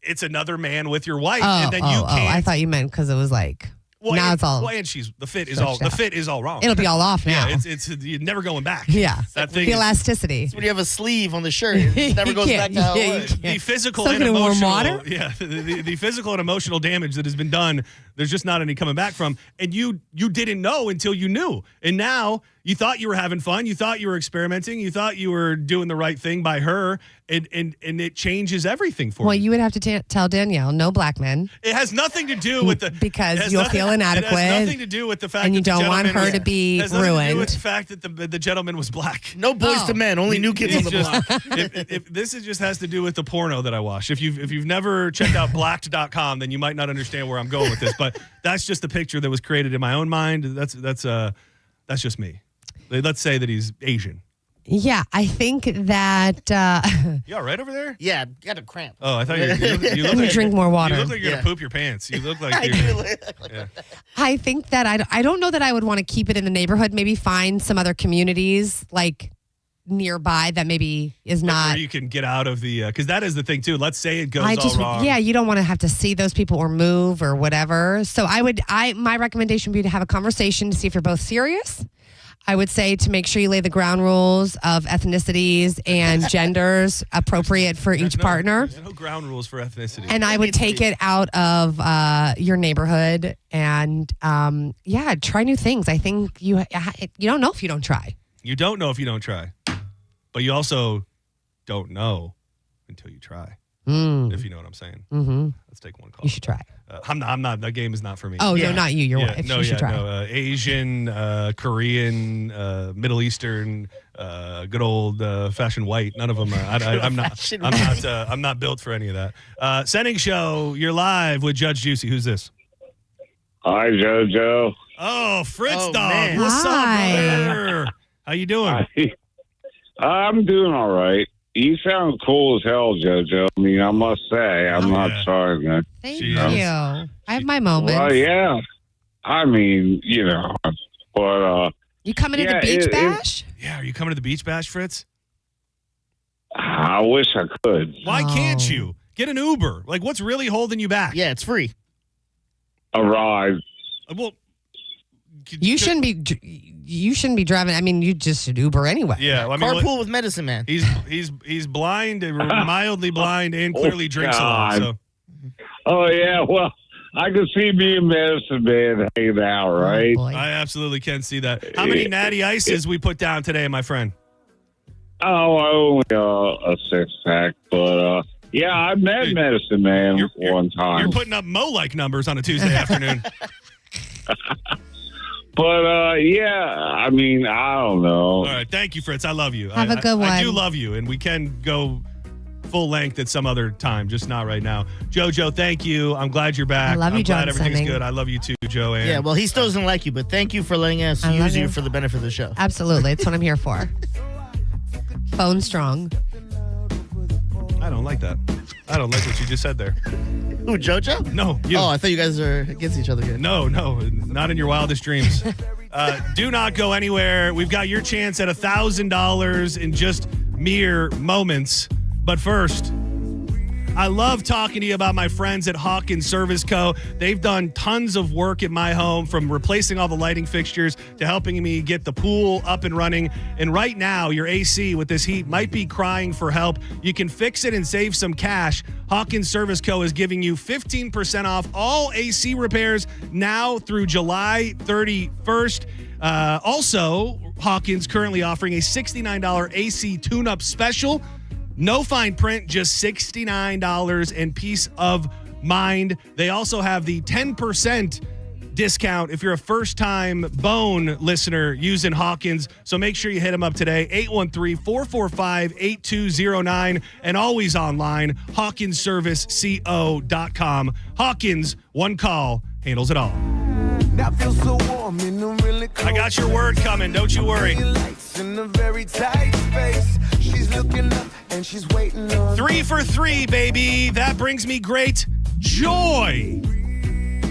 it's another man with your wife, and then you can't. I thought you meant because it was like. Well, now it's all. Well, and the fit is all wrong. It'll be all off now. Yeah, it's you're never going back. Yeah, that thing. The elasticity. It's when you have a sleeve on the shirt, it never goes back to how it was. The physical Soaking and in warm emotional. water? Yeah, the physical and emotional damage that has been done. There's just not any coming back from, and you didn't know until you knew, and now you thought you were having fun, you thought you were experimenting, you thought you were doing the right thing by her, and it changes everything for you. Well, you would have to tell Danielle, no black men. It has nothing to do with the because you'll feel inadequate. It has nothing to do with the fact and you that don't want her to be ruined. It has nothing to do with ruined. the fact that the gentleman was black. No boys to men, only new kids on the block. If this just has to do with the porno that I watch. If you've never checked out blacked.com, then you might not understand where I'm going with this. But that's just the picture that was created in my own mind. That's just me. Let's say that he's Asian. Yeah, I think that. You all right over there? Yeah, got a cramp. Oh, I thought you look like drink more water. You look like you're gonna poop your pants. You look like yeah. I think that I don't know that I would want to keep it in the neighborhood. Maybe find some other communities like nearby that maybe is not. Where you can get out of the because that is the thing too. Let's say it goes all wrong. Yeah, you don't want to have to see those people or move or whatever. So my recommendation would be to have a conversation to see if you're both serious. I would say to make sure you lay the ground rules of ethnicities and genders appropriate for each partner. No ground rules for ethnicity. And I would take it out of your neighborhood and, try new things. I think you don't know if you don't try. You don't know if you don't try. But you also don't know until you try. If you know what I'm saying. Mm-hmm. Let's take one call. You should try. I'm not. That game is not for me. Oh, no, not you. Your wife. No, you should try. No, Asian, Korean, Middle Eastern, good old fashioned white. None of them. I'm not built for any of that. Senning Show. You're live with Judge Juicy. Who's this? Hi, JoJo. Oh, Fritz dog. Man. What's Hi. up, brother? How you doing? I'm doing all right. You sound cool as hell, JoJo. I mean, I must say, I'm not sorry, man. Thank you. I have my moments. Well, yeah. I mean, but you coming to the beach bash? Yeah, are you coming to the beach bash, Fritz? I wish I could. Why can't you? Get an Uber. Like, what's really holding you back? Yeah, it's free. A ride. Well, you shouldn't be driving. I mean, you just should Uber anyway. Yeah, I mean, carpool with medicine man. He's blind, mildly blind, and clearly drinks a lot. So. Oh yeah, well, I can see me and Medicine Man hanging out, right? I absolutely can see that. How many natty ices we put down today, my friend? Oh, only a 6-pack, but yeah, I met Medicine Man one time. You're putting up Mo-like numbers on a Tuesday afternoon. But, yeah, I mean, I don't know. All right. Thank you, Fritz. I love you. Have a good one. I do love you, and we can go full length at some other time, just not right now. JoJo, thank you. I'm glad you're back. I love you, I'm glad John everything's Senning. good. I love you too, Joanne. Yeah, well, he still doesn't like you, but thank you for letting us I love use you you. for the benefit of the show. Absolutely. It's what I'm here for. Phone strong. I don't like that. I don't like what you just said there. Who, JoJo? No, you. Oh, I thought you guys are against each other. No, not in your wildest dreams. Do not go anywhere. We've got your chance at $1,000 in just mere moments. But first, I love talking to you about my friends at Hawkins Service Co. They've done tons of work at my home, from replacing all the lighting fixtures to helping me get the pool up and running. And right now, your AC with this heat might be crying for help. You can fix it and save some cash. Hawkins Service Co. is giving you 15% off all AC repairs now through July 31st. Also, Hawkins currently offering a $69 AC tune-up special. No fine print, just $69 and peace of mind. They also have the 10% discount if you're a first-time Bone listener using Hawkins. So make sure you hit them up today, 813-445-8209, and always online, hawkinsserviceco.com. Hawkins, one call, handles it all. I got your word coming, don't you worry. 3 for 3, baby. That brings me great joy.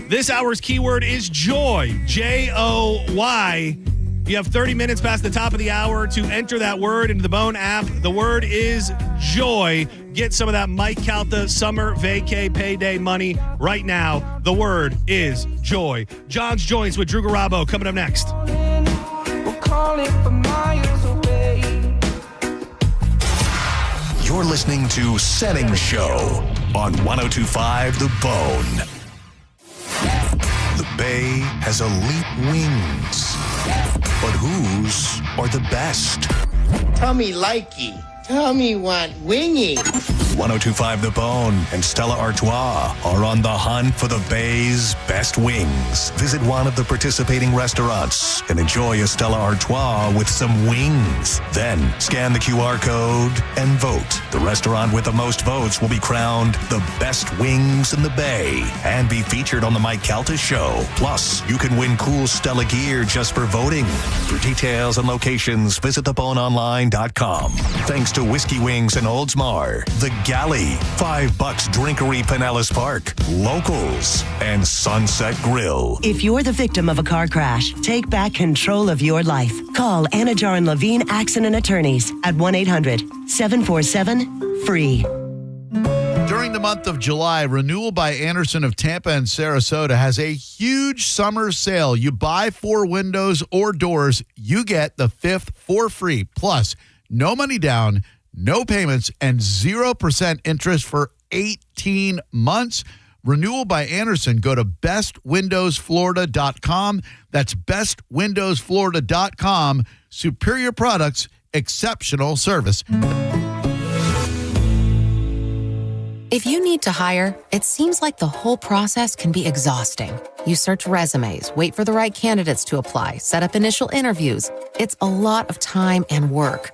This hour's keyword is joy. J-O-Y. You have 30 minutes past the top of the hour to enter that word into the Bone app. The word is joy. Get some of that Mike Calta summer vacay payday money right now. The word is joy. John's Joints with Drew Garabo coming up next. You're listening to Senning Show on 102.5 The Bone. The Bay has elite wings, but whose are the best? Tell me likey. Tell me want wingy. 102.5 The Bone and Stella Artois are on the hunt for the Bay's best wings. Visit one of the participating restaurants and enjoy a Stella Artois with some wings. Then scan the QR code and vote. The restaurant with the most votes will be crowned the best wings in the Bay and be featured on the Mike Calta Show. Plus, you can win cool Stella gear just for voting. For details and locations, visit theboneonline.com. Thanks to Whiskey Wings in Oldsmar, The Galley, $5 Drinkery Pinellas Park, Locals, and Sunset Grill. If you're the victim of a car crash, take back control of your life. Call Anajar and Levine Accident Attorneys at 1-800-747-FREE. During the month of July, Renewal by Anderson of Tampa and Sarasota has a huge summer sale. You buy 4 windows or doors, you get the 5th for free. Plus, no money down, no payments, and 0% interest for 18 months. Renewal by Anderson. Go to bestwindowsflorida.com. That's bestwindowsflorida.com. Superior products, exceptional service. If you need to hire, it seems like the whole process can be exhausting. You search resumes, wait for the right candidates to apply, set up initial interviews. It's a lot of time and work.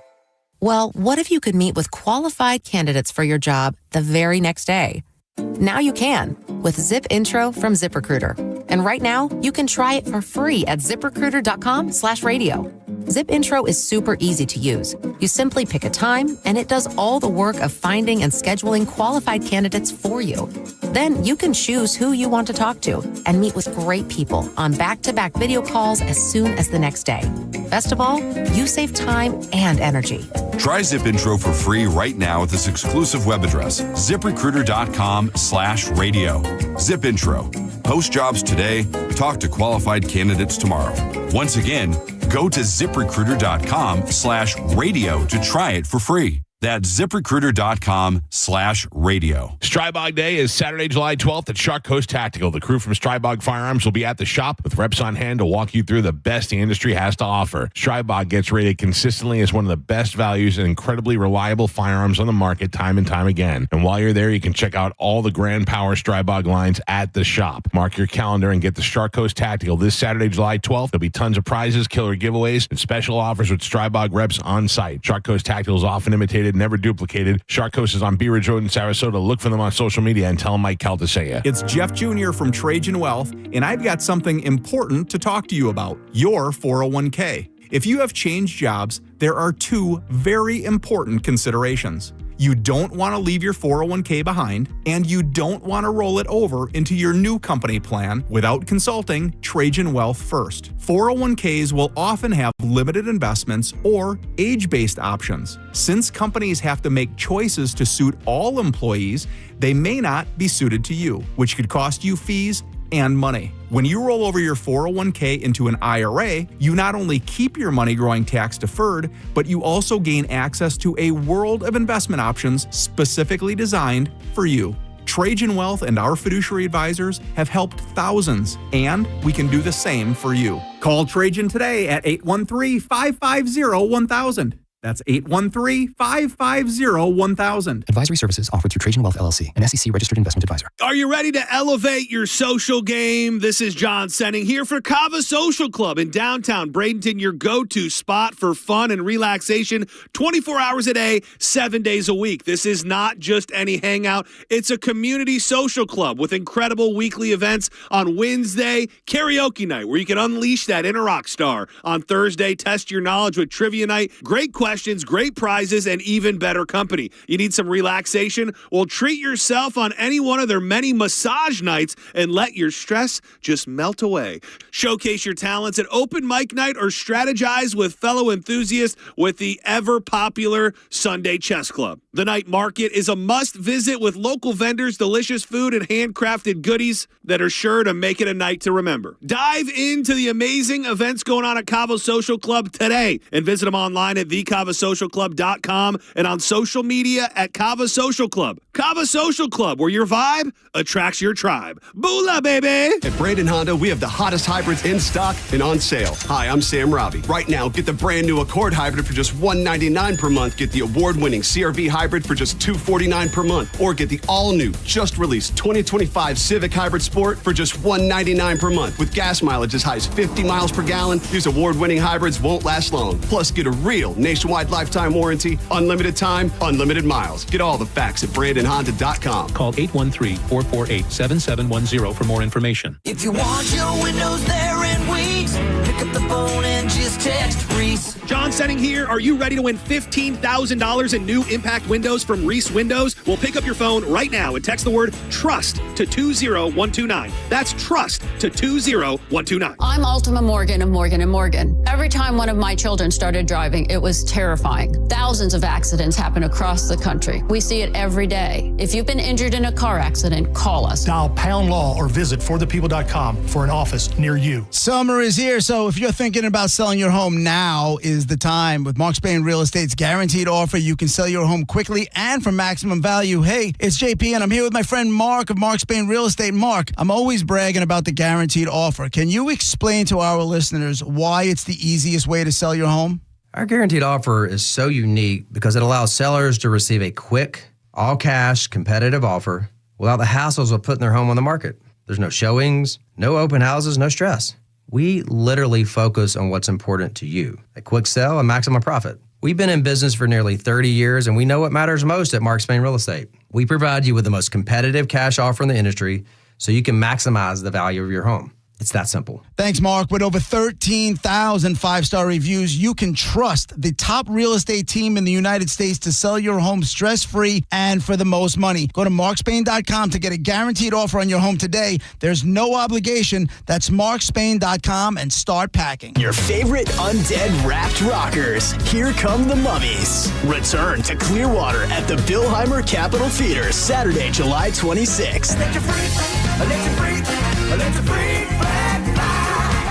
Well, what if you could meet with qualified candidates for your job the very next day? Now you can with Zip Intro from ZipRecruiter. And right now, you can try it for free at ZipRecruiter.com/radio. Zip Intro is super easy to use. You simply pick a time, and it does all the work of finding and scheduling qualified candidates for you. Then you can choose who you want to talk to and meet with great people on back-to-back video calls as soon as the next day. Best of all, you save time and energy. Try Zip Intro for free right now at this exclusive web address, ZipRecruiter.com/radio. Zip Intro. Post jobs today. Talk to qualified candidates tomorrow. Once again, go to ZipRecruiter.com/radio to try it for free. That's ZipRecruiter.com/radio. Strybog Day is Saturday, July 12th at Shark Coast Tactical. The crew from Strybog Firearms will be at the shop with reps on hand to walk you through the best the industry has to offer. Strybog gets rated consistently as one of the best values and incredibly reliable firearms on the market time and time again. And while you're there, you can check out all the Grand Power Strybog lines at the shop. Mark your calendar and get the Shark Coast Tactical this Saturday, July 12th. There'll be tons of prizes, killer giveaways, and special offers with Strybog reps on site. Shark Coast Tactical is often imitated, never duplicated. Shark Coast is on Bee Ridge Road in Sarasota. Look for them on social media and tell them Mike Calta sent you. It's Jeff Jr. from Trajan Wealth, and I've got something important to talk to you about, your 401k. If you have changed jobs, there are 2 very important considerations. You don't want to leave your 401k behind, and you don't want to roll it over into your new company plan without consulting Trajan Wealth first. 401ks will often have limited investments or age-based options. Since companies have to make choices to suit all employees, they may not be suited to you, which could cost you fees and money. When you roll over your 401k into an IRA, you not only keep your money growing tax deferred, but you also gain access to a world of investment options specifically designed for you. Trajan Wealth and our fiduciary advisors have helped thousands, and we can do the same for you. Call Trajan today at 813-550-1000. That's 813-550-1000. Advisory services offered through Trajan Wealth LLC, an SEC registered investment advisor. Are you ready to elevate your social game? This is John Senning here for Kava Social Club in downtown Bradenton, your go-to spot for fun and relaxation 24 hours a day, 7 days a week. This is not just any hangout. It's a community social club with incredible weekly events on Wednesday, karaoke night, where you can unleash that inner rock star. On Thursday, test your knowledge with trivia night. Great questions, great prizes, and even better company. You need some relaxation? Well, treat yourself on any one of their many massage nights and let your stress just melt away. Showcase your talents at open mic night or strategize with fellow enthusiasts with the ever-popular Sunday Chess Club. The night market is a must-visit with local vendors, delicious food, and handcrafted goodies that are sure to make it a night to remember. Dive into the amazing events going on at Cavo Social Club today and visit them online at thecavasocialclub.com and on social media at Cava Social Club. Cava Social Club, where your vibe attracts your tribe. Boola, baby! At Brandon Honda, we have the hottest hybrids in stock and on sale. Hi, I'm Sam Robbie. Right now, get the brand new Accord hybrid for just $199 per month. Get the award-winning CR-V hybrid for just $249 per month. Or get the all-new, just released 2025 Civic Hybrid Sport for just $199 per month. With gas mileage as high as 50 miles per gallon, these award-winning hybrids won't last long. Plus, get a real nationwide lifetime warranty, unlimited time, unlimited miles. Get all the facts at BrandonHonda.com. Call 813-448-7710 for more information. If you want your windows there in weeks, pick up the phone and just text Reese. John Senning here. Are you ready to win $15,000 in new impact windows from Reese Windows? Well, pick up your phone right now and text the word TRUST to 20129. That's TRUST to 20129. I'm Ultima Morgan of Morgan & Morgan. Every time one of my children started driving, it was terrifying. Thousands of accidents happen across the country. We see it every day. If you've been injured in a car accident, call us. Dial pound law or visit forthepeople.com for an office near you. Summer is here, so if you're thinking about selling your home, now is the time. With Mark Spain Real Estate's guaranteed offer, you can sell your home quickly and for maximum value. Hey, it's JP, and I'm here with my friend Mark of Mark Spain Real Estate. Mark, I'm always bragging about the guaranteed offer. Can you explain to our listeners why it's the easiest way to sell your home? Our guaranteed offer is so unique because it allows sellers to receive a quick, all-cash, competitive offer without the hassles of putting their home on the market. There's no showings, no open houses, no stress. We literally focus on what's important to you, a quick sell and maximum profit. We've been in business for nearly 30 years, and we know what matters most at Mark Spain Real Estate. We provide you with the most competitive cash offer in the industry so you can maximize the value of your home. It's that simple. Thanks, Mark. With over 13,000 five-star reviews, you can trust the top real estate team in the United States to sell your home stress-free and for the most money. Go to markspain.com to get a guaranteed offer on your home today. There's no obligation. That's markspain.com and start packing. Your favorite undead wrapped rockers. Here come the Mummies. Return to Clearwater at the Billheimer Capitol Theater, Saturday, July 26th.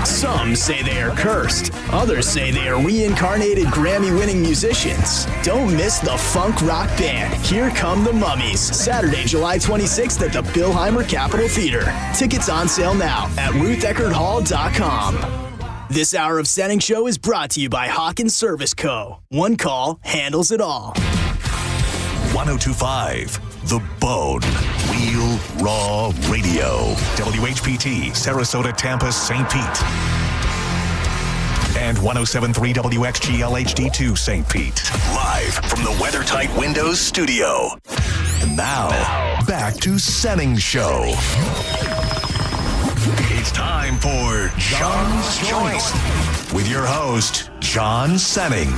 Some say they are cursed. Others say they are reincarnated Grammy-winning musicians. Don't miss the funk rock band, Here Come the Mummies, Saturday, July 26th at the Billheimer Capitol Theater. Tickets on sale now at RuthEckertHall.com. This hour of Senning Show is brought to you by Hawkins Service Co. One call handles it all. 1025 The Bone. Real Raw Radio. WHPT, Sarasota, Tampa, St. Pete. And 107.3 WXGL HD2, St. Pete. Live from the WeatherTight Windows studio. And now, back to Senning Show. It's time for John's Choice with your host, John Senning.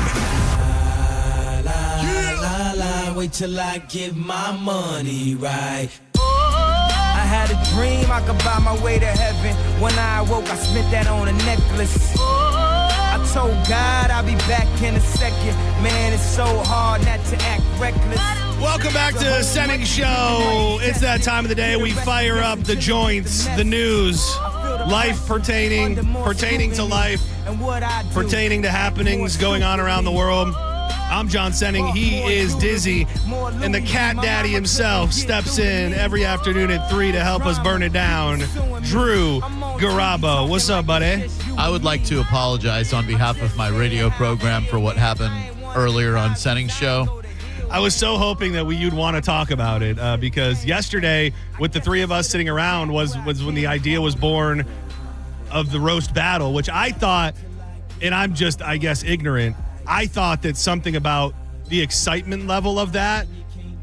wait till I get my money right. I had a dream I could buy my way to heaven. When I awoke, I spent that on a necklace. I told God I'll be back in a second. Man, it's so hard not to act reckless. Welcome back to Senning Show. It's that time of the day we fire up the joints, the news, life pertaining to life, pertaining to happenings going on around the world. I'm John Senning. He is Dizzy. And the cat daddy himself steps in every afternoon at 3 to help us burn it down. Drew Garabo. What's up, buddy? I would like to apologize on behalf of my radio program for what happened earlier on Senning Show. I was so hoping that you'd want to talk about it because yesterday, with the three of us sitting around, was when the idea was born of the roast battle, which I thought, and I'm just, I guess, ignorant, I thought that something about the excitement level of that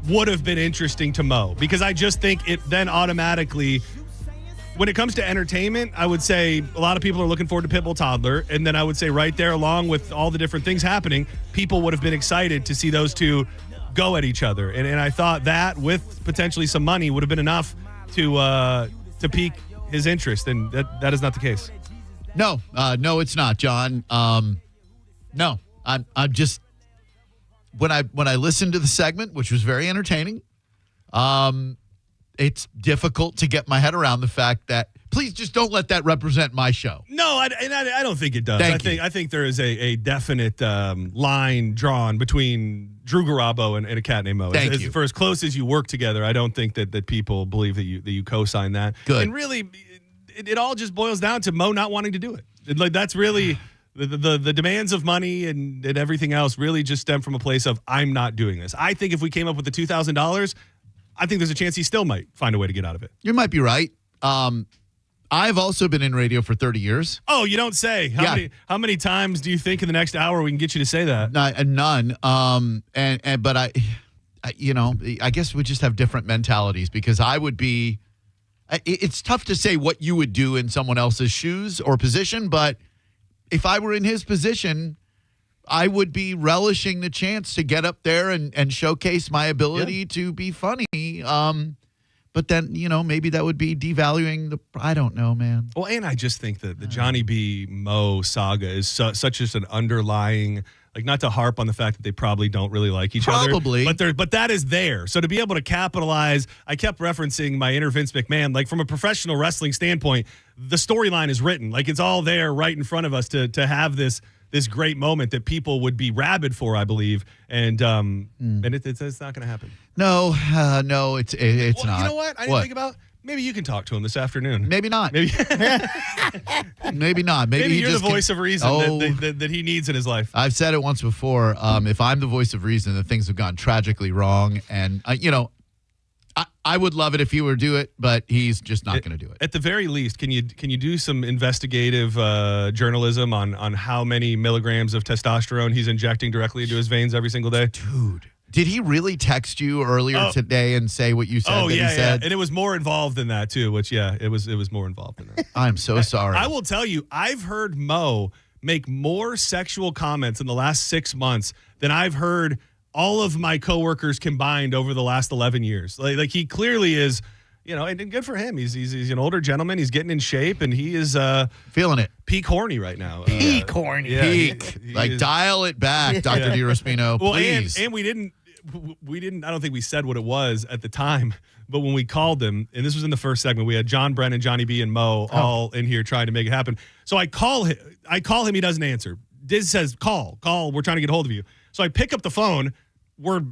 would have been interesting to Mo, because I just think it then automatically, when it comes to entertainment, I would say a lot of people are looking forward to Pitbull Toddler, and then I would say right there, along with all the different things happening, people would have been excited to see those two go at each other, and I thought that with potentially some money would have been enough to pique his interest, and that is not the case. No, it's not, John. No. I'm just, when I listened to the segment, which was very entertaining, it's difficult to get my head around the fact that, please just don't let that represent my show. No, I don't think it does. I think there is a definite line drawn between Drew Garabo and a cat named Mo. Thank you. For as close as you work together, I don't think that people believe that you co-sign that. Good. And really, it all just boils down to Mo not wanting to do it. Like, that's really the demands of money and everything else really just stem from a place of, I'm not doing this. I think if we came up with the $2,000, I think there's a chance he still might find a way to get out of it. You might be right. I've also been in radio for 30 years. Oh, you don't say. How many times do you think in the next hour we can get you to say that? None. But I guess we just have different mentalities, because I would be. It's tough to say what you would do in someone else's shoes or position, but if I were in his position, I would be relishing the chance to get up there and showcase my ability to be funny. But then, maybe that would be devaluing I don't know, man. Well, and I just think that the Johnny B. Mo saga is such as an underlying, like, not to harp on the fact that they probably don't really like each other. Probably. But that is there. So to be able to capitalize, I kept referencing my inner Vince McMahon, like, from a professional wrestling standpoint, the storyline is written. Like, it's all there right in front of us to have this great moment that people would be rabid for, I believe. And it's not going to happen. No, it's not. You know what? I didn't think about. Maybe you can talk to him this afternoon. Maybe not. Maybe Maybe not. Maybe he you're just the voice of reason that he needs in his life. I've said it once before. If I'm the voice of reason, then things have gone tragically wrong. And, I would love it if he were to do it, but he's just not going to do it. At the very least, can you do some investigative journalism on how many milligrams of testosterone he's injecting directly into his veins every single day? Dude. Did he really text you earlier today and say what you said he said? And it was more involved than that, too, which, it was more involved than that. I'm so sorry. I will tell you, I've heard Mo make more sexual comments in the last 6 months than I've heard all of my coworkers combined over the last 11 years. Like he clearly is, and good for him. He's an older gentleman. He's getting in shape, and he is feeling it. Peak horny right now. Peak horny. Yeah, peak. Dial it back, Dr. DiRespino, please. And we didn't, I don't think we said what it was at the time, but when we called him, and this was in the first segment, we had John Brennan, Johnny B, and Mo all in here trying to make it happen. So I call him, he doesn't answer. Diz says, call, we're trying to get a hold of you. So I pick up the phone. We're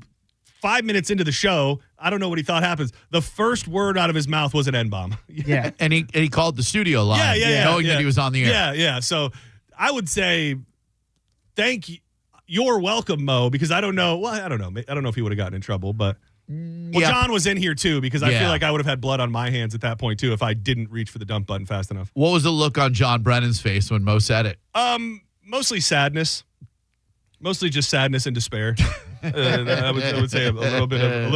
5 minutes into the show. I don't know what he thought happens. The first word out of his mouth was an N-bomb. Yeah. and he called the studio line knowing that he was on the air. Yeah. So I would say thank you. You're welcome, Mo, because I don't know. Well, I don't know. I don't know if he would have gotten in trouble, but John was in here too, because I feel like I would have had blood on my hands at that point too if I didn't reach for the dump button fast enough. What was the look on John Brennan's face when Mo said it? Mostly sadness. Mostly just sadness and despair. I would say a little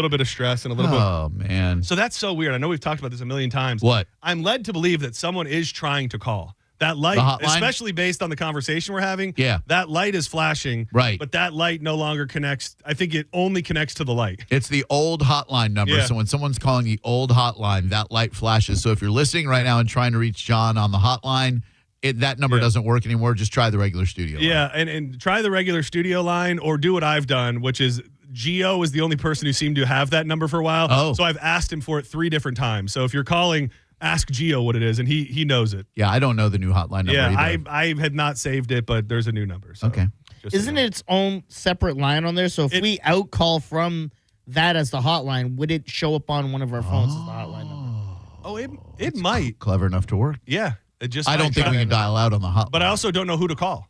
bit of stress and a little bit. Oh man! So that's so weird. I know we've talked about this a million times. What? I'm led to believe that someone is trying to call. That light, The hotline? especially based on the conversation we're having, Yeah. that light is flashing. Right. But that light no longer connects. I think it only connects to the light. It's the old hotline number. Yeah. So when someone's calling the old hotline, that light flashes. So if you're listening right now and trying to reach John on the hotline, that number doesn't work anymore. Just try the regular studio line. Yeah, and try the regular studio line or do what I've done, which is Gio is the only person who seemed to have that number for a while. Oh. So I've asked him for it 3 different times. So if you're calling, ask Gio what it is, and he knows it. Yeah, I don't know the new hotline number either. I had not saved it, but there's a new number. So Okay. Isn't it its own separate line on there? So if we outcall from that as the hotline, would it show up on one of our phones as the hotline number? Oh, it might. Clever enough to work. Yeah. It just I don't think we can dial out on the hotline. But I also don't know who to call.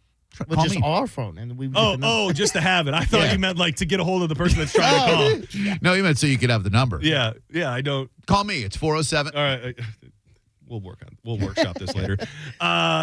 Well, Call just me. our phone, and we. Just to have it. I thought Yeah. you meant like to get a hold of the person that's trying to call. No, you meant so you could have the number. Yeah, I don't. Call me. It's 407. All right. We'll workshop this later.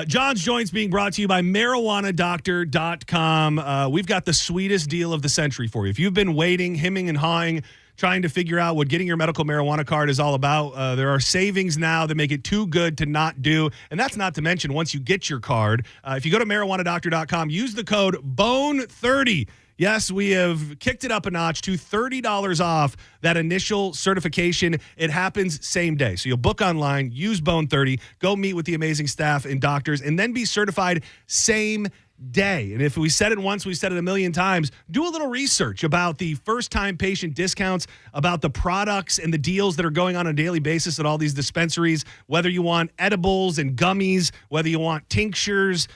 John's Joints being brought to you by marijuanadoctor.com. We've got the sweetest deal of the century for you. If you've been waiting, hemming and hawing, trying to figure out what getting your medical marijuana card is all about, there are savings now that make it too good to not do. And that's not to mention once you get your card, if you go to marijuanadoctor.com, use the code BONE30. Yes, we have kicked it up a notch to $30 off that initial certification. It happens same day. So you'll book online, use Bone30, go meet with the amazing staff and doctors, and then be certified same day. And if we said it once, we said it a million times. Do a little research about the first-time patient discounts, about the products and the deals that are going on a daily basis at all these dispensaries, whether you want edibles and gummies, whether you want tinctures,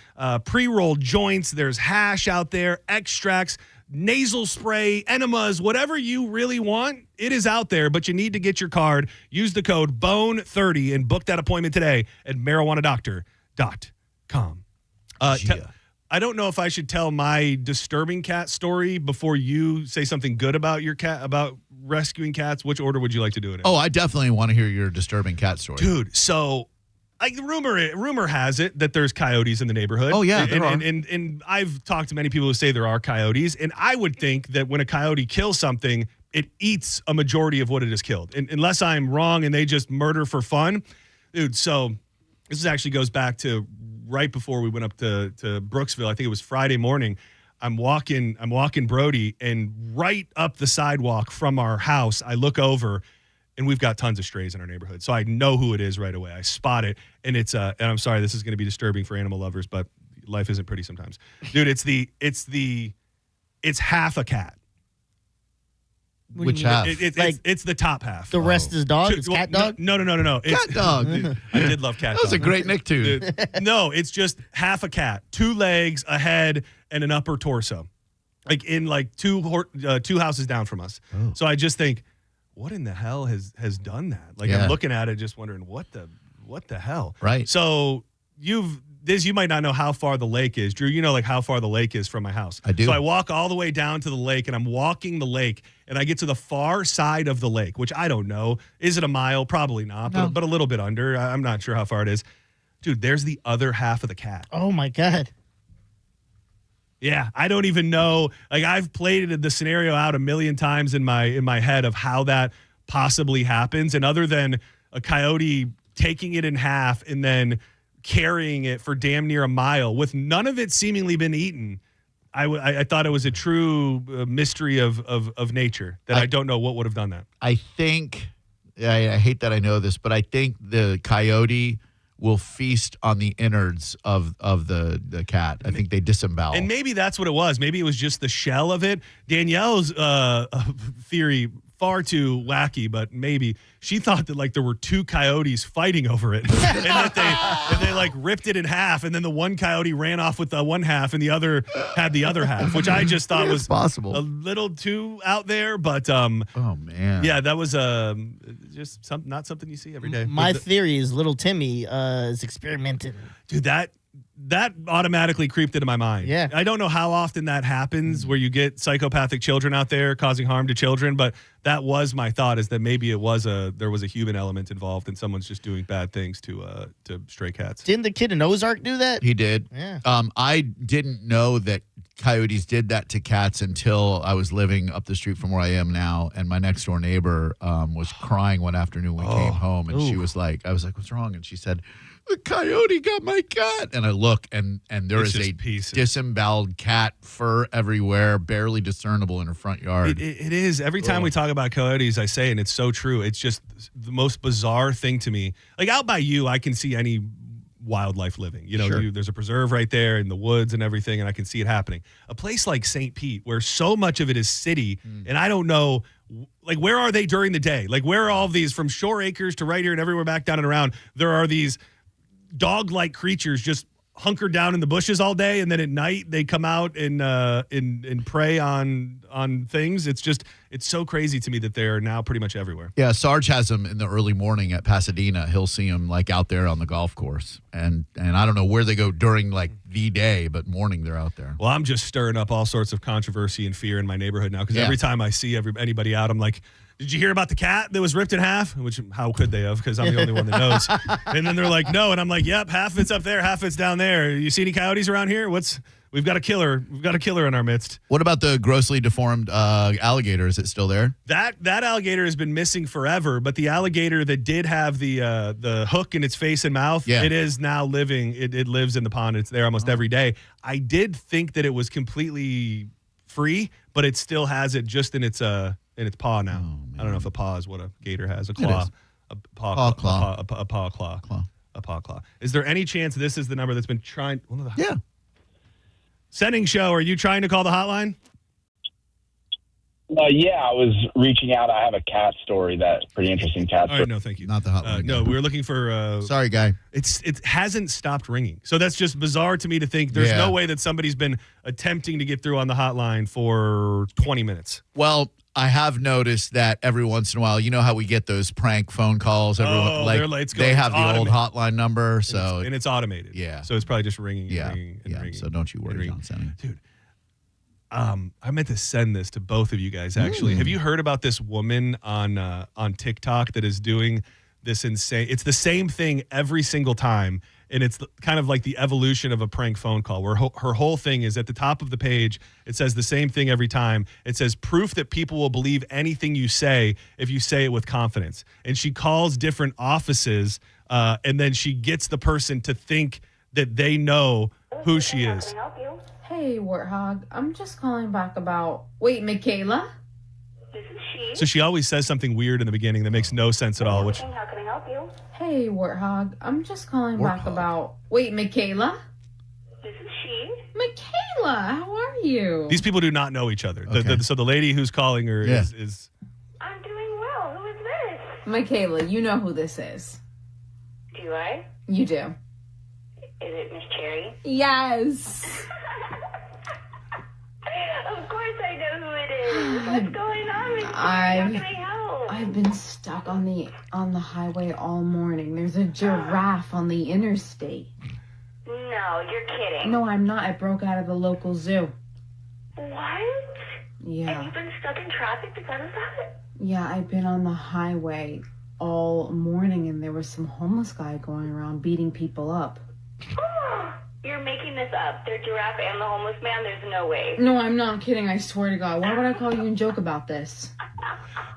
pre-rolled joints, there's hash out there, extracts, nasal spray, enemas, whatever you really want, it is out there, but you need to get your card. Use the code BONE30 and book that appointment today at marijuanadoctor.com. I don't know if I should tell my disturbing cat story before you say something good about your cat, about rescuing cats. Which order would you like to do it in? Oh, I definitely want to hear your disturbing cat story. Dude, so like rumor has it that there's coyotes in the neighborhood. Oh, yeah, there are. And I've talked to many people who say there are coyotes, and I would think that when a coyote kills something, it eats a majority of what it has killed. And unless I'm wrong and they just murder for fun. Dude, so this actually goes back to right before we went up to Brooksville. I think it was Friday morning. I'm walking Brody, and right up the sidewalk from our house, I look over, and we've got tons of strays in our neighborhood. So I know who it is right away. I spot it, and it's and I'm sorry, this is going to be disturbing for animal lovers, but life isn't pretty sometimes. Dude, it's half a cat. Which half? It's the top half. The rest is dog? It's cat dog? No. Cat dog. I did love cat dog. That was a great nickname. No, it's just half a cat. 2 legs, a head, and an upper torso. Like in like two houses down from us. Oh. So I just think, what in the hell has done that? Like Yeah. I'm looking at it just wondering what the hell? Right. So you might not know how far the lake is. Drew, you know like how far the lake is from my house. I do. So I walk all the way down to the lake, and I'm walking the lake, and I get to the far side of the lake, which I don't know. Is it a mile? Probably not, No. but a little bit under. I'm not sure how far it is. Dude, there's the other half of the cat. Oh my God. Yeah, I don't even know. Like I've played the scenario out a million times in my head of how that possibly happens. And other than a coyote taking it in half and then carrying it for damn near a mile with none of it seemingly been eaten, I thought it was a true mystery of nature that I don't know what would have done that. I think, I hate that I know this, but I think the coyote will feast on the innards of the cat. I think they disembowel. And maybe that's what it was. Maybe it was just the shell of it. Danielle's theory, far too wacky, but maybe she thought that like there were 2 coyotes fighting over it, and that they like ripped it in half, and then the one coyote ran off with the one half, and the other had the other half, which I just thought was possible, a little too out there. But oh man, yeah, that was just not something you see every day. My theory is little Timmy is experimenting. Dude, that automatically creeped into my mind. Yeah. I don't know how often that happens where you get psychopathic children out there causing harm to children, but that was my thought, is that maybe there was a human element involved and someone's just doing bad things to stray cats. Didn't the kid in Ozark do that? He did. Yeah. I didn't know that coyotes did that to cats until I was living up the street from where I am now, and my next door neighbor was crying one afternoon when we came home, and she was like, I was like, what's wrong? And she said, the coyote got my cat. And I look, and there It's is just a pieces. disemboweled cat, fur everywhere, barely discernible in her front yard. It is. Every time we talk about coyotes, I say, and it's so true, it's just the most bizarre thing to me. Like out by you, I can see any wildlife living. You know, Sure. there's a preserve right there in the woods and everything, and I can see it happening. A place like St. Pete, where so much of it is city, and I don't know, like, where are they during the day? Like, where are all of these, from Shore Acres to right here and everywhere back down and around, there are these dog-like creatures just hunkered down in the bushes all day, and then at night they come out and prey on things. It's so crazy to me that they're now pretty much everywhere. Yeah, Sarge has them in the early morning at Pasadena. He'll see them like out there on the golf course, and I don't know where they go during like the day, but morning they're out there. Well, I'm just stirring up all sorts of controversy and fear in my neighborhood now, because every time I see anybody out, I'm like, did you hear about the cat that was ripped in half? Which, how could they have? Because I'm the only one that knows. And then they're like, no. And I'm like, yep, half of it's up there, half of it's down there. You see any coyotes around here? We've got a killer. We've got a killer in our midst. What about the grossly deformed alligator? Is it still there? That alligator has been missing forever, but the alligator that did have the hook in its face and mouth, it is now living. It lives in the pond. It's there almost every day. I did think that it was completely free, but it still has it just in its paw now. I don't know if a paw is what a gator has. A claw. A paw claw. A paw claw. A paw claw. Is there any chance this is the number that's been trying? Yeah. Senning Show, are you trying to call the hotline? Yeah, I was reaching out. I have a cat story that's pretty interesting. Cat story. All right, no, thank you. Not the hotline. No, we were looking for. Sorry, guy. It hasn't stopped ringing, so that's just bizarre to me to think. There's no way that somebody's been attempting to get through on the hotline for 20 minutes. Well, I have noticed that every once in a while, you know how we get those prank phone calls. Everyone they have the old hotline number, so and it's automated. Yeah, so it's probably just ringing. And ringing and ringing. So don't you worry, John Senning. Dude. I meant to send this to both of you guys, actually. Have you heard about this woman on TikTok that is doing this insane? It's the same thing every single time, and it's kind of like the evolution of a prank phone call, where her whole thing is at the top of the page. It says the same thing every time. It says proof that people will believe anything you say if you say it with confidence. And she calls different offices, and then she gets the person to think that they know who she is. Hey, Warthog. I'm just calling back about... Wait, Michaela? This is she. So she always says something weird in the beginning that makes no sense at all. Which, how can I help you? Hey, Warthog. I'm just calling back about... Wait, Michaela? This is she. Michaela, how are you? these people do not know each other. Okay. So the lady who's calling her is... I'm doing well. Who is this? Michaela, you know who this is. Do I? You do. Is it Miss Cherry? Yes. Of course I know who it is. What's going on, Miss Cherry? How can I help? I've been stuck on the highway all morning. There's a giraffe on the interstate. No, you're kidding. No, I'm not. I broke out of the local zoo. What? Yeah. And you've been stuck in traffic because of that? Yeah, I've been on the highway all morning, and there was some homeless guy going around beating people up. You're making this up. They're giraffe and the homeless man. There's no way. No, I'm not kidding. I swear to God. Why would I call you and joke about this?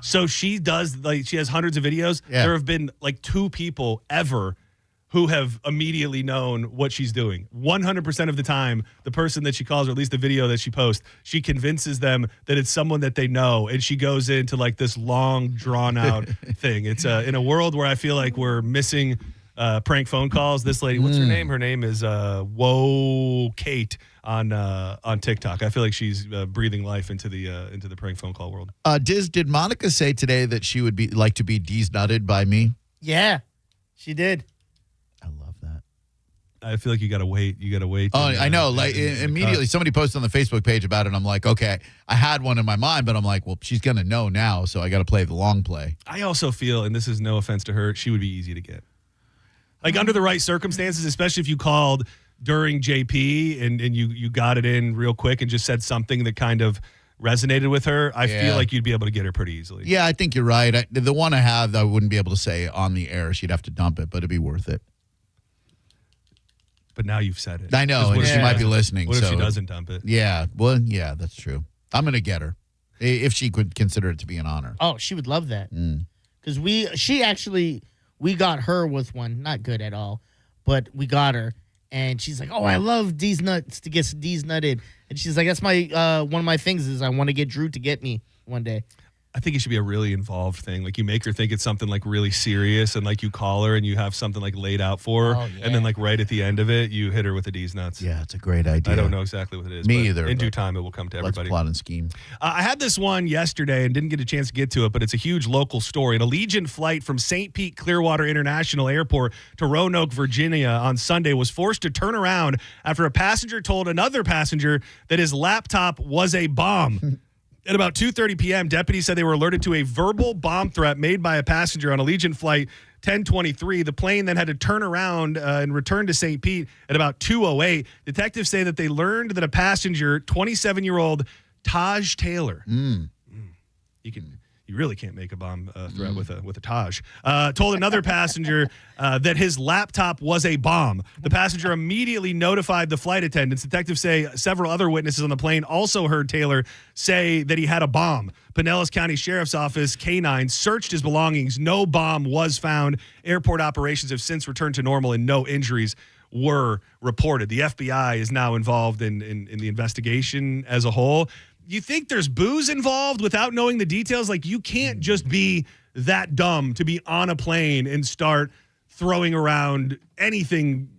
So she does, like, she has hundreds of videos. Yeah. There have been like 2 people ever who have immediately known what she's doing. 100% of the time, the person that she calls, or at least the video that she posts, she convinces them that it's someone that they know, and she goes into like this long, drawn-out thing. It's in a world where I feel like we're missing prank phone calls. This lady, what's her name? Her name is Whoa Kate on TikTok. I feel like she's breathing life into the prank phone call world. Did Monica say today that she would like to be nutted by me? Yeah, she did. I feel like you got to wait. Oh, I know. Like immediately, somebody posted on the Facebook page about it. And I'm like, okay, I had one in my mind, but I'm like, well, she's gonna know now, so I got to play the long play. I also feel, and this is no offense to her, she would be easy to get. Like under the right circumstances, especially if you called during JP and you got it in real quick and just said something that kind of resonated with her, I feel like you'd be able to get her pretty easily. Yeah, I think you're right. The one I have, I wouldn't be able to say on the air. She'd have to dump it, but it'd be worth it. But now you've said it. I know, and she might be listening. What if she doesn't dump it? Yeah, well, yeah, that's true. I'm going to get her if she could consider it to be an honor. Oh, she would love that. Because we got her with one, not good at all, but we got her. And she's like, oh, I love D's nuts to get D's nutted. And she's like, that's my one of my things is I want to get Drew to get me one day. I think it should be a really involved thing. Like you make her think it's something like really serious, and like you call her and you have something like laid out for her, and then like right at the end of it, you hit her with the D's nuts. Yeah, it's a great idea. I don't know exactly what it is. Me either. In due time, it will come to everybody. Let's plot and scheme. I had this one yesterday and didn't get a chance to get to it, but it's a huge local story. An Allegiant flight from St. Pete Clearwater International Airport to Roanoke, Virginia on Sunday was forced to turn around after a passenger told another passenger that his laptop was a bomb. At about 2:30 p.m., deputies said they were alerted to a verbal bomb threat made by a passenger on Allegiant Flight 1023. The plane then had to turn around and return to St. Pete at about 2:08. Detectives say that they learned that a passenger, 27-year-old Taj Taylor, you really can't make a bomb threat with a Taj. Told another passenger that his laptop was a bomb. The passenger immediately notified the flight attendants. Detectives say several other witnesses on the plane also heard Taylor say that he had a bomb. Pinellas County Sheriff's Office K-9 searched his belongings. No bomb was found. Airport operations have since returned to normal and no injuries were reported. The FBI is now involved in the investigation as a whole. You think there's booze involved without knowing the details? Like, you can't just be that dumb to be on a plane and start throwing around anything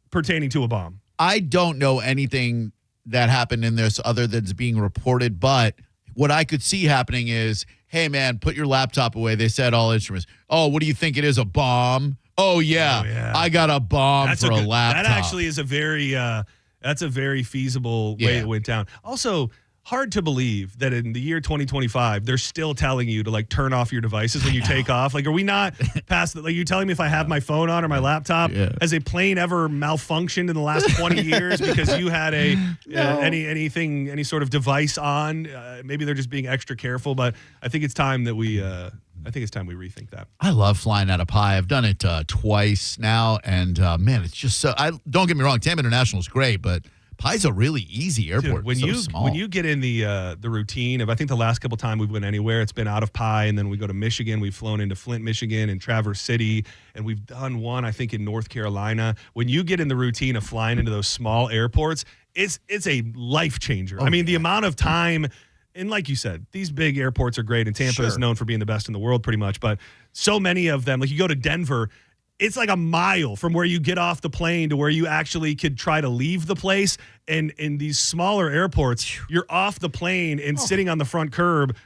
pertaining to a bomb. I don't know anything that happened in this other than's being reported, but what I could see happening is, hey, man, put your laptop away. They said all instruments. Oh, what do you think it is, a bomb? Oh, yeah. I got a bomb for a laptop. That actually is a very feasible way it went down. Also, hard to believe that in the year 2025, they're still telling you to like turn off your devices when you take off. Like, are we not past that? Like, you're telling me if I have my phone on or my laptop, has a plane ever malfunctioned in the last 20 years because you had any sort of device on? Maybe they're just being extra careful, but I think it's time that we rethink that. I love flying out of Pi. I've done it twice now, and man, it's just so. Don't get me wrong, Tampa International is great, but Pi's a really easy airport. Dude, when you get in the routine of, I think the last couple times we've went anywhere, it's been out of Pi, and then we go to Michigan. We've flown into Flint, Michigan, and Traverse City, and we've done one, I think, in North Carolina. When you get in the routine of flying into those small airports, it's a life changer. I mean, the amount of time. And like you said, these big airports are great, and Tampa is known for being the best in the world pretty much. But so many of them, like you go to Denver, it's like a mile from where you get off the plane to where you actually could try to leave the place. And in these smaller airports, you're off the plane and sitting on the front curb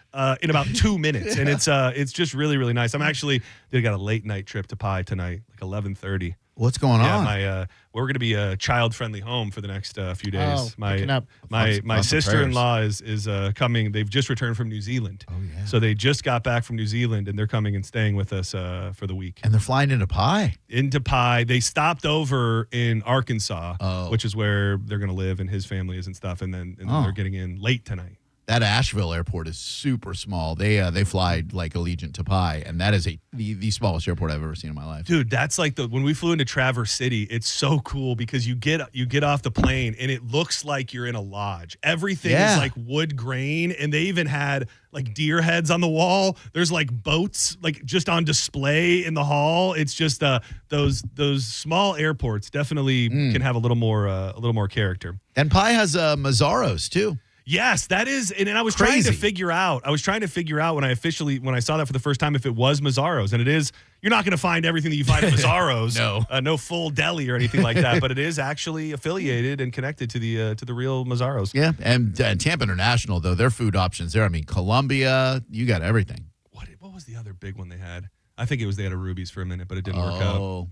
in about 2 minutes. And it's just really, really nice. I got a late night trip to Pi tonight, like 11:30. What's going on? We're going to be a child-friendly home for the next few days. Oh, My sister-in-law is coming. They've just returned from New Zealand. Oh, yeah. So they just got back from New Zealand, and they're coming and staying with us for the week. And they're flying into Pi? Into Pi. They stopped over in Arkansas, which is where they're going to live, and his family is and stuff, and then they're getting in late tonight. That Asheville airport is super small. They fly like Allegiant to Pi, and that is the smallest airport I've ever seen in my life. Dude, that's like when we flew into Traverse City, it's so cool because you get off the plane and it looks like you're in a lodge. Everything is like wood grain, and they even had like deer heads on the wall. There's like boats like just on display in the hall. It's just those small airports definitely can have a little more character. And Pi has Mazzaro's too. Yes, that is, and I was trying to figure out when I saw that for the first time if it was Mazzaro's, and it is. You're not going to find everything that you find at Mazzaro's, no full deli or anything like that, but it is actually affiliated and connected to the real Mazzaro's. Yeah, and Tampa International though, their food options there. I mean, Columbia, you got everything. What was the other big one they had? I think it was they had a Ruby's for a minute, but it didn't work out.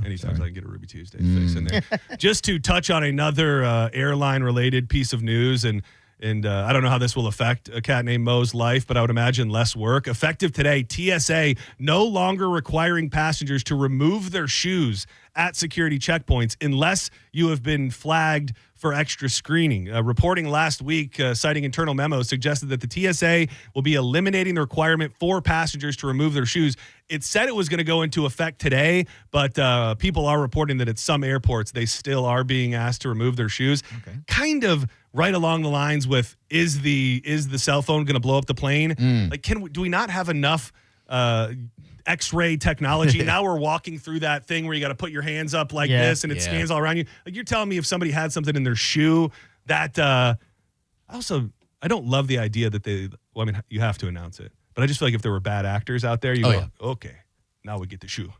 Anytime I can get a Ruby Tuesday fix in there. Just to touch on another airline-related piece of news, and I don't know how this will affect a cat named Mo's life, but I would imagine less work. Effective today, TSA no longer requiring passengers to remove their shoes at security checkpoints unless you have been flagged for extra screening. Reporting last week, citing internal memos, suggested that the TSA will be eliminating the requirement for passengers to remove their shoes. It said it was going to go into effect today, but people are reporting that at some airports, they still are being asked to remove their shoes. Okay. Kind of right along the lines with, is the cell phone going to blow up the plane? Like, do we not have enough X-ray technology. Now we're walking through that thing where you got to put your hands up like this and it scans all around you. Like you're telling me if somebody had something in their shoe that I don't love the idea that you have to announce it. But I just feel like if there were bad actors out there, okay, now we get the shoe.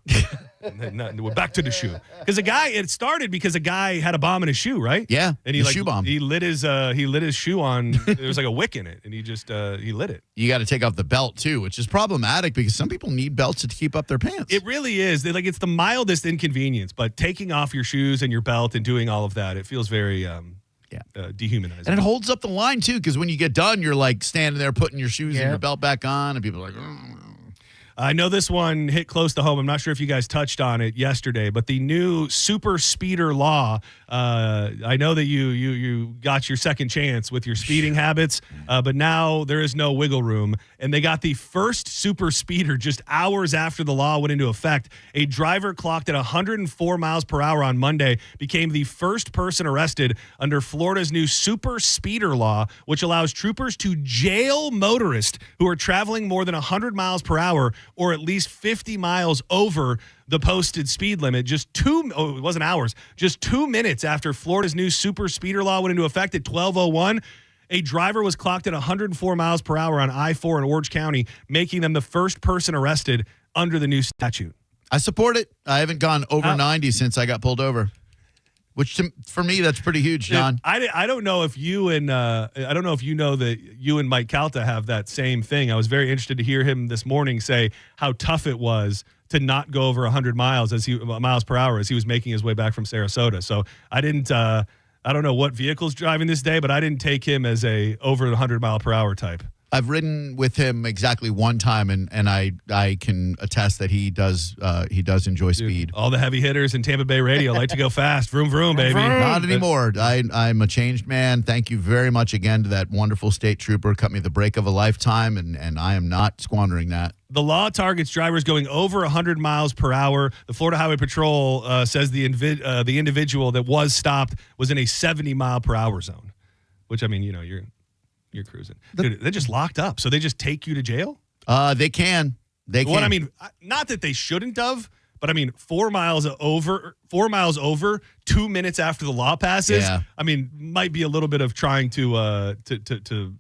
And then we're back to the shoe. Because it started because a guy had a bomb in his shoe, right? Yeah, and he shoe bomb. He lit his shoe on. There was like a wick in it, and he just he lit it. You got to take off the belt too, which is problematic because some people need belts to keep up their pants. It really is. It's the mildest inconvenience, but taking off your shoes and your belt and doing all of that, it feels very dehumanizing. And it holds up the line too, because when you get done, you're like standing there putting your shoes and your belt back on, and people are like, I know this one hit close to home. I'm not sure if you guys touched on it yesterday, but the new super speeder law. I know that you got your second chance with your speeding habits, but now there is no wiggle room. And they got the first super speeder just hours after the law went into effect. A driver clocked at 104 miles per hour on Monday became the first person arrested under Florida's new super speeder law, which allows troopers to jail motorists who are traveling more than 100 miles per hour or at least 50 miles over the posted speed limit. It wasn't hours, just 2 minutes after Florida's new super speeder law went into effect at 12:01. A driver was clocked at 104 miles per hour on I-4 in Orange County, making them the first person arrested under the new statute. I support it. I haven't gone over 90 since I got pulled over. Which for me, that's pretty huge, John. I don't know if you and I don't know if you know that you and Mike Calta have that same thing. I was very interested to hear him this morning say how tough it was to not go over 100 miles per hour as he was making his way back from Sarasota. So I didn't. I don't know what vehicle's driving this day, but I didn't take him as a over 100 mile per hour type. I've ridden with him exactly one time, and I can attest that he does enjoy speed. All the heavy hitters in Tampa Bay radio like to go fast. Vroom, vroom, baby. Not anymore. I'm a changed man. Thank you very much again to that wonderful state trooper. Cut me the break of a lifetime, and I am not squandering that. The law targets drivers going over 100 miles per hour. The Florida Highway Patrol says the individual that was stopped was in a 70 mile per hour zone, which, I mean, you're cruising. Dude, they're just locked up. So they just take you to jail? They can. They can. What I mean, not that they shouldn't have, but I mean, 4 miles over 2 minutes after the law passes. Yeah. I mean, might be a little bit of trying to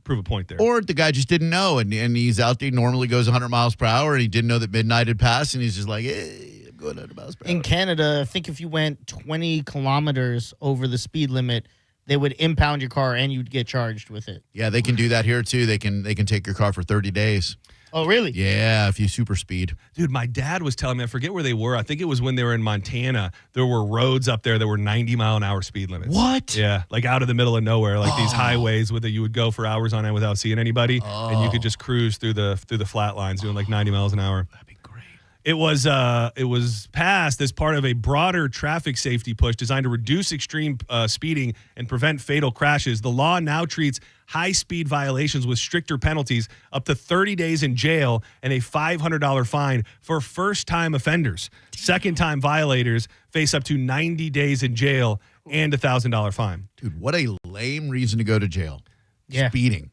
prove a point there. Or the guy just didn't know, and he's out there. He normally goes 100 miles per hour, and he didn't know that midnight had passed, and he's just like, hey, I'm going 100 miles per hour. In Canada, I think if you went 20 kilometers over the speed limit, they would impound your car and you'd get charged with it. Yeah, they can do that here too. They can take your car for 30 days. Oh, really? Yeah, if you super speed. Dude, my dad was telling me, I forget where they were. I think it was when they were in Montana. There were roads up there that were 90 mile an hour speed limits. What? Yeah, like out of the middle of nowhere, like these highways that you would go for hours on end without seeing anybody, and you could just cruise through the flat lines doing like 90 miles an hour. That'd be great. It was passed as part of a broader traffic safety push designed to reduce extreme speeding and prevent fatal crashes. The law now treats high-speed violations with stricter penalties, up to 30 days in jail and a $500 fine for first-time offenders. Second-time violators face up to 90 days in jail and a $1,000 fine. Dude, what a lame reason to go to jail. Yeah. Speeding.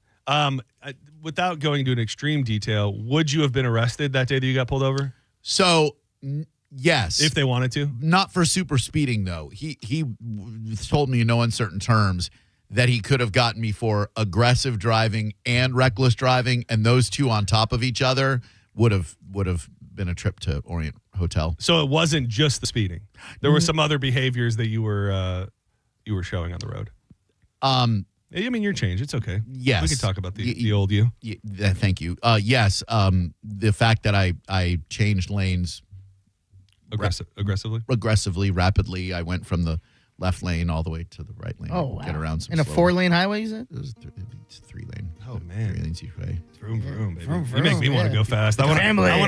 Without going into an extreme detail, would you have been arrested that day that you got pulled over? So, yes. If they wanted to? Not for super speeding, though. He told me in no uncertain terms that he could have gotten me for aggressive driving and reckless driving, and those two on top of each other would have been a trip to Orient Hotel. So it wasn't just the speeding. There were some other behaviors that you were showing on the road. I mean, you're changed. It's okay. Yes. We can talk about the old you. Thank you. Yes. The fact that I changed lanes aggressively, rapidly. I went from the left lane all the way to the right lane. Oh, wow. Get around some in a slower. 4-lane highway, is it? It was 3 lane. Oh, man. 3 lanes each way. Vroom, vroom, baby. Vroom, vroom, you make me want to go fast. I want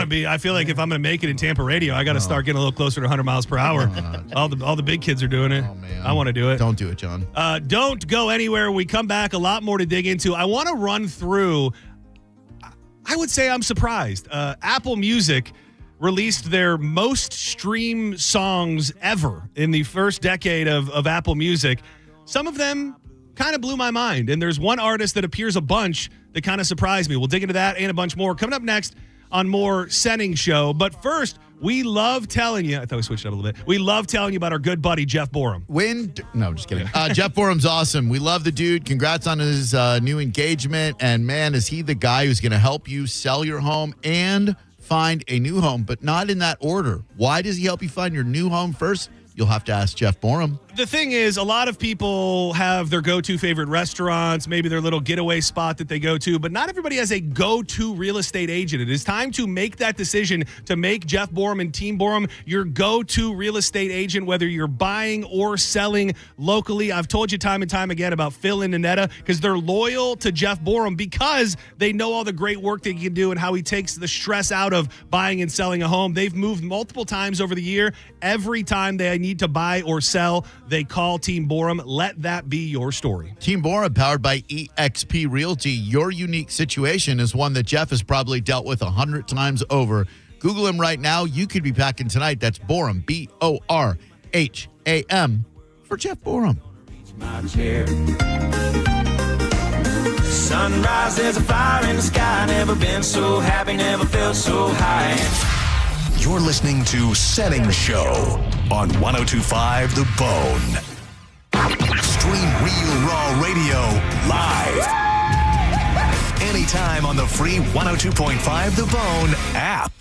to be. I feel like if I'm going to make it in Tampa radio, I got to start getting a little closer to 100 miles per hour. All the big kids are doing it. Oh, man. I want to do it. Don't do it, John. Don't go anywhere. We come back. A lot more to dig into. I want to run through. I would say I'm surprised. Apple Music released their most streamed songs ever in the first decade of Apple Music. Some of them kind of blew my mind. And there's one artist that appears a bunch that kind of surprised me. We'll dig into that and a bunch more. Coming up next on more Senning Show. But first, we love telling you, I thought we switched up a little bit. We love telling you about our good buddy, Jeff Borum. No, just kidding. Jeff Borum's awesome. We love the dude. Congrats on his new engagement. And man, is he the guy who's going to help you sell your home and find a new home, but not in that order. Why does he help you find your new home first? You'll have to ask Jeff Borum. The thing is, a lot of people have their go-to favorite restaurants, maybe their little getaway spot that they go to, but not everybody has a go-to real estate agent. It is time to make that decision to make Jeff Borum and Team Borum your go-to real estate agent, whether you're buying or selling locally. I've told you time and time again about Phil and Nanetta because they're loyal to Jeff Borum because they know all the great work that he can do and how he takes the stress out of buying and selling a home. They've moved multiple times over the year. Every time they need to buy or sell, they call Team Borum. Let that be your story. Team Borum, powered by eXp Realty. Your unique situation is one that Jeff has probably dealt with 100 times over. Google him right now. You could be packing tonight. That's Borum, Borham, for Jeff Borum. Sunrise, there's a fire in the sky. Never been so happy, never felt so high. You're listening to Senning Show on 102.5 The Bone. Stream Real Raw Radio live. Anytime on the free 102.5 The Bone app.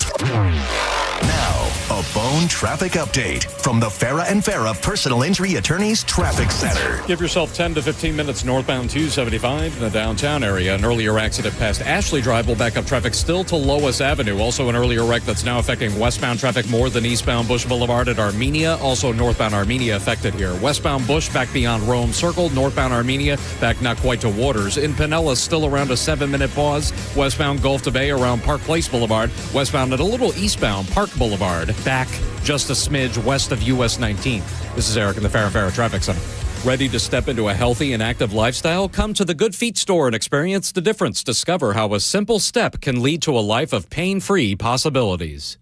Now, a Bone traffic update from the Farah and Farah Personal Injury Attorneys Traffic Center. Give yourself 10 to 15 minutes northbound 275 in the downtown area. An earlier accident past Ashley Drive will back up traffic still to Lois Avenue. Also an earlier wreck that's now affecting westbound traffic more than eastbound Bush Boulevard at Armenia. Also northbound Armenia affected here. Westbound Bush back beyond Rome Circle. Northbound Armenia back not quite to Waters. In Pinellas, still around a 7-minute pause. Westbound Gulf to Bay around Park Place Boulevard. Westbound at a little eastbound Park Boulevard. Back just a smidge west of US 19. This is Eric in the Farah Traffic Center. Ready to step into a healthy and active lifestyle? Come to the Good Feet store and experience the difference. Discover how a simple step can lead to a life of pain-free possibilities.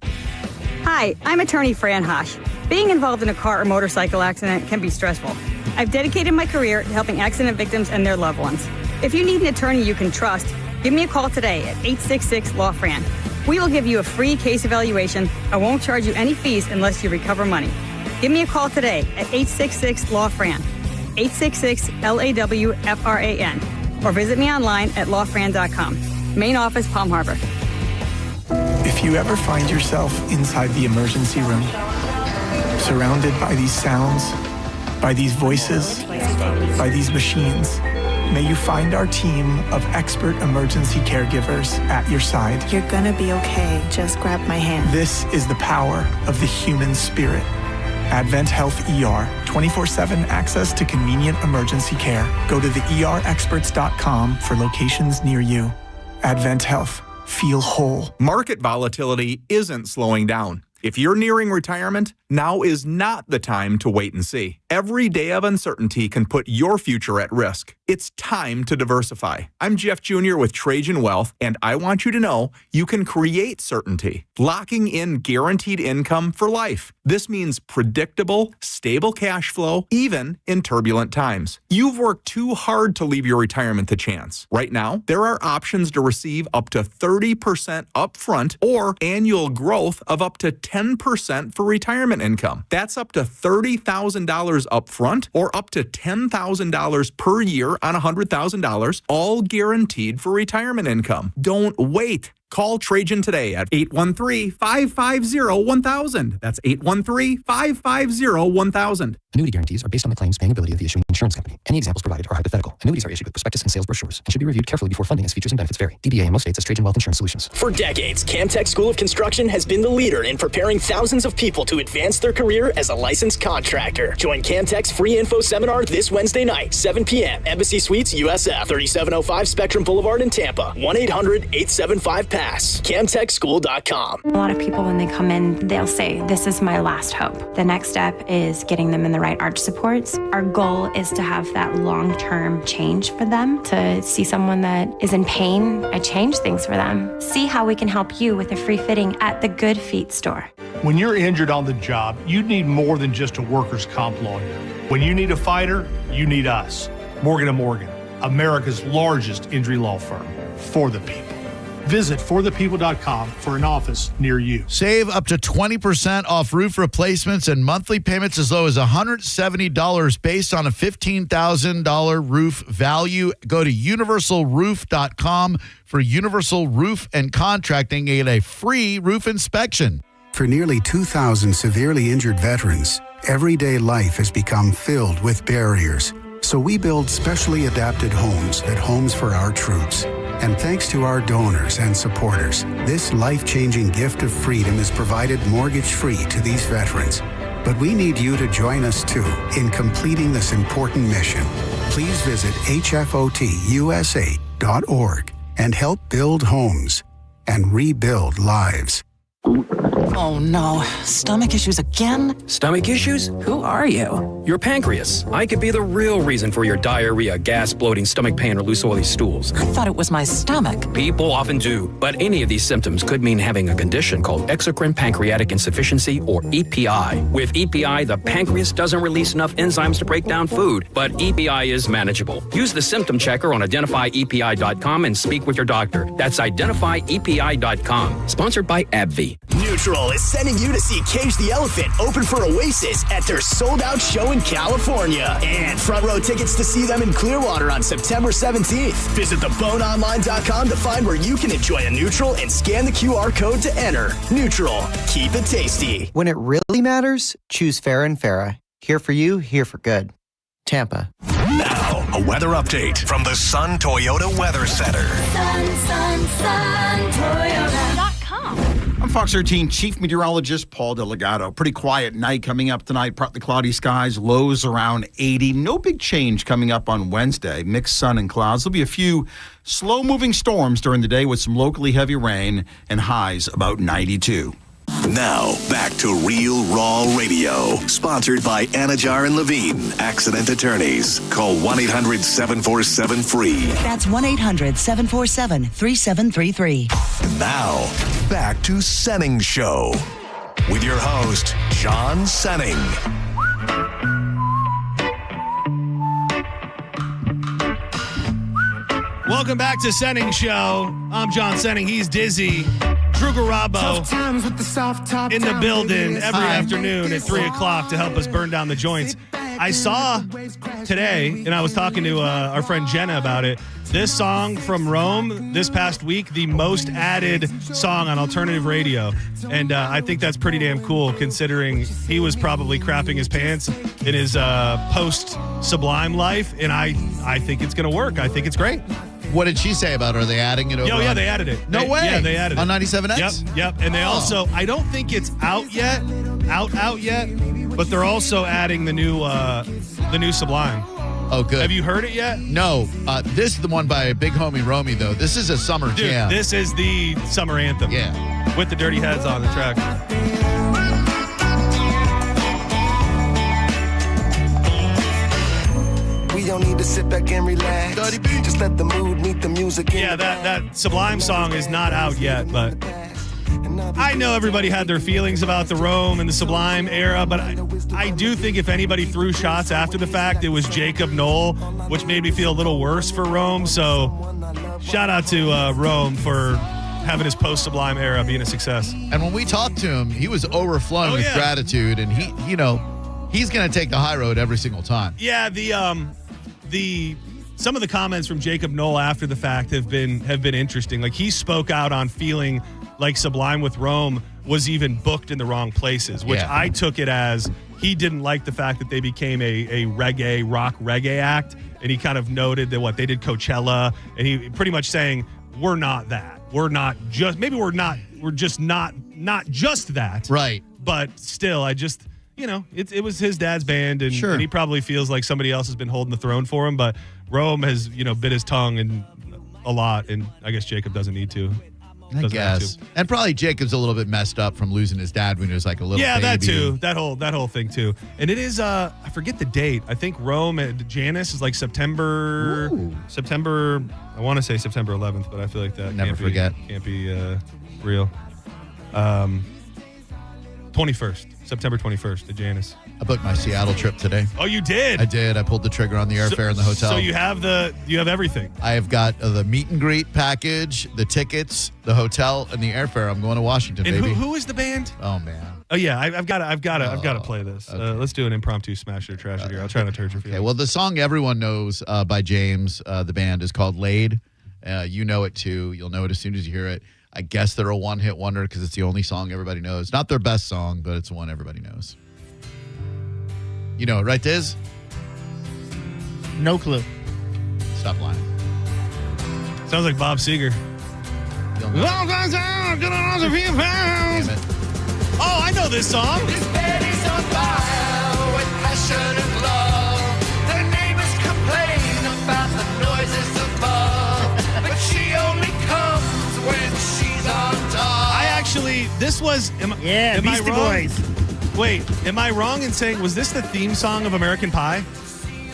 Hi, I'm attorney Fran Hosh. Being involved in a car or motorcycle accident can be stressful. I've dedicated my career to helping accident victims and their loved ones. If you need an attorney you can trust, give me a call today at 866-LAW-FRAN. We will give you a free case evaluation. I won't charge you any fees unless you recover money. Give me a call today at 866-LAW-FRAN, 866-LAWFRAN, or visit me online at lawfran.com. Main office, Palm Harbor. If you ever find yourself inside the emergency room, surrounded by these sounds, by these voices, by these machines, may you find our team of expert emergency caregivers at your side. You're gonna be okay. Just grab my hand. This is the power of the human spirit. Advent Health ER, 24/7 access to convenient emergency care. Go to theerexperts.com for locations near you. Advent Health, feel whole. Market volatility isn't slowing down. If you're nearing retirement, now is not the time to wait and see. Every day of uncertainty can put your future at risk. It's time to diversify. I'm Jeff Jr. with Trajan Wealth, and I want you to know you can create certainty, locking in guaranteed income for life. This means predictable, stable cash flow, even in turbulent times. You've worked too hard to leave your retirement to chance. Right now, there are options to receive up to 30% upfront or annual growth of up to 10% for retirement income. That's up to $30,000 upfront or up to $10,000 per year on $100,000, all guaranteed for retirement income. Don't wait. Call Trajan today at 813-550-1000. That's 813-550-1000. Annuity guarantees are based on the claims paying ability of the issuing insurance company. Any examples provided are hypothetical. Annuities are issued with prospectus and sales brochures and should be reviewed carefully before funding as features and benefits vary. DBA in most states as Trajan Wealth Insurance Solutions. For decades, Camtech School of Construction has been the leader in preparing thousands of people to advance their career as a licensed contractor. Join Camtech's free info seminar this Wednesday night, 7 p.m. Embassy Suites, USF, 3705 Spectrum Boulevard in Tampa. 1-800-875-PASS. CamtechSchool.com. A lot of people, when they come in, they'll say, this is my last hope. The next step is getting them in the right arch supports. Our goal is to have that long-term change for them, to see someone that is in pain. I change things for them. See how we can help you with a free fitting at the Good Feet store. When you're injured on the job, you need more than just a workers' comp lawyer. When you need a fighter, you need us. Morgan & Morgan, America's largest injury law firm, for the people. Visit forthepeople.com for an office near you. Save up to 20% off roof replacements and monthly payments as low as $170 based on a $15,000 roof value. Go to universalroof.com for Universal Roof and Contracting and a free roof inspection. For nearly 2,000 severely injured veterans, everyday life has become filled with barriers. So we build specially adapted homes at Homes for Our Troops. And thanks to our donors and supporters, this life-changing gift of freedom is provided mortgage-free to these veterans. But we need you to join us, too, in completing this important mission. Please visit hfotusa.org and help build homes and rebuild lives. Oh no, stomach issues again? Stomach issues? Who are you? Your pancreas. I could be the real reason for your diarrhea, gas, bloating, stomach pain, or loose oily stools. I thought it was my stomach. People often do, but any of these symptoms could mean having a condition called exocrine pancreatic insufficiency, or EPI. With EPI, the pancreas doesn't release enough enzymes to break down food, but EPI is manageable. Use the symptom checker on identifyepi.com and speak with your doctor. That's identifyepi.com. Sponsored by AbbVie. Neutral is sending you to see Cage the Elephant open for Oasis at their sold-out show in California. And front row tickets to see them in Clearwater on September 17th. Visit theboneonline.com to find where you can enjoy a Neutral and scan the QR code to enter. Neutral. Keep it tasty. When it really matters, choose Farrah and Farrah. Here for you, here for good. Tampa. Now, a weather update from the Sun Toyota Weather Center. Sun Toyota.com. I'm Fox 13 Chief Meteorologist Paul Delgado. Pretty quiet night coming up tonight. Partly cloudy skies, lows around 80. No big change coming up on Wednesday. Mixed sun and clouds. There'll be a few slow-moving storms during the day with some locally heavy rain and highs about 92. Now, back to Real Raw Radio. Sponsored by Anajar and Levine, Accident Attorneys. Call 1-800-747-FREE. That's 1-800-747-3733. Now, back to Senning Show. With your host, John Senning. Welcome back to Senning Show. I'm John Senning. He's Dizzy. Drew Garabo in the building every afternoon at 3 o'clock to help us burn down the joints. I saw today, and I was talking to our friend Jenna about it, this song from Rome this past week, the most added song on alternative radio. And I think that's pretty damn cool considering he was probably crapping his pants in his post-Sublime life. And I think it's going to work. I think it's great. What did she say about it? Are they adding it over? Oh, yeah, they added it. No way. Yeah, they added it. On 97X? Yep. And they also, I don't think it's out yet, but they're also adding the new Sublime. Oh, good. Have you heard it yet? No. This is the one by Big Homie Romy, though. This is a summer jam. This is the summer anthem. Yeah. With the Dirty Heads on the track. We don't need to sit back and relax. Just let the mood meet the music. Yeah, that Sublime song is not out yet, but I know everybody had their feelings about the Rome and the Sublime era, but I do think if anybody threw shots after the fact, it was Jacob Knoll, which made me feel a little worse for Rome. So shout out to Rome for having his post-Sublime era being a success. And when we talked to him, he was overflowing with gratitude, and he's going to take the high road every single time. Yeah, some of the comments from Jacob Knoll after the fact have been interesting. Like, he spoke out on feeling like Sublime with Rome was even booked in the wrong places, which I took it as he didn't like the fact that they became a rock reggae act, and he kind of noted that they did Coachella, and he pretty much saying, we're not that. We're just not just that. Right. But still, it was his dad's band, and he probably feels like somebody else has been holding the throne for him, but Rome has, bit his tongue and a lot, and I guess Jacob doesn't need to. I guess. And probably Jacob's a little bit messed up from losing his dad when he was like a little baby. Yeah, that too. That whole thing too. And it is I forget the date. I think Rome at Janus is like September, I want to say September 11th, but I feel like that can't be real. September 21st to Janice. I booked my Seattle trip today. Oh, you did? I did. I pulled the trigger on the airfare and the hotel. So you have everything. I have got the meet and greet package, the tickets, the hotel, and the airfare. I'm going to Washington, and baby. who is the band? Oh man. Oh yeah, I've got to play this. Okay. Let's do an impromptu smash or trash it here. I'll try not to hurt your feelings. Okay. Well, the song everyone knows by James, the band, is called "Laid." You know it too. You'll know it as soon as you hear it. I guess they're a one-hit wonder because it's the only song everybody knows. Not their best song, but it's one everybody knows. You know it, right, Diz? No clue. Stop lying. Sounds like Bob Seger. Oh, I know this song. This bed is on fire with passion and love. The neighbors complain about the noises above, but she only comes when she's on top. Am I Beastie wrong? Boys. Wait, am I wrong in saying, was this the theme song of American Pie?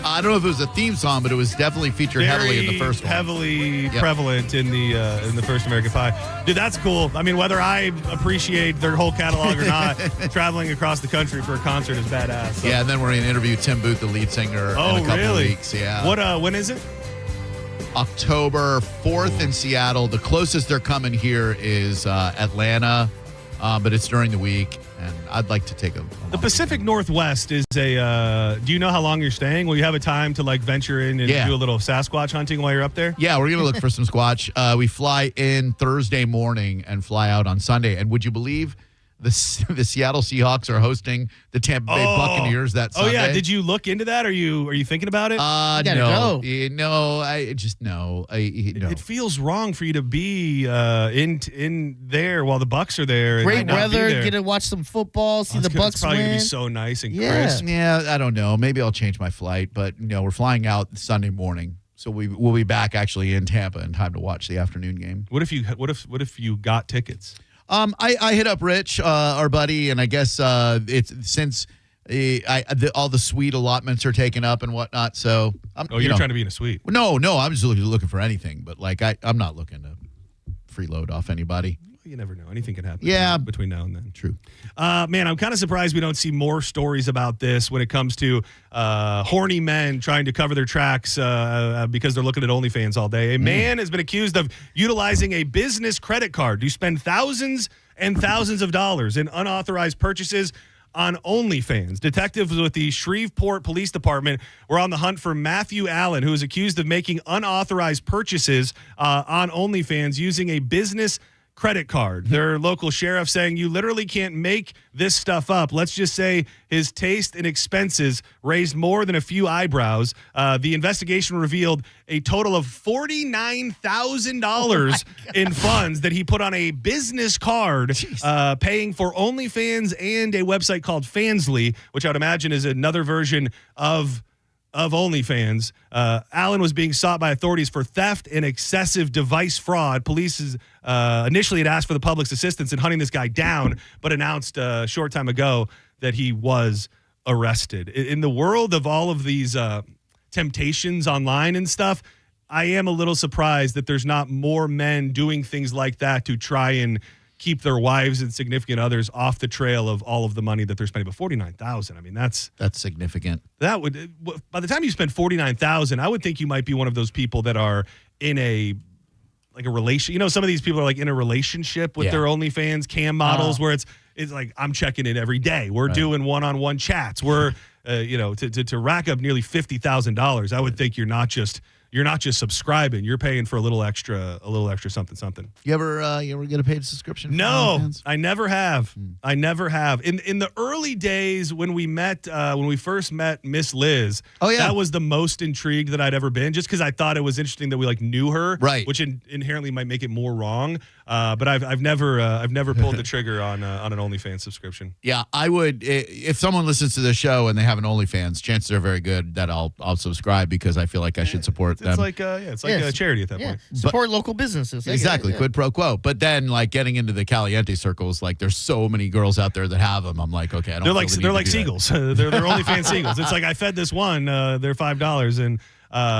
I don't know if it was a theme song, but it was definitely featured heavily in the first one. Heavily prevalent in the first American Pie. Dude, that's cool. I mean, whether I appreciate their whole catalog or not, traveling across the country for a concert is badass. So. Yeah, and then we're going to interview Tim Booth, the lead singer, in a couple of weeks. Yeah. When is it? October 4th in Seattle. The closest they're coming here is Atlanta, but it's during the week, and I'd like to take a The Pacific Northwest is a, do you know how long you're staying? Will you have a time to like venture in and do a little Sasquatch hunting while you're up there? Yeah, we're going to look for some Squatch. We fly in Thursday morning and fly out on Sunday. And would you believe the Seattle Seahawks are hosting the Tampa Bay Buccaneers that Sunday? Oh, yeah. Did you look into that? Are you thinking about it? No. No, I just, no. No. It feels wrong for you to be in there while the Bucs are there. Great weather, get to watch some football, see the Bucs It's probably win. going to be so nice and crisp. Yeah, I don't know. Maybe I'll change my flight, but we're flying out Sunday morning. So we'll be back actually in Tampa in time to watch the afternoon game. What if you got tickets? I hit up Rich, our buddy, and I guess it's since all the suite allotments are taken up and whatnot. So you're trying to be in a suite? No, I'm just looking for anything. But like I'm not looking to freeload off anybody. You never know. Anything can happen. Yeah, between now and then. True. Man, I'm kind of surprised we don't see more stories about this when it comes to horny men trying to cover their tracks because they're looking at OnlyFans all day. A man has been accused of utilizing a business credit card to spend thousands and thousands of dollars in unauthorized purchases on OnlyFans. Detectives with the Shreveport Police Department were on the hunt for Matthew Allen, who is accused of making unauthorized purchases on OnlyFans using a business credit card. Their local sheriff saying you literally can't make this stuff up. Let's just say his taste and expenses raised more than a few eyebrows. The investigation revealed a total of $49,000 in funds that he put on a business card, paying for OnlyFans and a website called Fansly, which I would imagine is another version of OnlyFans. Allen was being sought by authorities for theft and excessive device fraud. Police initially had asked for the public's assistance in hunting this guy down, but announced a short time ago that he was arrested. In the world of all of these temptations online and stuff, I am a little surprised that there's not more men doing things like that to try and keep their wives and significant others off the trail of all of the money that they're spending. But $49,000, I mean, that's significant. That would, by the time you spend $49,000, I would think you might be one of those people that are in a relation. Some of these people are like in a relationship with their OnlyFans cam models, where it's like I'm checking in every day. We're doing one-on-one chats. We're to rack up nearly $50,000. I would think you're not just subscribing. You're paying for a little extra something. You ever get a paid subscription? No, I never have. I never have. In the early days when we first met Miss Liz, that was the most intrigued that I'd ever been, just because I thought it was interesting that we knew her, right? Which inherently might make it more wrong. But I've never pulled the trigger on an OnlyFans subscription. Yeah, I would. If someone listens to the show and they have an OnlyFans, chances are very good that I'll subscribe because I feel like I should support them. It's like a charity at that point. Support local businesses. Exactly, quid pro quo. But then, getting into the caliente circles, there's so many girls out there that have them. I'm like, okay, I don't. They're like seagulls. they're OnlyFans seagulls. It's like I fed this one. They're $5, and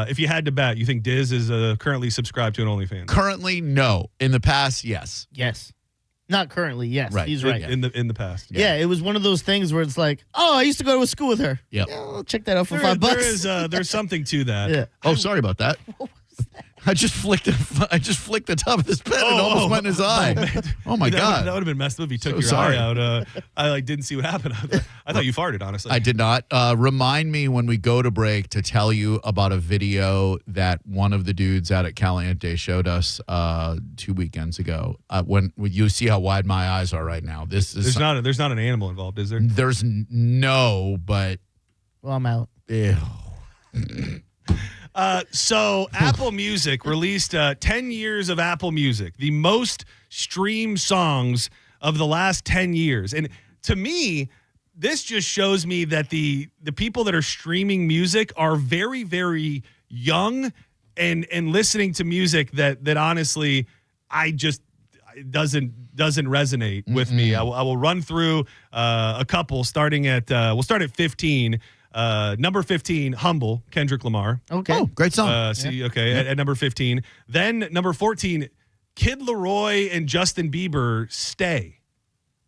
if you had to bet, you think Diz is currently subscribed to an OnlyFans? Currently, no. In the past, yes. Yes. Not currently, yes. Right. He's right. In the past. Yeah, it was one of those things where it's like, oh, I used to go to school with her. Yep. Yeah, I'll check that out for $5. There's something to that. Yeah. Oh, sorry about that. I just flicked the top of this pen and almost went in his eye. Oh my God. That would have been messed up if you took So your sorry. eye out. I didn't see what happened. I thought you farted, honestly. I did not. Remind me when we go to break to tell you about a video that one of the dudes out at Caliente showed us 2 weekends ago. When you see how wide my eyes are right now, this is there's not an animal involved, is there? There's no, but Well, I'm out. Ew. So Apple Music released 10 years of Apple Music, the most streamed songs of the last 10 years. And to me, this just shows me that the people that are streaming music are very, very young and listening to music that honestly, doesn't resonate with me. I will run through a couple starting at, we'll start at 15. Number 15, Humble, Kendrick Lamar. Okay. Oh, great song. At number 15. Then number 14, Kid Laroi and Justin Bieber, Stay.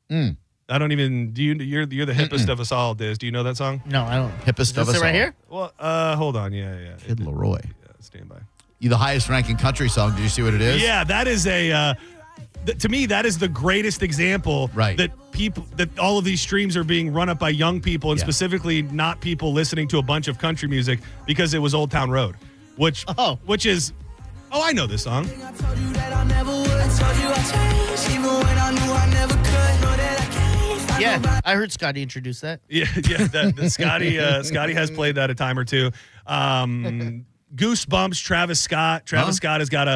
I don't even, you're the hippest of us all, Diz. Do you know that song? No, I don't. Hippest of us Is it right all. here? Well, hold on. Yeah. Kid Laroi. Stand by. You the highest ranking country song. Did you see what it is? Yeah, that is to me, that is the greatest example that all of these streams are being run up by young people and specifically not people listening to a bunch of country music because it was Old Town Road, which is, I know this song. Yeah, I heard Scotty introduce that. Yeah, Scotty has played that a time or two. Goosebumps, Travis Scott. Travis Scott has got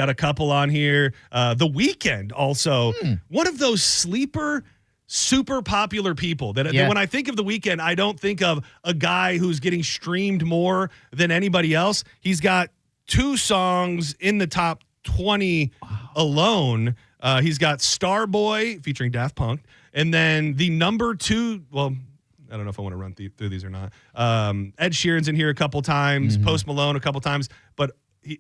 a couple on here. The Weeknd also, one of those sleeper, super popular people that when I think of The Weeknd, I don't think of a guy who's getting streamed more than anybody else. He's got 2 songs in the top 20 alone. He's got Starboy featuring Daft Punk. And then the number 2, well, I don't know if I want to run through these or not. Ed Sheeran's in here a couple times, Post Malone a couple times, but The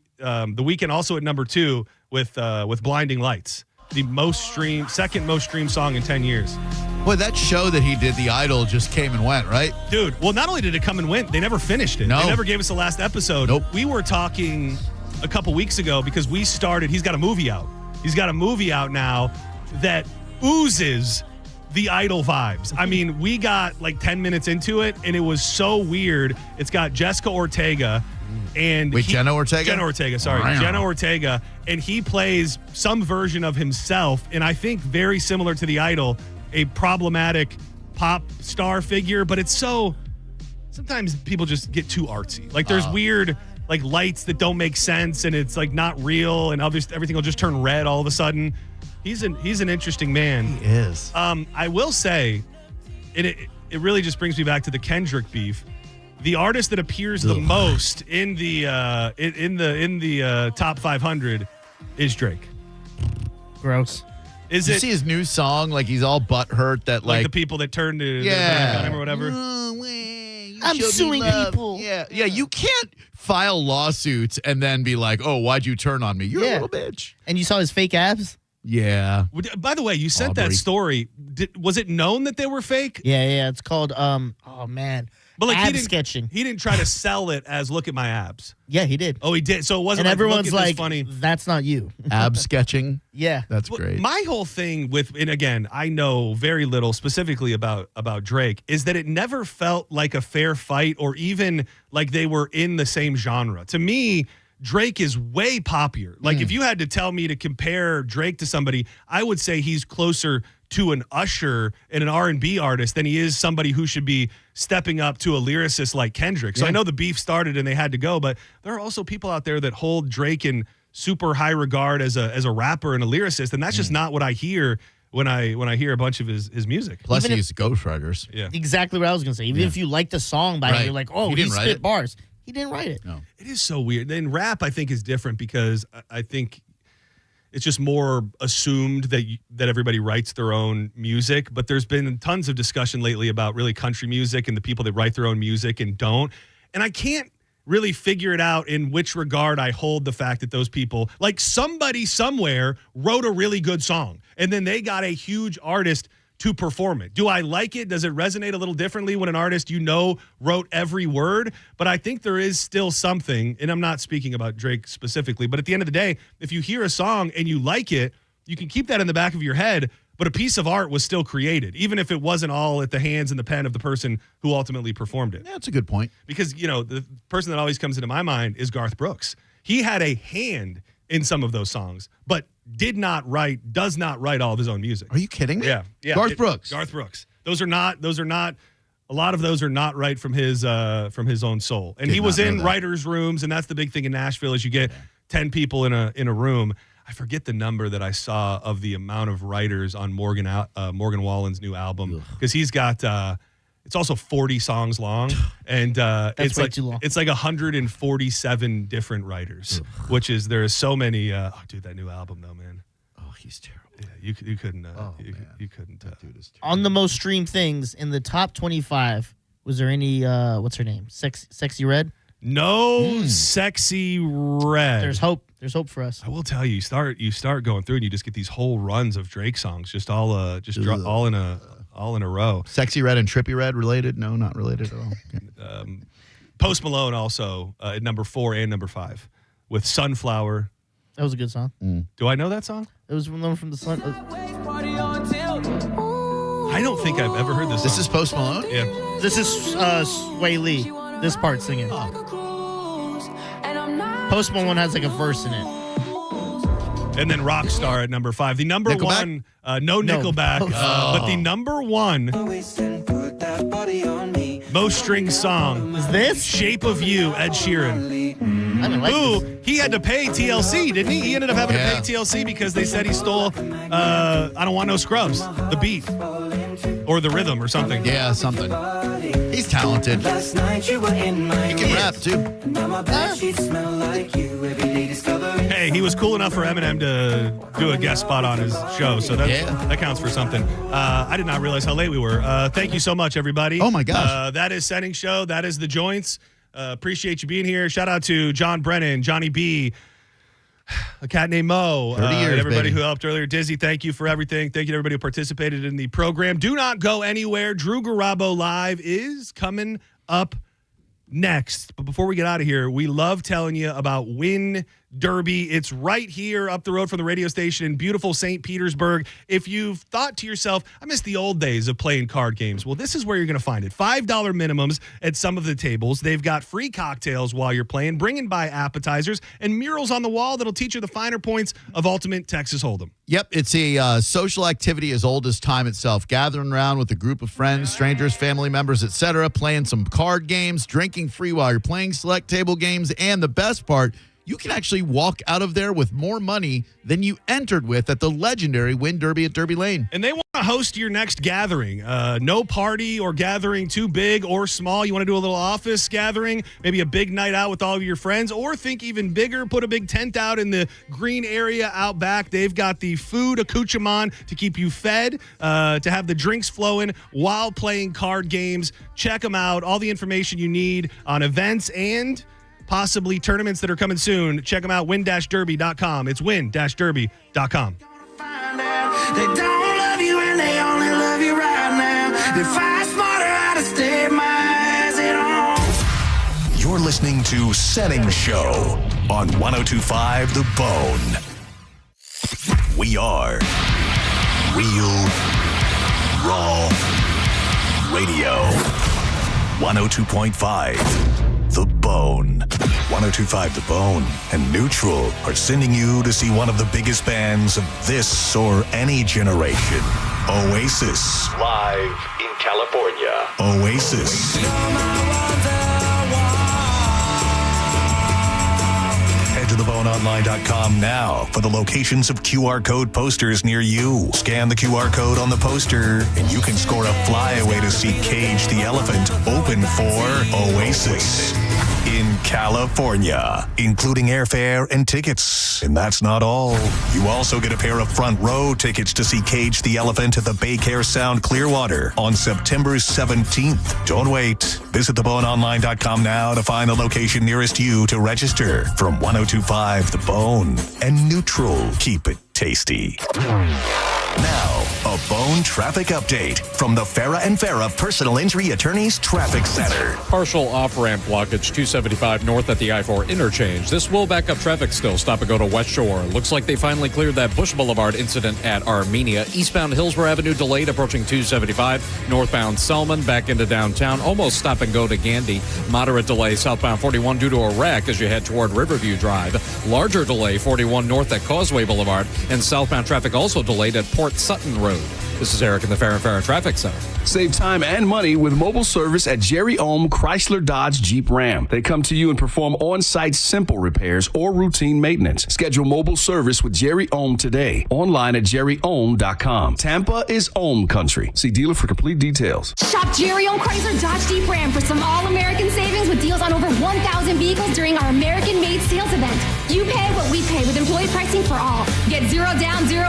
Weeknd also at number 2 with Blinding Lights, the second most streamed song in 10 years. Boy, that show that he did, The Idol, just came and went, right? Dude, well, not only did it come and went, they never finished it. No. They never gave us the last episode. Nope. We were talking a couple weeks ago because he's got a movie out. He's got a movie out now that oozes The Idol vibes. I mean, we got like 10 minutes into it, and it was so weird. It's got Jessica Ortega and Jenna Ortega? Jenna Ortega, sorry. Wow. Jenna Ortega, and he plays some version of himself, and I think very similar to The Idol, a problematic pop star figure, but it's so, sometimes people just get too artsy. Like there's weird like lights that don't make sense, and it's like not real, and everything will just turn red all of a sudden. He's an interesting man. He is. I will say, it really just brings me back to the Kendrick beef. The artist that appears the most in the top 500 is Drake. Gross. Did you see his new song? Like he's all butthurt that like the people that turned their back on him or whatever. I'm suing people. Yeah. You can't file lawsuits and then be like, "Oh, why'd you turn on me? You're a little bitch." And you saw his fake abs? Yeah. By the way, you sent that story. Was it known that they were fake? Yeah. It's called But like ab sketching. He didn't try to sell it as "look at my abs." Yeah, he did. Oh, he did. So it wasn't. And like, everyone's look at like, this funny. "That's not you." Ab sketching. Yeah, that's great. My whole thing and again, I know very little specifically about Drake, is that it never felt like a fair fight or even like they were in the same genre. To me, Drake is way poppier. Like if you had to tell me to compare Drake to somebody, I would say he's closer to an Usher and an R&B artist than he is somebody who should be stepping up to a lyricist like Kendrick. So I know the beef started and they had to go, but there are also people out there that hold Drake in super high regard as a rapper and a lyricist, and that's just not what I hear when I hear a bunch of his music. Plus he's ghostwriters. Yeah. Exactly what I was going to say. Even if you like the song by him, you're like, "Oh, he spit bars." He didn't write it. No. It is so weird. Then rap, I think, is different because I think it's just more assumed that everybody writes their own music. But there's been tons of discussion lately about really country music and the people that write their own music and don't. And I can't really figure it out in which regard I hold the fact that those people, like somebody somewhere wrote a really good song and then they got a huge artist to perform it. Do I like it? Does it resonate a little differently when an artist wrote every word? But I think there is still something, and I'm not speaking about Drake specifically, but at the end of the day, if you hear a song and you like it, you can keep that in the back of your head, but a piece of art was still created, even if it wasn't all at the hands and the pen of the person who ultimately performed it. Yeah, that's a good point. Because, the person that always comes into my mind is Garth Brooks. He had a hand in some of those songs, but does not write all of his own music. Are you kidding me? Yeah. Garth Brooks. Garth Brooks. Those are not, a lot of those are not right from his own soul. And he was in writers' rooms, and that's the big thing in Nashville is you get 10 people in a room. I forget the number that I saw of the amount of writers on Morgan Wallen's new album, because he's got it's also 40 songs long, and it's way like too long. It's like 147 different writers, which is there is so many. Dude, that new album though, man. Oh, he's terrible. Yeah, you couldn't. You couldn't. On the most streamed things in the top 25, was there any? What's her name? Sexy Red. No, Sexy Red. There's hope. There's hope for us. I will tell you, you start going through and you just get these whole runs of Drake songs, just all in a row. Sexy Red and Trippy Red related? No, not related at all. Okay. Post Malone also at number 4 and number 5 with Sunflower. That was a good song. Do I know that song? It was one from the Sun. I don't think I've ever heard this song. This is Post Malone? Yeah. This is Sway Lee. This part singing. Post Malone has like a verse in it. And then Rockstar at number 5. The number Nickelback? one, no Nickelback, but the number one most string song is this Shape of You, Ed Sheeran. I didn't like Ooh, he had to pay TLC, didn't he? He ended up having to pay TLC because they said he stole I Don't Want No Scrubs, the beat. Or the rhythm or something. Yeah, something. He's talented. He can rap, too. Hey, he was cool enough for Eminem to do a guest spot on his show, so that counts for something. I did not realize how late we were. Thank you so much, everybody. Oh, my gosh. That is Senning Show. That is The Joints. Appreciate you being here. Shout out to John Brennan, Johnny B., a cat named Mo, 30 years, and everybody baby. who helped earlier. Dizzy, thank you for everything. Thank you to everybody who participated in the program. Do not go anywhere. Drew Garabo Live is coming up next. But before we get out of here, we love telling you about Win Derby. It's right here up the road from the radio station in beautiful St. Petersburg. If you've thought to yourself, I miss the old days of playing card games, well, this is where you're going to find it. $5 minimums at some of the tables. They've got free cocktails while you're playing, bringing by appetizers, and murals on the wall that'll teach you the finer points of Ultimate Texas Hold'em. Yep, it's a social activity as old as time itself. Gathering around with a group of friends, strangers, family members, etc., playing some card games, drinking free while you're playing select table games, and the best part, you can actually walk out of there with more money than you entered with at the legendary Win Derby at Derby Lane. And they want to host your next gathering. No party or gathering too big or small. You want to do a little office gathering, maybe a big night out with all of your friends, or think even bigger, put a big tent out in the green area out back. They've got the food accoutrement to keep you fed, to have the drinks flowing while playing card games. Check them out. All the information you need on events and possibly tournaments that are coming soon. Check them out, win-derby.com. It's win-derby.com. They don't love you and they only love you right now. They fight smarter how to stay my eyes on. You're listening to Senning Show on 102.5 The Bone. We are Real Raw Radio. 102.5 The Bone. 102.5 The Bone and Neutral are sending you to see one of the biggest bands of this or any generation. Oasis. Live in California. Oasis. Head to theboneonline.com now for the locations of QR code posters near you. Scan the QR code on the poster and you can score a flyaway to see Cage the Elephant open for Oasis. in California, including airfare and tickets. And that's not all. You also get a pair of front row tickets to see Cage the Elephant at the Baycare Sound Clearwater on September 17th. Don't wait. Visit theboneonline.com now to find the location nearest you to register. From 102.5 The Bone and Neutral, keep it tasty. Now, a Bone traffic update from the Farah and Farah Personal Injury Attorneys Traffic Center. Partial off-ramp blockage 275 north at the I-4 interchange. This will back up traffic still. Stop and go to West Shore. Looks like they finally cleared that Bush Boulevard incident at Armenia. Eastbound Hillsborough Avenue delayed approaching 275. Northbound Selman back into downtown. Almost stop and go to Gandy. Moderate delay southbound 41 due to a wreck as you head toward Riverview Drive. Larger delay 41 north at Causeway Boulevard. And southbound traffic also delayed at Port Sutton Road. This is Eric in the Farah and Farah Traffic Center. Save time and money with mobile service at Jerry Ohm Chrysler Dodge Jeep Ram. They come to you and perform on-site simple repairs or routine maintenance. Schedule mobile service with Jerry Ohm today. Online at jerryohm.com. Tampa is Ohm country. See dealer for complete details. Shop Jerry Ohm Chrysler Dodge Jeep Ram for some all-American savings with deals on over 1,000 vehicles during our American-made sales event. You pay what we pay with employee pricing for all. Get 0 down, 0%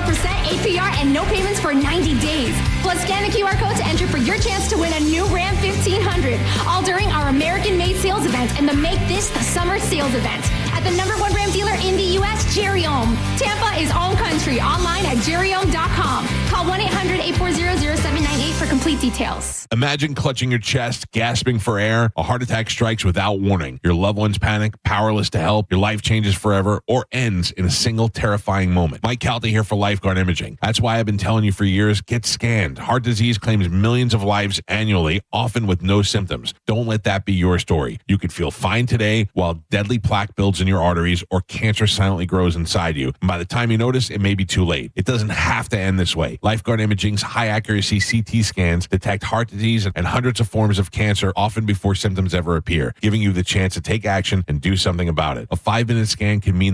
APR and no payments for 90 days. Plus, scan the QR code to enter for your chance to win a new Ram 1500. All during our American-made sales event and the Make This the Summer sales event. At the #1 Ram dealer in the U.S., Jerry Ohm. Tampa is Ohm country. Online at jerryohm.com. Call 1-800-840-0798 for complete details. Imagine clutching your chest, gasping for air. A heart attack strikes without warning. Your loved ones panic, powerless to help. Your life changes forever or ends in a single terrifying moment. Mike Calta here for Lifeguard Imaging. That's why I've been telling you for years, get scanned. Heart disease claims millions of lives annually, often with no symptoms. Don't let that be your story. You could feel fine today while deadly plaque builds in your arteries or cancer silently grows inside you. And by the time you notice, it may be too late. It doesn't have to end this way. Lifeguard Imaging's high-accuracy CT scans detect heart disease and hundreds of forms of cancer often before symptoms ever appear, giving you the chance to take action and do something about it. A 5-minute scan can mean